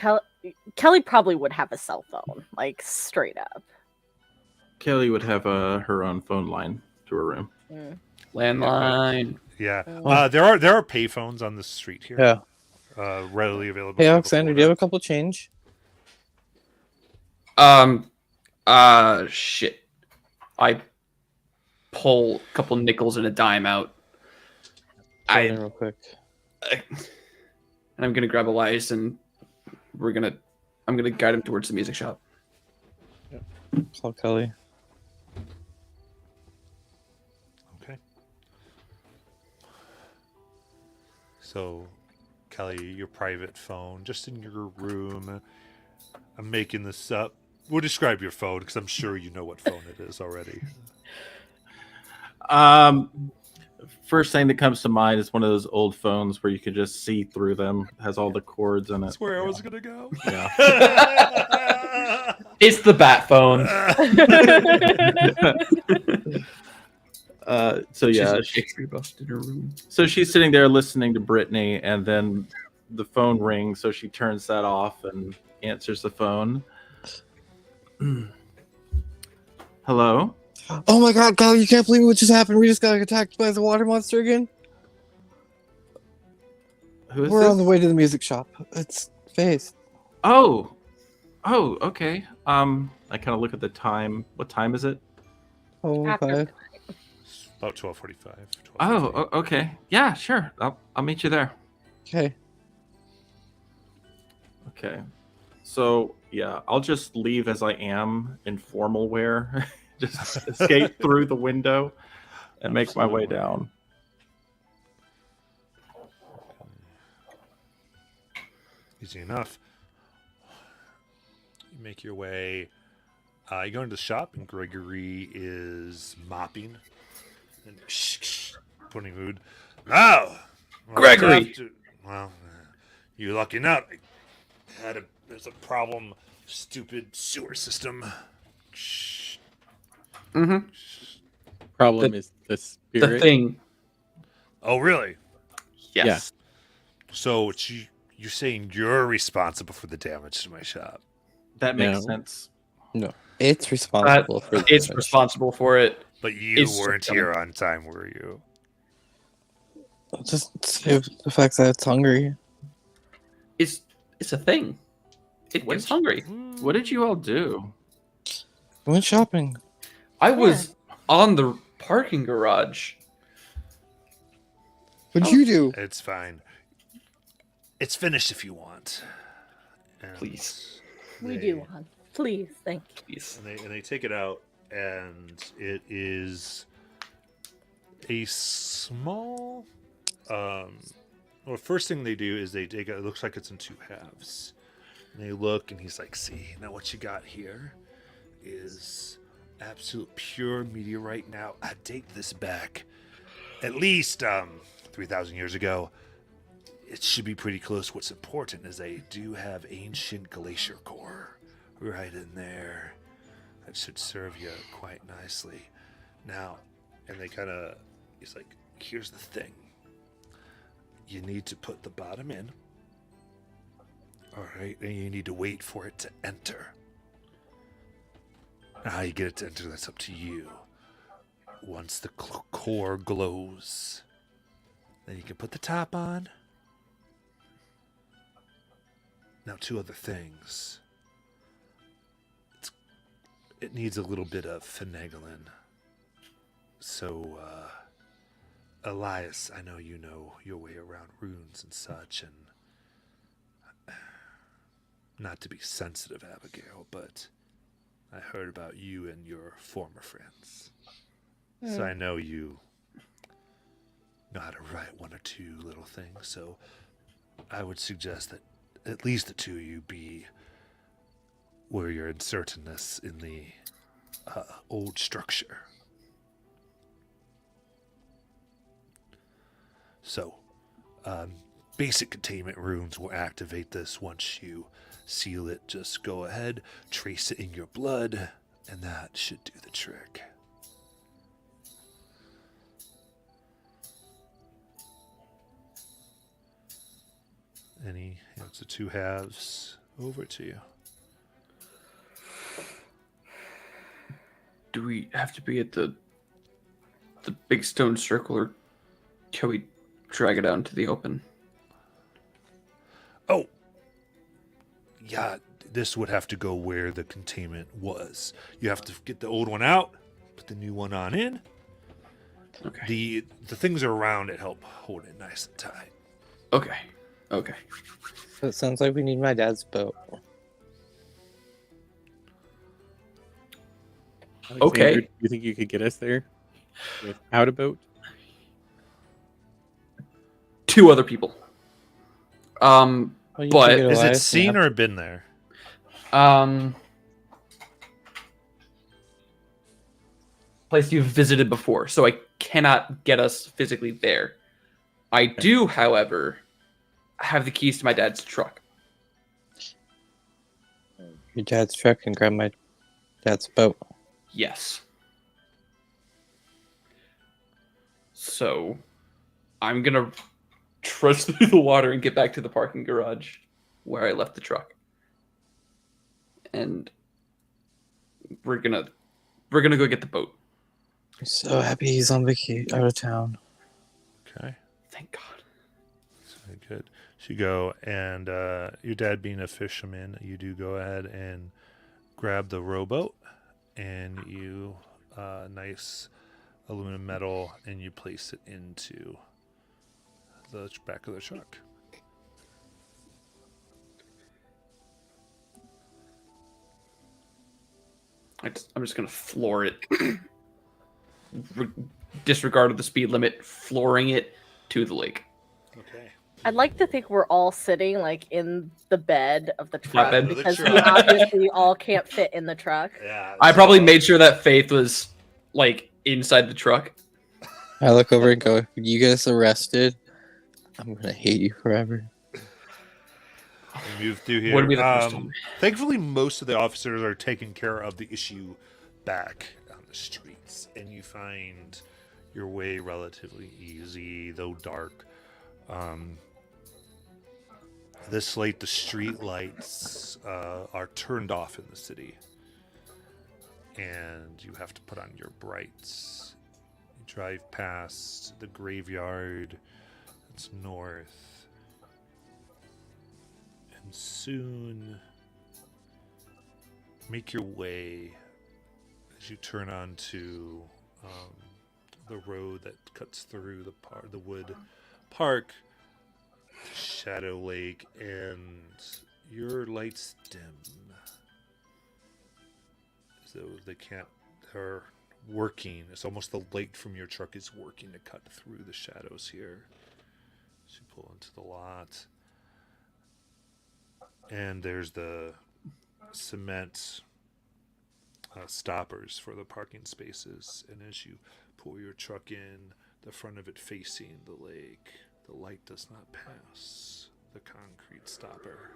Kelly probably would have a cell phone, like straight up. Kelly would have her own phone line to her room. Landline. Yeah, Oh. there are payphones on the street here. Yeah. Readily available. Hey, Alexander, do you have a couple change? I Shit. I pull a couple nickels and a dime out. Go in real quick. And I'm gonna grab Elias and I'm gonna guide him towards the music shop. Call Kelly. Okay. So, Kelly, your private phone, just in your room. I'm making this up. We'll describe your phone because I'm sure you know what phone it is already. First thing that comes to mind is one of those old phones where you can just see through them. It has all the cords in it. That's where I was gonna go. Yeah. It's the bat phone. So yeah, She's a Shakespeare bust in her room. so she's sitting there listening to Brittany, and then the phone rings. So she turns that off and answers the phone. Hello. Oh my god, Kelly, you can't believe what just happened. We just got attacked by the water monster again. Who is We're this? on the way to the music shop. It's Faith. Oh, okay. I kind of look at the time. What time is it? Oh, After okay. About 12:45. Oh, okay. Yeah, sure. I'll meet you there. Okay. Okay. So yeah, I'll just leave as I am in formal wear. Just escape through the window and make my way down. Easy enough. You make your way. You go into the shop, and Gregory is mopping and putting food. Oh, Gregory! You're lucky not. There's a problem. Stupid sewer system. Mm-hmm. Problem is the spirit. The thing. Oh, really? Yes. So you're saying you're responsible for the damage to my shop? That makes No. sense. No, it's responsible for It's damage. responsible for it. But you It's weren't coming. here on time, were you? Just the fact that it's hungry. It's a thing. It's hungry. What did you all do? We went shopping. I was on the parking garage. What'd you do? It's fine. It's finished if you want. And Please. We they- do want. Please, thank you. Please. And they take it out, and it is a small. Well, first thing they do is they take it. It looks like it's in two halves. And they look, and he's like, "See, now what you got here is absolute pure meteorite. Now I date this back at least 3,000 years ago. It should be pretty close. What's important is they do have ancient glacier core right in there. That should serve you quite nicely. Now, and he's like, here's the thing. You need to put the bottom in. All right, and you need to wait for it to enter. Now, how you get it to enter, that's up to you. Once the core glows, then you can put the top on. Now, two other things. It needs a little bit of finagling. So, Elias, I know you know your way around runes and such, and not to be sensitive, Abigail, but I heard about you and your former friends. So I know you know how to write one or two little things, so I would suggest that at least the two of you be where you're uncertainness in the old structure. So, basic containment runes will activate this once you seal it. Just go ahead, trace it in your blood, and that should do the trick. It's the two halves. Over to you. Do we have to be at the big stone circle, or can we drag it out into the open? Oh, yeah. this would have to go where the containment was. You have to get the old one out, put the new one on in. Okay. The things around it help hold it nice and tight. Okay. Okay. So it sounds like we need my dad's boat. Okay. Do you think you could get us there without a boat? 2 other people. Well, you But- can get Is it alive, seen yeah. or been there? Place you've visited before, so I cannot get us physically there. I do, however, have the keys to my dad's truck. Your dad's truck and grab my dad's boat. Yes. So, I'm gonna trudge through the water and get back to the parking garage where I left the truck. And we're gonna go get the boat. I'm so happy he's on vacation out of town. Okay. Thank God. That's very good. So you go, and your dad being a fisherman, you do go ahead and grab the rowboat, and you nice aluminum metal, and you place it into the back of the truck. I'm just gonna floor it. Disregard of the speed limit, flooring it to the lake. Okay. I'd like to think we're all sitting like in the bed of the truck Flatbed. because we Truck. obviously all can't fit in the truck. Yeah. I probably made sure that Faith was like inside the truck. I look over and go, if you get us arrested, I'm gonna hate you forever. Move through here. Wouldn't be the first time. Thankfully, most of the officers are taking care of the issue back on the streets, and you find your way relatively easy, though dark. This late, the street lights are turned off in the city, and you have to put on your brights. You drive past the graveyard. It's north. And soon make your way as you turn onto the road that cuts through the wood park, Shadow Lake, and your lights dim. So they're working. It's almost the light from your truck is working to cut through the shadows here. So you pull into the lot. And there's the cement stoppers for the parking spaces. And as you pull your truck in, the front of it facing the lake, the light does not pass the concrete stopper.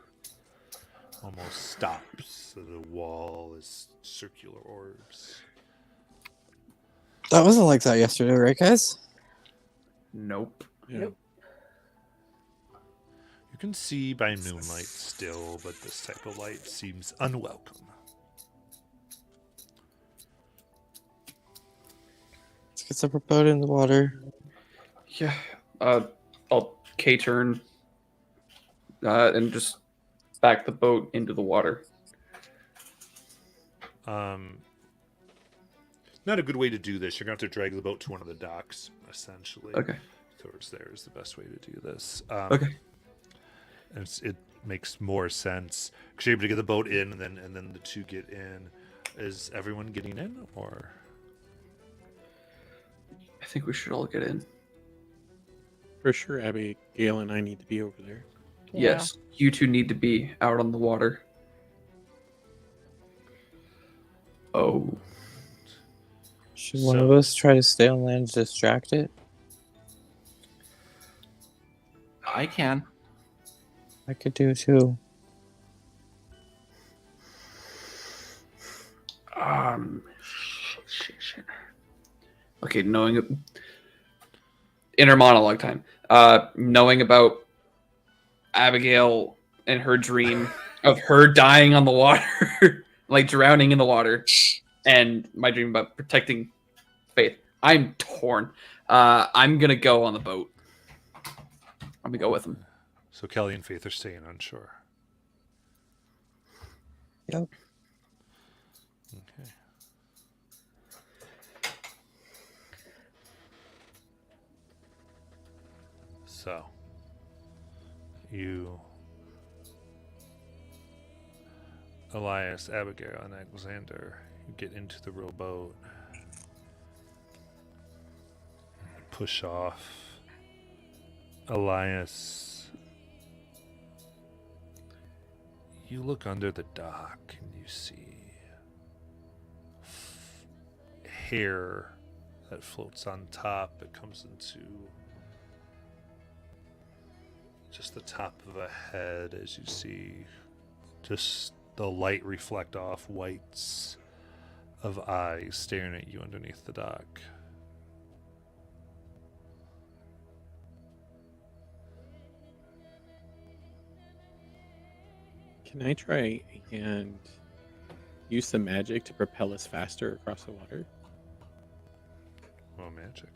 Almost stops. So the wall is circular orbs. That wasn't like that yesterday, right, guys? Nope. Yeah. You can see by moonlight still, but this type of light seems unwelcome. Let's get some boat in the water. Yeah. I'll K-turn and just back the boat into the water. Not a good way to do this. You're going to have to drag the boat to one of the docks, essentially. Okay. Towards there is the best way to do this. Okay. And it makes more sense because you're able to get the boat in, and then the two get in. Is everyone getting in, or? I think we should all get in. For sure, Abigail and I need to be over there. Yes. You two need to be out on the water. Oh. Should one of us try to stay on land to distract it? I can. I could do too. Shit. Okay, inner monologue time. Knowing about Abigail and her dream of her dying on the water, like drowning in the water, and my dream about protecting Faith. I'm torn. I'm gonna go on the boat. I'm gonna go with him. So Kelly and Faith are staying on shore. Yep. Okay. So, you, Elias, Abigail, and Alexander, you get into the rowboat, push off. Elias, you look under the dock and you see hair that floats on top. It comes into just the top of a head as you see just the light reflect off whites of eyes staring at you underneath the dock. Can I try and use some magic to propel us faster across the water? Oh, magic.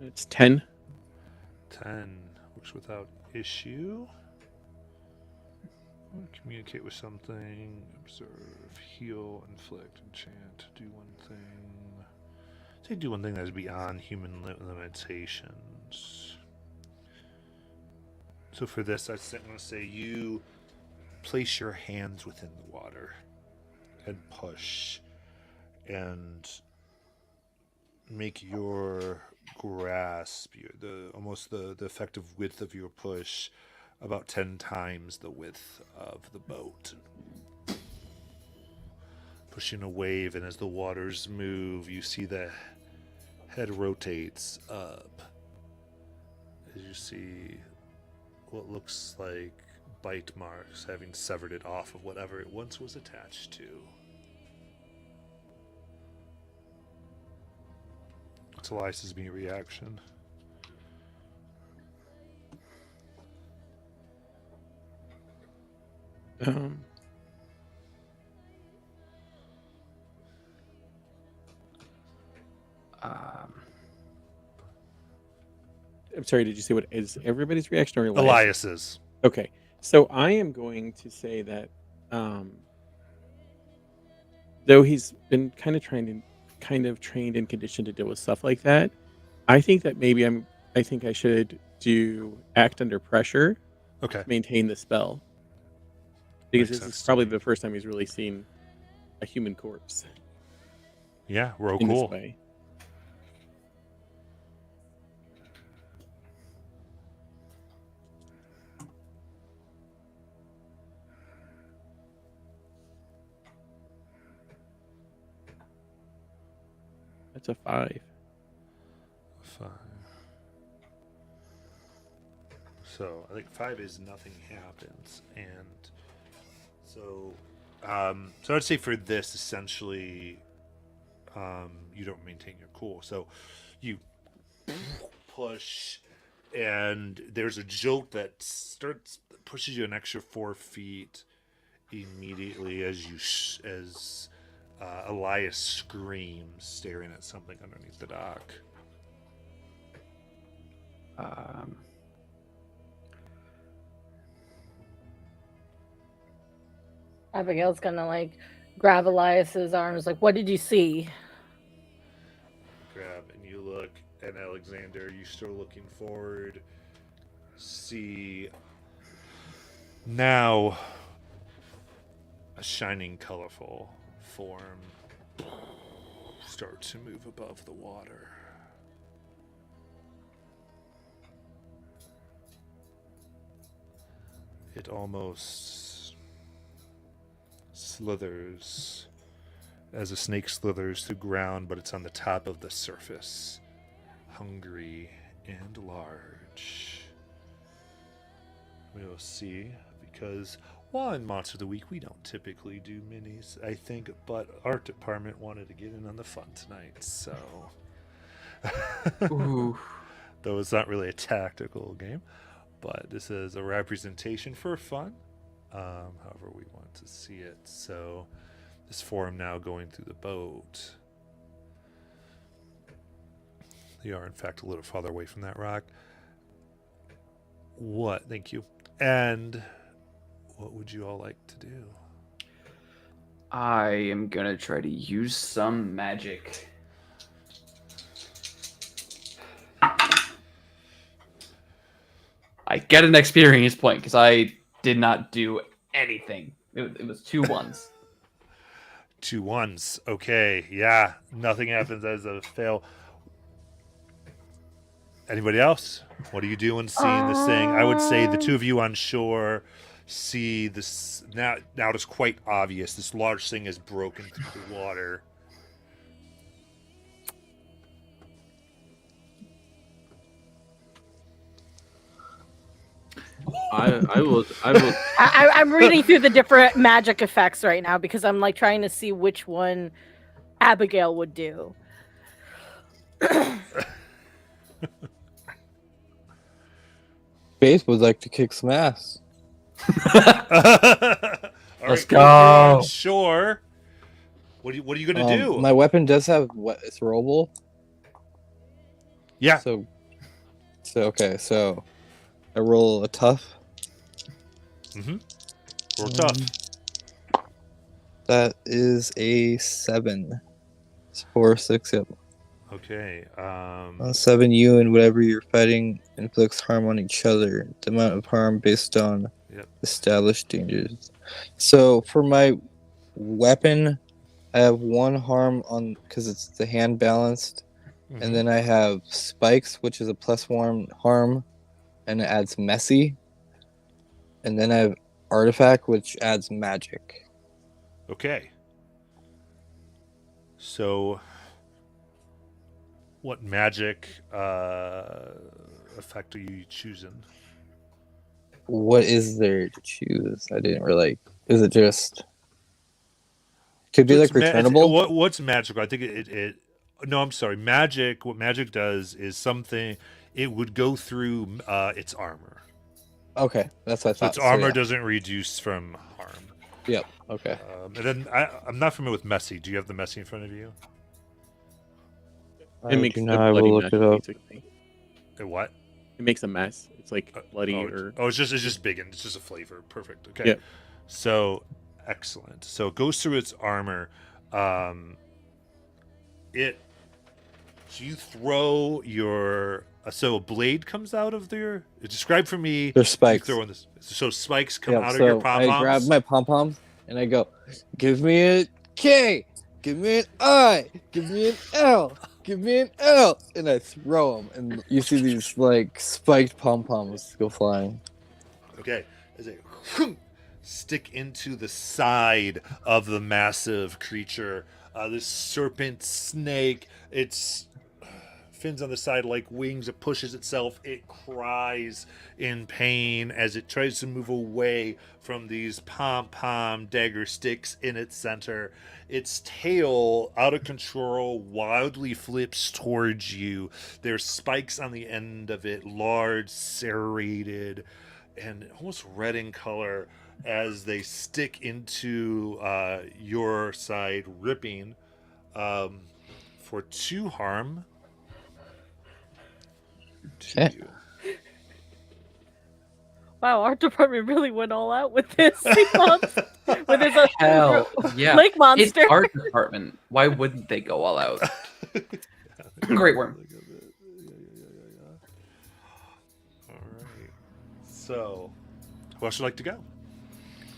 It's 10. 10 works without issue. Communicate with something, observe, heal, inflict, enchant, do one thing. Say do one thing that is beyond human limitations. So for this, I'm going to say you place your hands within the water and push and make your grasp, almost the effective width of your push about 10 times the width of the boat. Pushing a wave, and as the waters move, you see the head rotates up. As you see what looks like bite marks having severed it off of whatever it once was attached to. What's Elias's immediate reaction? Um, I'm sorry, did you say what is everybody's reaction or Elias's. Okay, so I am going to say that though he's been kind of trained and conditioned to deal with stuff like that, I think that maybe I think I should do act under pressure Okay. to maintain the spell. Because Makes this sense is to probably me. the first time he's really seen a human corpse Yeah, real in cool. this way. That's a 5. 5. So I think 5 is nothing happens, and so so I'd say for this essentially, you don't maintain your cool. So you push, and there's a jolt that pushes you an extra 4 feet immediately as Elias screams, staring at something underneath the dock. Abigail's gonna like grab Elias's arms, like, what did you see? Grab, and you look, and Alexander, you still looking forward, see now a shining, colorful form start to move above the water. It almost slithers as a snake slithers through ground, but it's on the top of the surface, hungry and large. We'll see, because while in Monster of the Week we don't typically do minis, I think, but art department wanted to get in on the fun tonight, so Ooh. though it's not really a tactical game, but this is a representation for fun, however we want to see it. So this form now going through the boat. They are, in fact, a little farther away from that rock. What? Thank you. And what would you all like to do? I am gonna try to use some magic. I get an experience point because I did not do anything. It was 2 1s. 2 1s. Okay, yeah. Nothing happens as a fail. Anybody else? What are you doing seeing this thing? I would say the two of you on shore see this now. Now it's quite obvious. This large thing is broken through the water. I will. I'm reading through the different magic effects right now because I'm like trying to see which one Abigail would do. Faith would like to kick some ass. Let's go. Sure. What are you gonna do? My weapon does have it's throwable. Yeah. So okay. So I roll a tough. Roll tough. That is a 7. It's 4 or 6. Yep. Okay. 7. You and whatever you're fighting inflicts harm on each other. The amount of harm based on established dangers. So for my weapon, I have 1 harm on because it's the hand balanced, and then I have spikes, which is a +1 harm, and it adds messy. And then I have artifact, which adds magic. Okay. So, what magic effect are you choosing? What is there to choose? I didn't really. Is it just? Could be like returnable. What's magical? I think it. No, I'm sorry. Magic. What magic does is something. It would go through its armor. Okay, that's what I thought. Its armor doesn't reduce from harm. Yep. Okay. And then I'm not familiar with messy. Do you have the messy in front of you? It makes a I will bloody look mess, it up. basically. It what? It makes a mess. It's like bloody or. It's just big and it's just a flavor. Perfect. Okay. Yep. So excellent. So it goes through its armor. So you throw your so a blade comes out of there. Describe for me. There's spikes. You throw in this, so spikes come Yep, out so of your pom poms. I grab my pom poms and I go, give me a K, give me an I, give me an L, give me an L, and I throw them, and you see these like spiked pom poms go flying. Okay, as they stick into the side of the massive creature, this serpent snake. It's fins on the side like wings. It pushes itself. It cries in pain as it tries to move away from these pom-pom dagger sticks in its center. Its tail, out of control, wildly flips towards you. There's spikes on the end of it, large, serrated, and almost red in color as they stick into your side, ripping for 2 harm. Okay. Wow, our department really went all out with this. With his Hell, yeah. lake monster. It's our department. Why wouldn't they go all out? Great worm. All right. So, who else would like to go?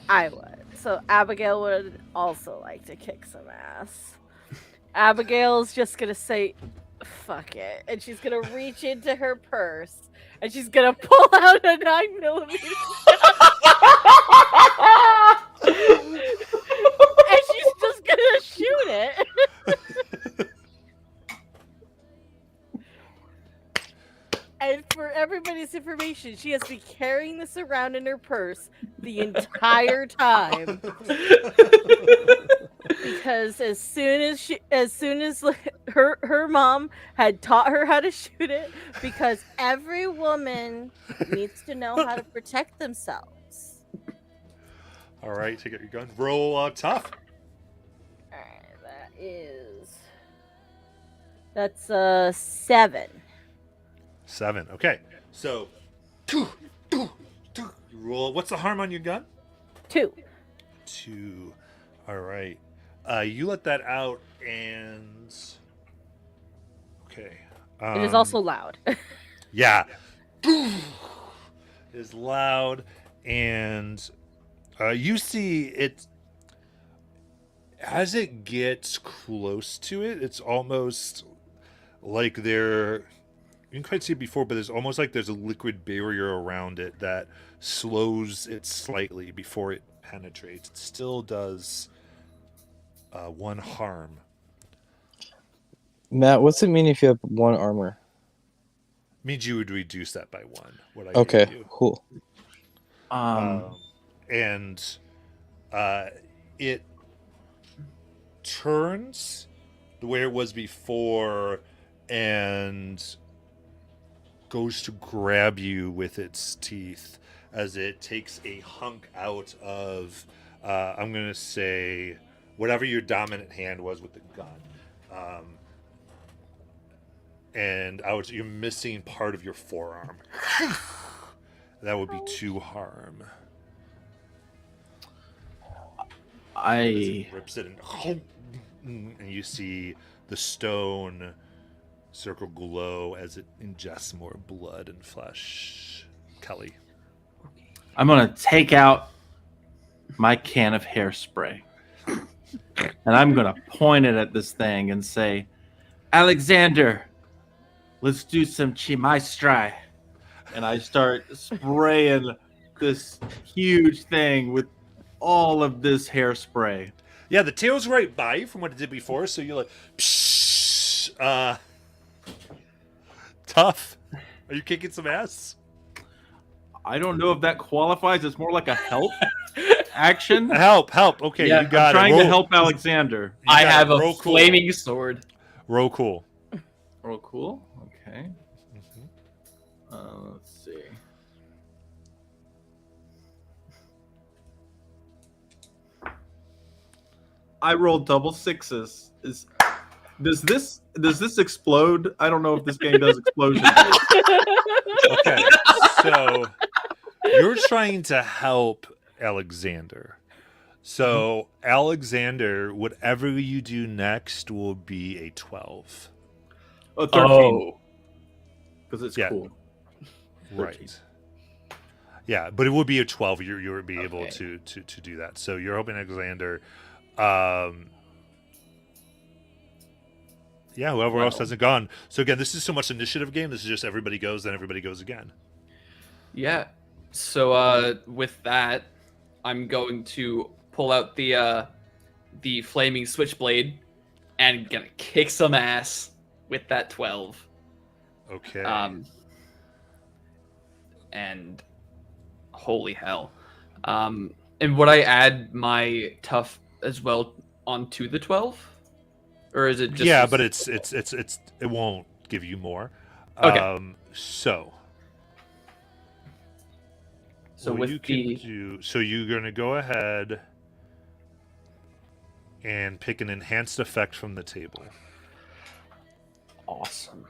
I would. So Abigail would also like to kick some ass. Abigail's just gonna say, fuck it. And she's gonna reach into her purse and she's gonna pull out a 9mm. And she's just gonna shoot it. And for everybody's information, she has been carrying this around in her purse the entire time. Because as soon as her mom had taught her how to shoot it, because every woman needs to know how to protect themselves. All right, take out your gun. Roll tough. Alright, that's 7. 7. Okay. So, you roll. What's the harm on your gun? 2. 2. All right. You let that out, and okay. It is also loud. Yeah. Is loud, and you see it as it gets close to it. It's almost like you can quite see it before, but it's almost like there's a liquid barrier around it that slows it slightly before it penetrates. It still does 1 harm. Matt, what's it mean if you have 1 armor? Means you would reduce that by 1. What I Okay, gave you. cool. And it turns the way it was before and goes to grab you with its teeth as it takes a hunk out of I'm gonna say whatever your dominant hand was with the gun, and you're missing part of your forearm. That would be 2 harm. As it rips it and you see the stone circle glow as it ingests more blood and flesh. Kelly. I'm gonna take out my can of hairspray and I'm gonna point it at this thing and say, Alexander, let's do some chimistry. And I start spraying this huge thing with all of this hairspray. Yeah, the tail's right by you from what it did before, so you're like, psh, tough. Are you kicking some ass? I don't know if that qualifies. It's more like a help action. Help. Okay, Yeah, you got I'm trying it. to help Alexander. I have a Roll cool. flaming sword. Roll cool. Oh, cool. Okay. Mm-hmm. Let's see. I rolled double 6s. Does this explode? I don't know if this game does explosions. Okay, so you're trying to help Alexander. So Alexander, whatever you do next will be a 12. Oh, 13. Because it's Yeah. cool. 13. Right. Yeah, but it would be a 12. You would be able Okay. to do that. So you're hoping Alexander. Yeah, whoever else hasn't gone. So again, this is so much initiative game. This is just everybody goes, then everybody goes again. Yeah. So with that, I'm going to pull out the flaming switchblade and gonna kick some ass with that 12. Okay. And holy hell. And would I add my tough as well onto the 12? Or is it just yeah, but it won't give you more. Okay. So what with you can do, so you're gonna go ahead and pick an enhanced effect from the table. Awesome.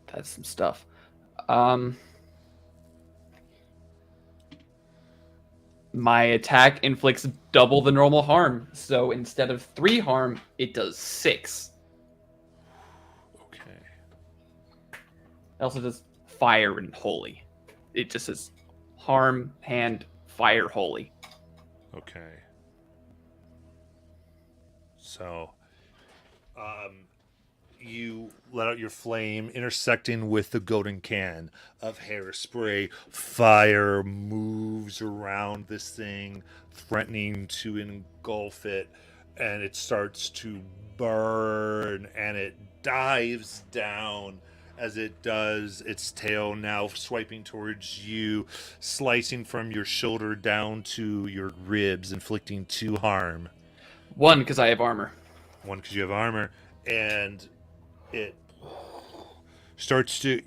That's some stuff. My attack inflicts double the normal harm. So instead of 3 harm, it does 6. Okay. It also does fire and holy. It just says harm, hand, fire, holy. Okay. So, you let out your flame, intersecting with the golden can of hairspray. Fire moves around this thing, threatening to engulf it, and it starts to burn, and it dives down. As it does, its tail now swiping towards you, slicing from your shoulder down to your ribs, inflicting 2 harm. 1 because I have armor. 1 because you have armor, and it starts to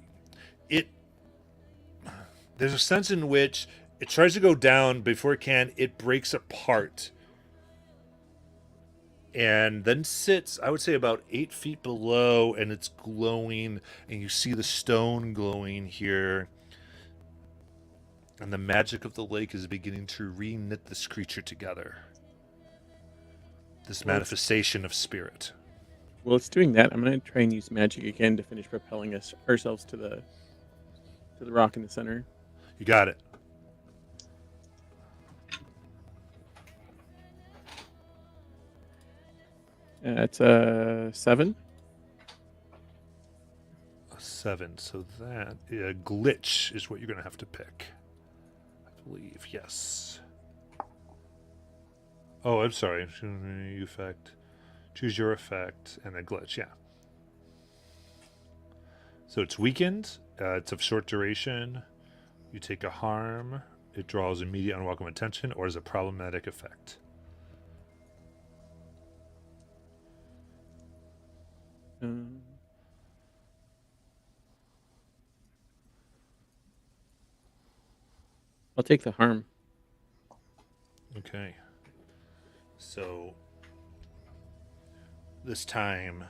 there's a sense in which It tries to go down before it can. It breaks apart. And then sits, I would say, about 8 feet below, and it's glowing, and you see the stone glowing here. And the magic of the lake is beginning to re-knit this creature together. This manifestation of spirit. Well, it's doing that. I'm gonna try and use magic again to finish propelling ourselves to the rock in the center. You got it. It's a 7. A 7. So that glitch is what you're going to have to pick. I believe, yes. Oh, I'm sorry. Effect. Choose your effect and a glitch, yeah. So it's weakened. It's of short duration. You take a harm. It draws immediate unwelcome attention or is a problematic effect. I'll take the harm. Okay. So this time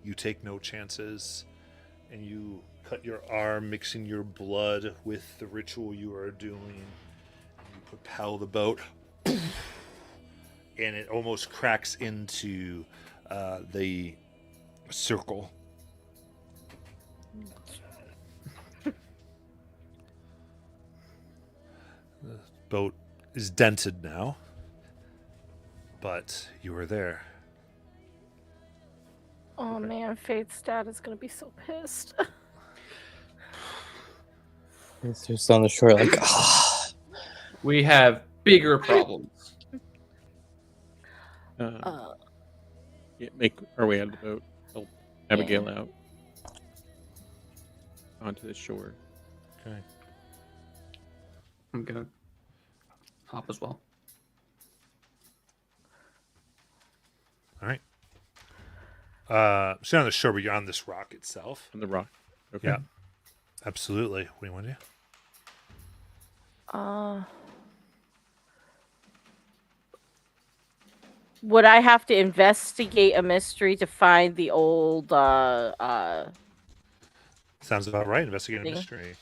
you take no chances and you cut your arm, mixing your blood with the ritual you are doing. You propel the boat and it almost cracks into the circle. The boat is dented now, but you are there. Oh man, Faith's dad is gonna be so pissed. It's just on the shore, like, We have bigger problems. Yeah, make our way out of the boat. Help Abigail out onto the shore. Okay. I'm gonna hop as well. All right. So you're on the shore, but you're on this rock itself. On the rock. Okay. Yeah. Absolutely. What do you want to do? Would I have to investigate a mystery to find the old Sounds about right. Investigate a thing? mystery.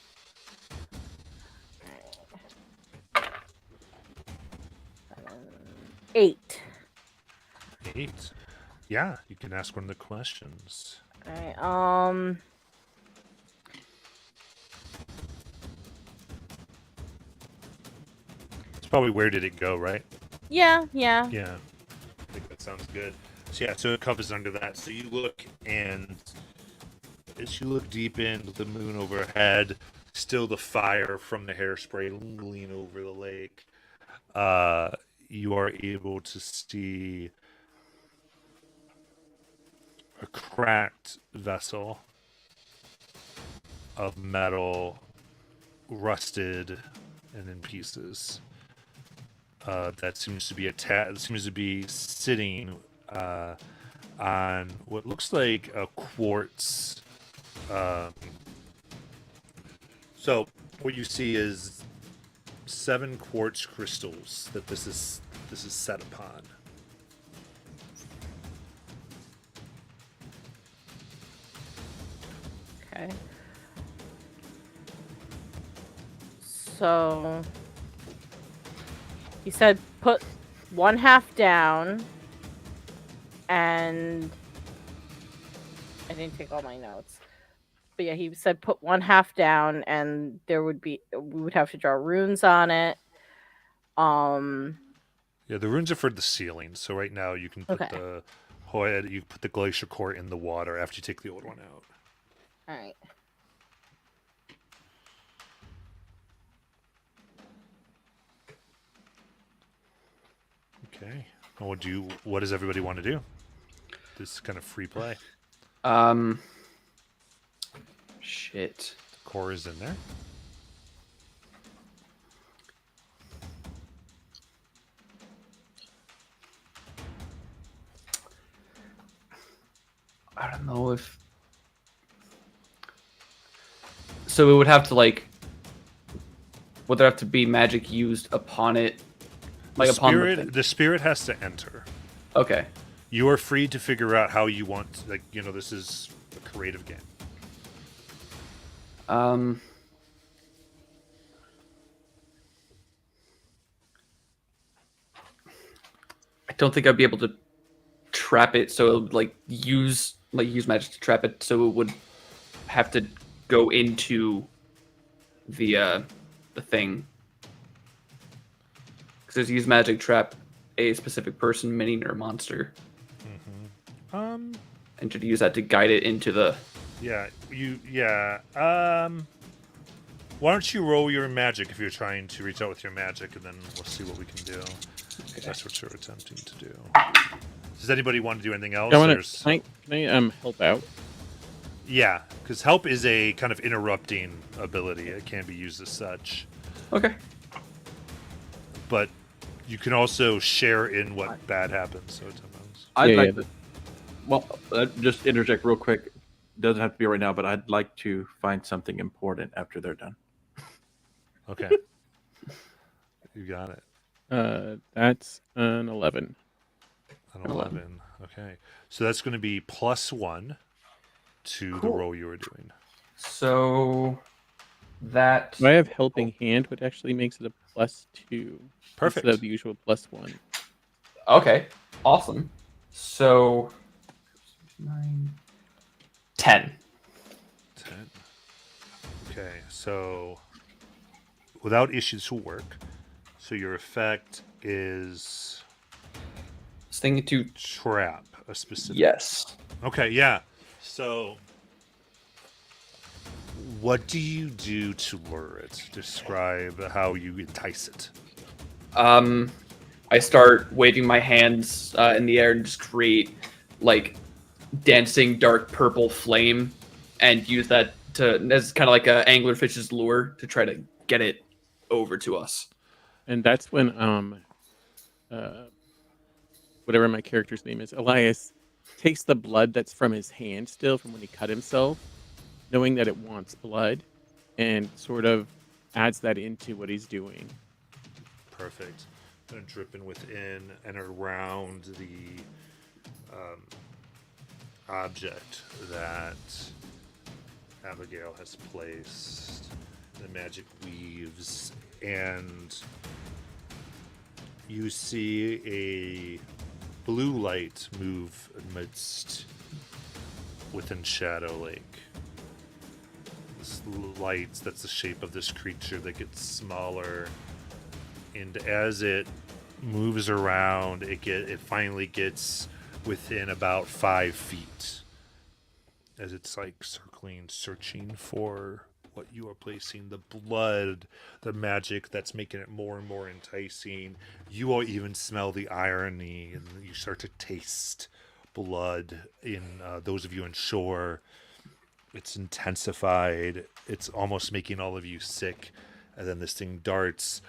Eight. 8. Yeah, you can ask one of the questions. Alright, It's probably where did it go, right? yeah. Yeah. I think that sounds good. So yeah, so it covers under that. So you look, and as you look deep into the moon overhead, still the fire from the hairspray lingering over the lake. You are able to see a cracked vessel of metal, rusted and in pieces. That seems to be sitting on what looks like a quartz. So what you see is 7 quartz crystals that this is set upon. Okay. So he said put 1/2 down, and I didn't take all my notes. But yeah, he said put 1/2 down, and we would have to draw runes on it. Yeah, the runes are for the ceiling. So right now you can put Okay. you put the glacier core in the water after you take the old one out. All right. Okay. What does everybody want to do? This is kind of free play. Shit. The core is in there. I don't know if. So we would have to like would there have to be magic used upon it? Like upon the thing? The spirit has to enter. Okay. You are free to figure out how you want. Like, this is a creative game. I don't think I'd be able to trap it, so it would, use magic to trap it, so it would have to go into the thing. Because there's use magic trap a specific person, minion, or monster. Mm-hmm. And to use that to guide it into the. Why don't you roll your magic if you're trying to reach out with your magic, and then we'll see what we can do. Okay. That's what you're attempting to do. Does anybody want to do anything else? Can I help out? Yeah, because help is a kind of interrupting ability. It can be used as such. Okay. But you can also share in what bad happens. So it depends. I'd like to. Well, just interject real quick. Doesn't have to be right now, but I'd like to find something important after they're done. Okay. You got it. That's an 11. An 11. Okay. So that's going to be +1 to the roll you were doing. So that. Do I have helping hand, which actually makes it a +2. Perfect. Instead of the usual +1. Okay. Awesome. So 9, 10. 10. Okay. So without issues will work. So your effect is Sting to trap a specific. Yes. Okay, yeah. So what do you do to lure it? Describe how you entice it. I start waving my hands in the air and just create dancing dark purple flame, and use that as kind of like a anglerfish's lure to try to get it over to us. And that's when whatever my character's name is, Elias, takes the blood that's from his hand still from when he cut himself, knowing that it wants blood, and sort of adds that into what he's doing. Perfect. Kind of dripping within and around the object that Abigail has placed. The magic weaves, and you see a blue light move within Shadow Lake. This light that's the shape of this creature that gets smaller, and as it moves around, it finally gets within about 5 feet, as it's circling, searching for what you are placing. The blood, the magic that's making it more and more enticing. You all even smell the irony, and you start to taste blood in those of you on shore. It's intensified. It's almost making all of you sick. And then this thing darts.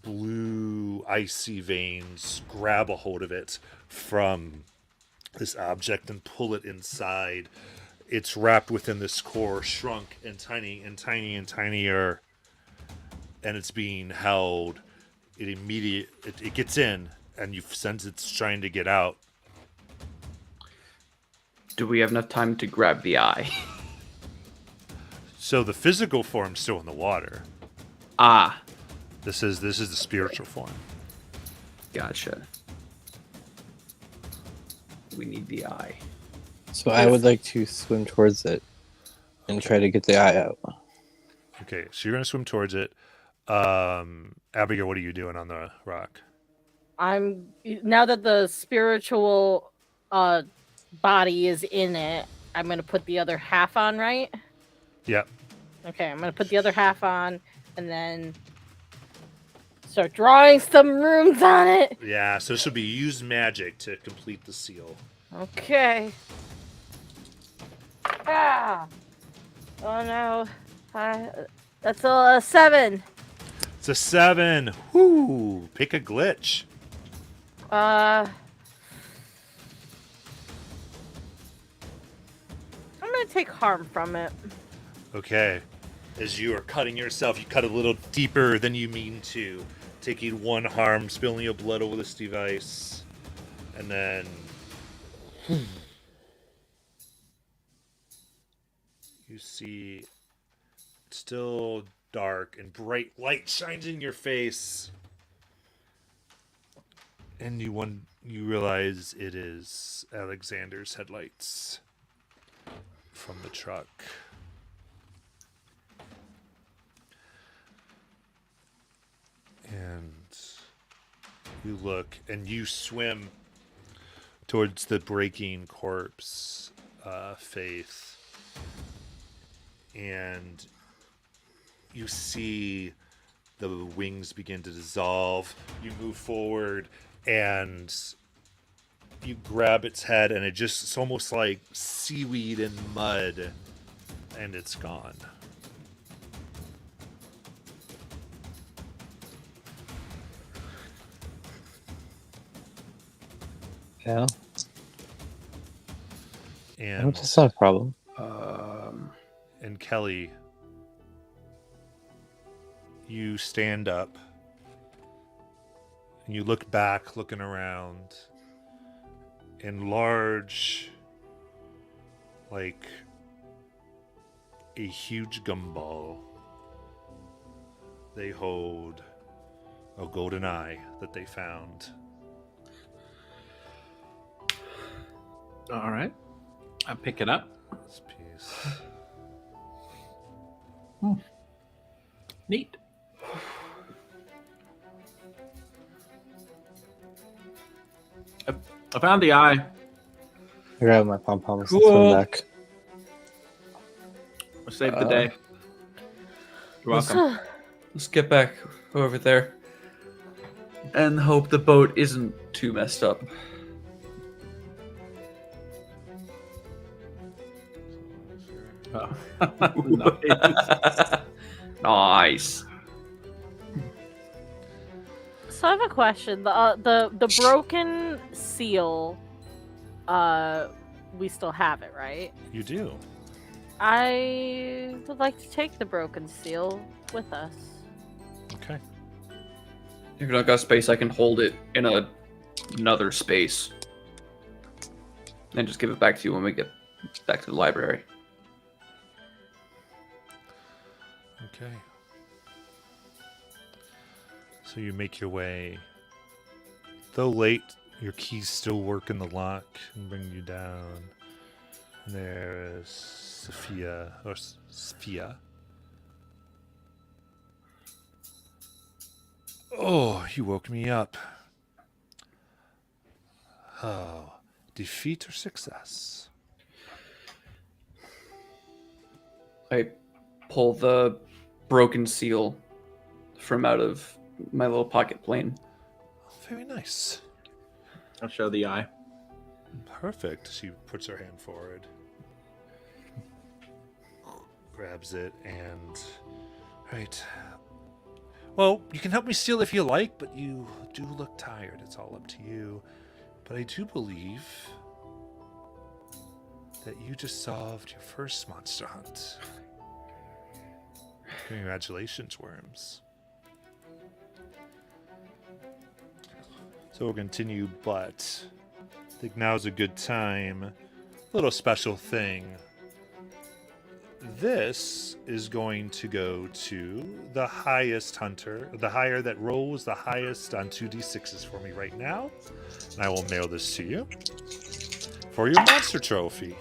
Blue, icy veins grab a hold of it from this object and pull it inside. It's wrapped within this core, shrunk and tiny and tiny and tinier, and it's being held. It gets in, and you sense it's trying to get out. Do we have enough time to grab the eye? So the physical form's still in the water. Ah. This is the spiritual form. Gotcha. We need the eye. So I would like to swim towards it and try to get the eye out. Okay, so you're going to swim towards it. Abigail, what are you doing on the rock? Now that the spiritual body is in it, I'm going to put the other half on, right? Yep. Okay, I'm going to put the other half on and then start drawing some runes on it. Yeah, so this would be use magic to complete the seal. Okay. Ah! Oh no. That's a 7. It's a 7. Whoo! Pick a glitch. I'm gonna take harm from it. Okay. as you are cutting yourself, you cut a little deeper than you mean to, taking one harm, spilling your blood over this device, and then you see it's still dark and bright light shines in your face, and you realize it is Alexander's headlights from the truck. And you look and you swim towards the breaking corpse, Faith. And you see the wings begin to dissolve. You move forward and you grab its head, and it's almost like seaweed and mud, and it's gone. Yeah, And that's not a problem. And Kelly, you stand up and you look back, looking around, and large, like a huge gumball, they hold a golden eye that they found. All right. I pick it up. This piece. Neat. I found the eye. I grab my pom poms Cool. and swim back. I saved the day. You're welcome. Let's get back over there and hope the boat isn't too messed up. Nice. Nice. So I have a question. The broken seal, we still have it, right? You do. I would like to take the broken seal with us. Okay. If you're not got space, I can hold it in another space. And just give it back to you when we get back to the library. Okay. So you make your way. Though late, your keys still work in the lock and bring you down. And there is Sophia. Oh, you woke me up. Oh, defeat or success? I pull the broken seal from out of my little pocket plane. Very nice. I'll show the eye. Perfect. She puts her hand forward, grabs it, and... Right. Well, you can help me steal if you like, but you do look tired. It's all up to you. But I do believe that you just solved your first monster hunt. Congratulations, Wyrms. So we'll continue, but I think now's a good time. A little special thing. This is going to go to the highest hunter, the higher that rolls the highest on 2d6s for me right now. And I will mail this to you for your monster trophy.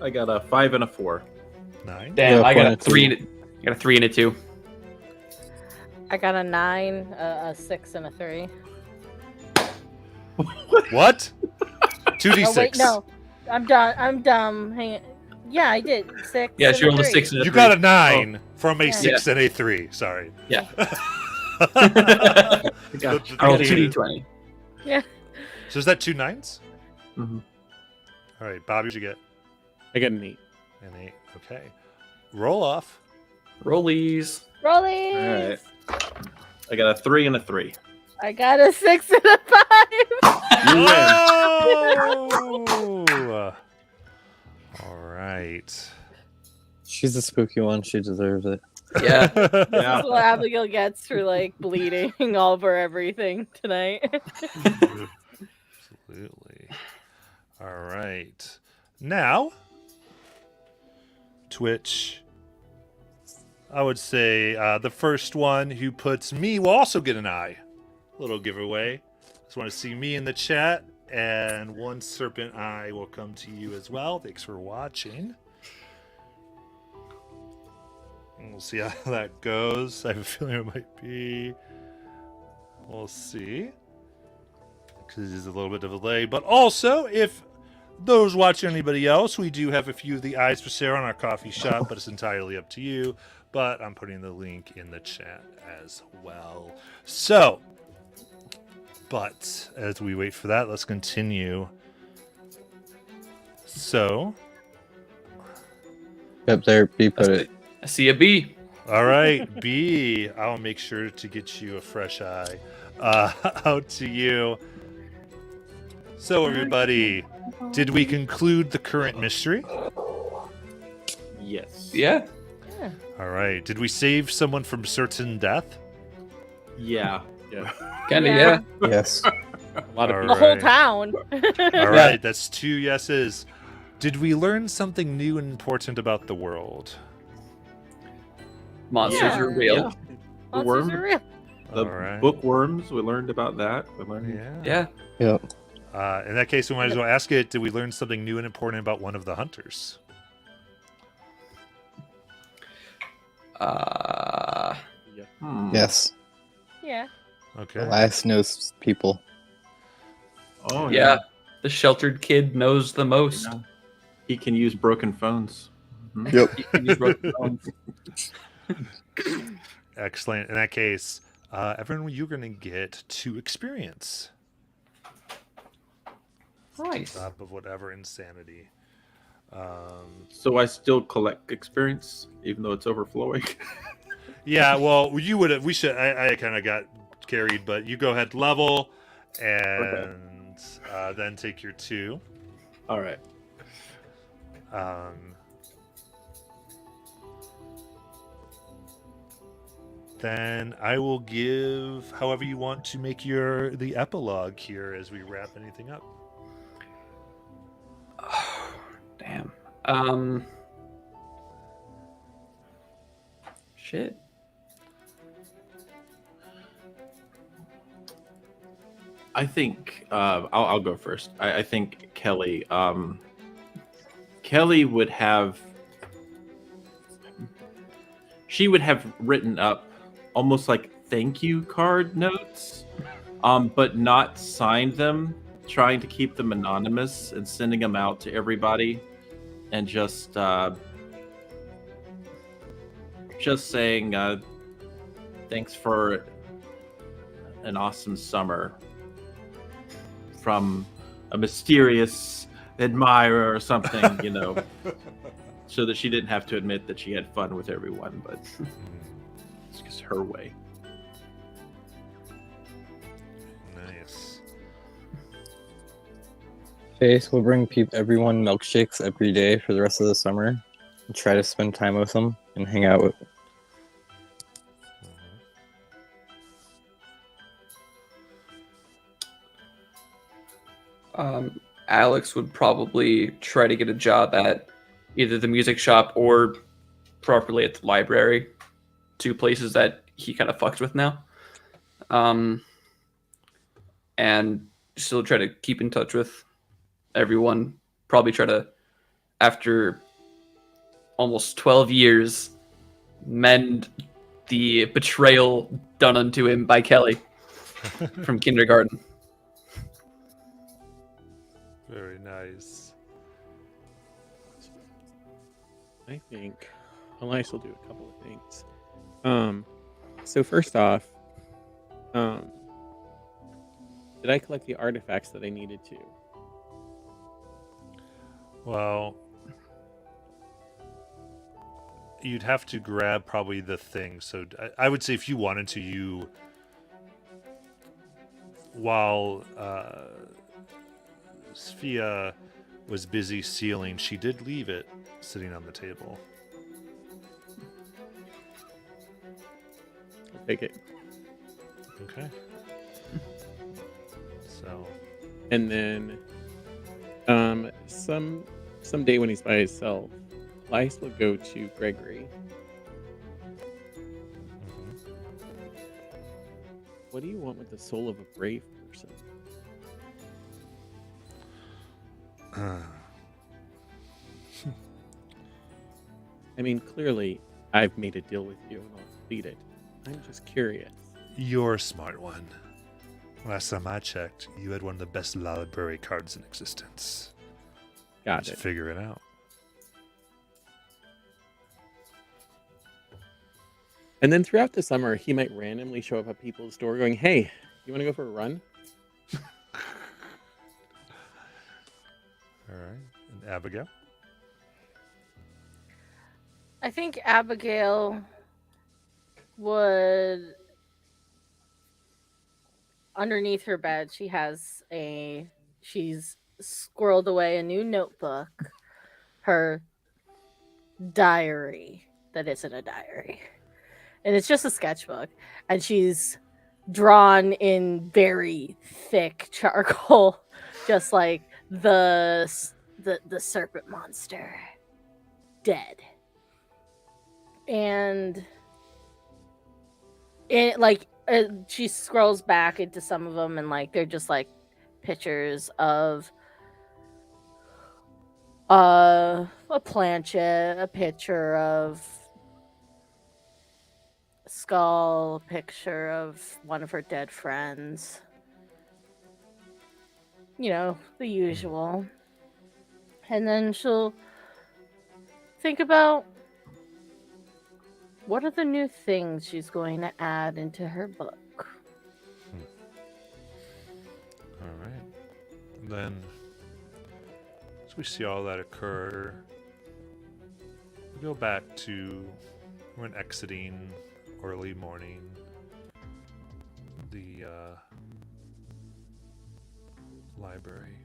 I got a 5 and a 4. 9. Damn, Yeah, I got a point 3 and I got a 3 and a 2. I got a 9, a 6, and a 3. What? 2d6. Oh wait, no, I'm dumb. Hang on. Yeah, I did 6. Yeah, and she rolled a 3. 6 and a You 3. got a 9 from a Yeah. 6 and a 3. Sorry. Yeah. I got I rolled Okay. 2d20. So is that 2 9s? Mhm. All right, Bobby, what'd you get? I got an 8. An 8. Okay. Roll off. Rollies. Rollies. All right. I got a 3 and a 3. I got a 6 and a 5. You win. Oh! All right. She's the spooky one. She deserves it. Yeah. Yeah. That's what Abigail gets for like bleeding all over everything tonight. Absolutely. All right. Now, Twitch. I would say the first one who puts me will also get an eye. Little giveaway. Just want to see me in the chat, and one serpent eye will come to you as well. Thanks for watching. And we'll see how that goes. I have a feeling it might be. We'll see. Because it is a little bit of a delay. But also, if those watching anybody else, we do have a few of the eyes for sale on our coffee shop, but it's entirely up to you. But I'm putting the link in the chat as well. So, but as we wait for that, let's continue. So, Yep, there. B put it. I see a B. all right, B, I'll make sure to get you a fresh eye out to you. So, everybody, did we conclude the current mystery? Yes. Yeah. All right. Did we save someone from certain death? Yeah. Kinda, Yeah. yeah. Yes. A lot of All The people. whole right. town. All right, that's 2 yeses. Did we learn something new and important about the world? Monsters Yeah. are real. Yeah. The Monsters worm. are real. The All right. bookworms. We learned about that. We learned. Yeah. Yeah. Yep. In that case, we might as well ask it. Did we learn something new and important about one of the hunters? Yes. Yeah. Okay. Elias knows people. Oh Yeah. The sheltered kid knows the most. Yeah. He can use broken phones. Mhm. Yep. You can use broken phones. Excellent. In that case, everyone, you're going to get 2 experience. Nice. Top of whatever insanity. So I still collect experience, even though it's overflowing. Yeah, well, you would have. We should. I kind of got carried, but you go ahead, level, and then take your 2. All right. Then I will give however you want to make the epilogue here as we wrap anything up. Damn. Shit. I think I'll go first. I think Kelly. Kelly would have. She would have written up almost like thank you card notes, but not signed them. Trying to keep them anonymous and sending them out to everybody, and just saying thanks for an awesome summer from a mysterious admirer or something, you know, so that she didn't have to admit that she had fun with everyone, but it's just her way. Nice. Faith will bring everyone milkshakes every day for the rest of the summer. And try to spend time with them and hang out with. Alex would probably try to get a job at either the music shop or properly at the library, 2 places that he kind of fucks with now. And still try to keep in touch with everyone. Probably try to, after almost 12 years, mend the betrayal done unto him by Kelly from kindergarten. Very nice. I think Elias will do a couple of things. So first off, did I collect the artifacts that I needed to? Well, you'd have to grab probably the thing. So I would say if you wanted to, while Sphia was busy sealing, she did leave it sitting on the table. I'll take it. Okay. So, And then, someday when he's by himself, Lice will go to Gregory. mhm. What do you want with the soul of a brave person? I mean, clearly, I've made a deal with you and I'll complete it. I'm just curious. You're a smart one. Last time I checked, you had one of the best library cards in existence. Got Let's it. figure it out. And then throughout the summer, he might randomly show up at people's door going, "Hey, you want to go for a run?" All right. And Abigail? I think Abigail would, underneath her bed, she's squirreled away a new notebook, her diary that isn't a diary. And it's just a sketchbook. And she's drawn in very thick charcoal, just like the serpent monster dead. And she scrolls back into some of them, and like they're just like pictures of a planchet, a picture of a skull, a picture of one of her dead friends. You know, the usual. And then she'll think about what are the new things she's going to add into her book. All right. Then, as we see all that occur, we go back to when exiting early morning. The library.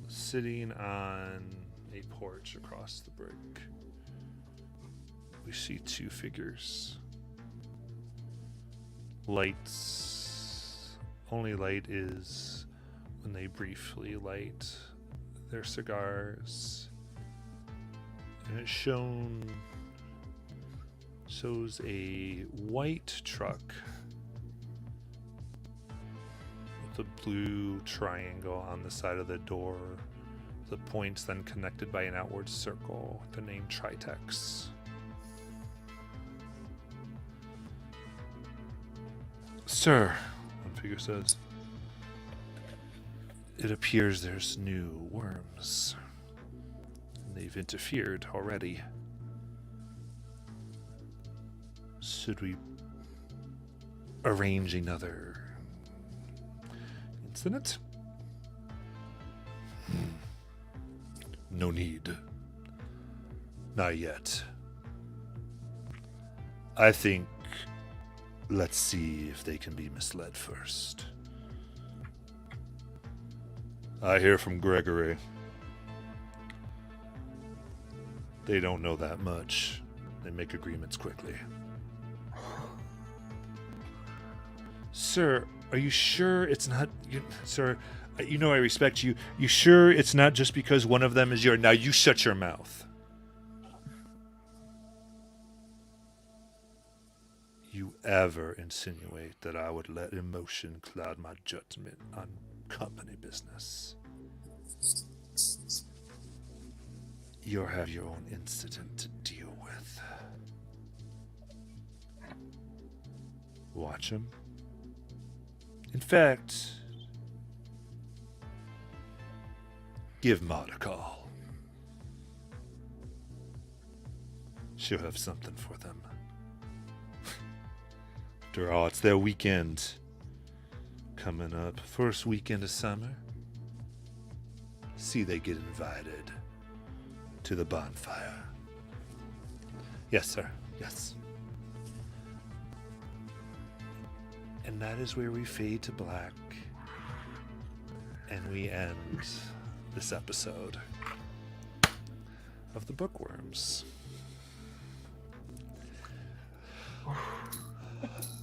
Sitting on a porch across the brick, we see two figures. Lights. Only light is when they briefly light their cigars. And it shows a white truck with a blue triangle on the side of the door. The points then connected by an outward circle with the name Tritex. Sir, one figure says, it appears there's new worms. They've interfered already. Should we arrange another incident? No need. Not yet. I think let's see if they can be misled first. I hear from Gregory. They don't know that much. They make agreements quickly. Sir, are you sure it's not... Sir, you know I respect you. You sure it's not just because one of them is your... Now you shut your mouth. You ever insinuate that I would let emotion cloud my judgment on company business? You'll have your own incident to deal with. Watch him. In fact, give Maud a call. She'll have something for them. After all, it's their weekend coming up. First weekend of summer. See they get invited to the bonfire. Yes, sir. Yes. And that is where we fade to black. And we end this episode of the Bookworms.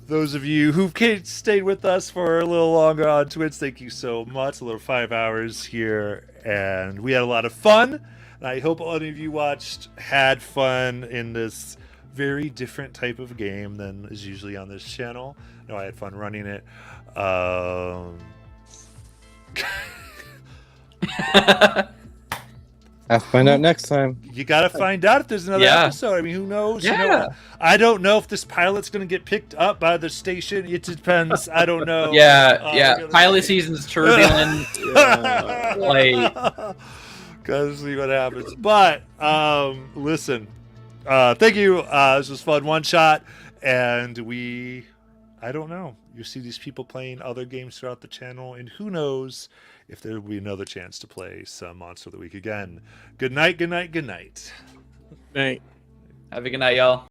Those of you who've stayed with us for a little longer on Twitch, thank you so much. A little 5 hours here, and we had a lot of fun. And I hope all of you had fun in this very different type of game than is usually on this channel. I know I had fun running it. I'll find out next time. You gotta find out if there's another Yeah. episode. I mean, who knows? You Yeah. know, I don't know if this pilot's gonna get picked up by the station. It depends. I don't know. Yeah. Pilot season's turbulent. Like, gotta see what happens. But listen, thank you. This was fun. One shot, and I don't know. You see these people playing other games throughout the channel, and who knows if there will be another chance to play some Monster of the Week again. Good night, good night, good night. Night. have a good night, y'all.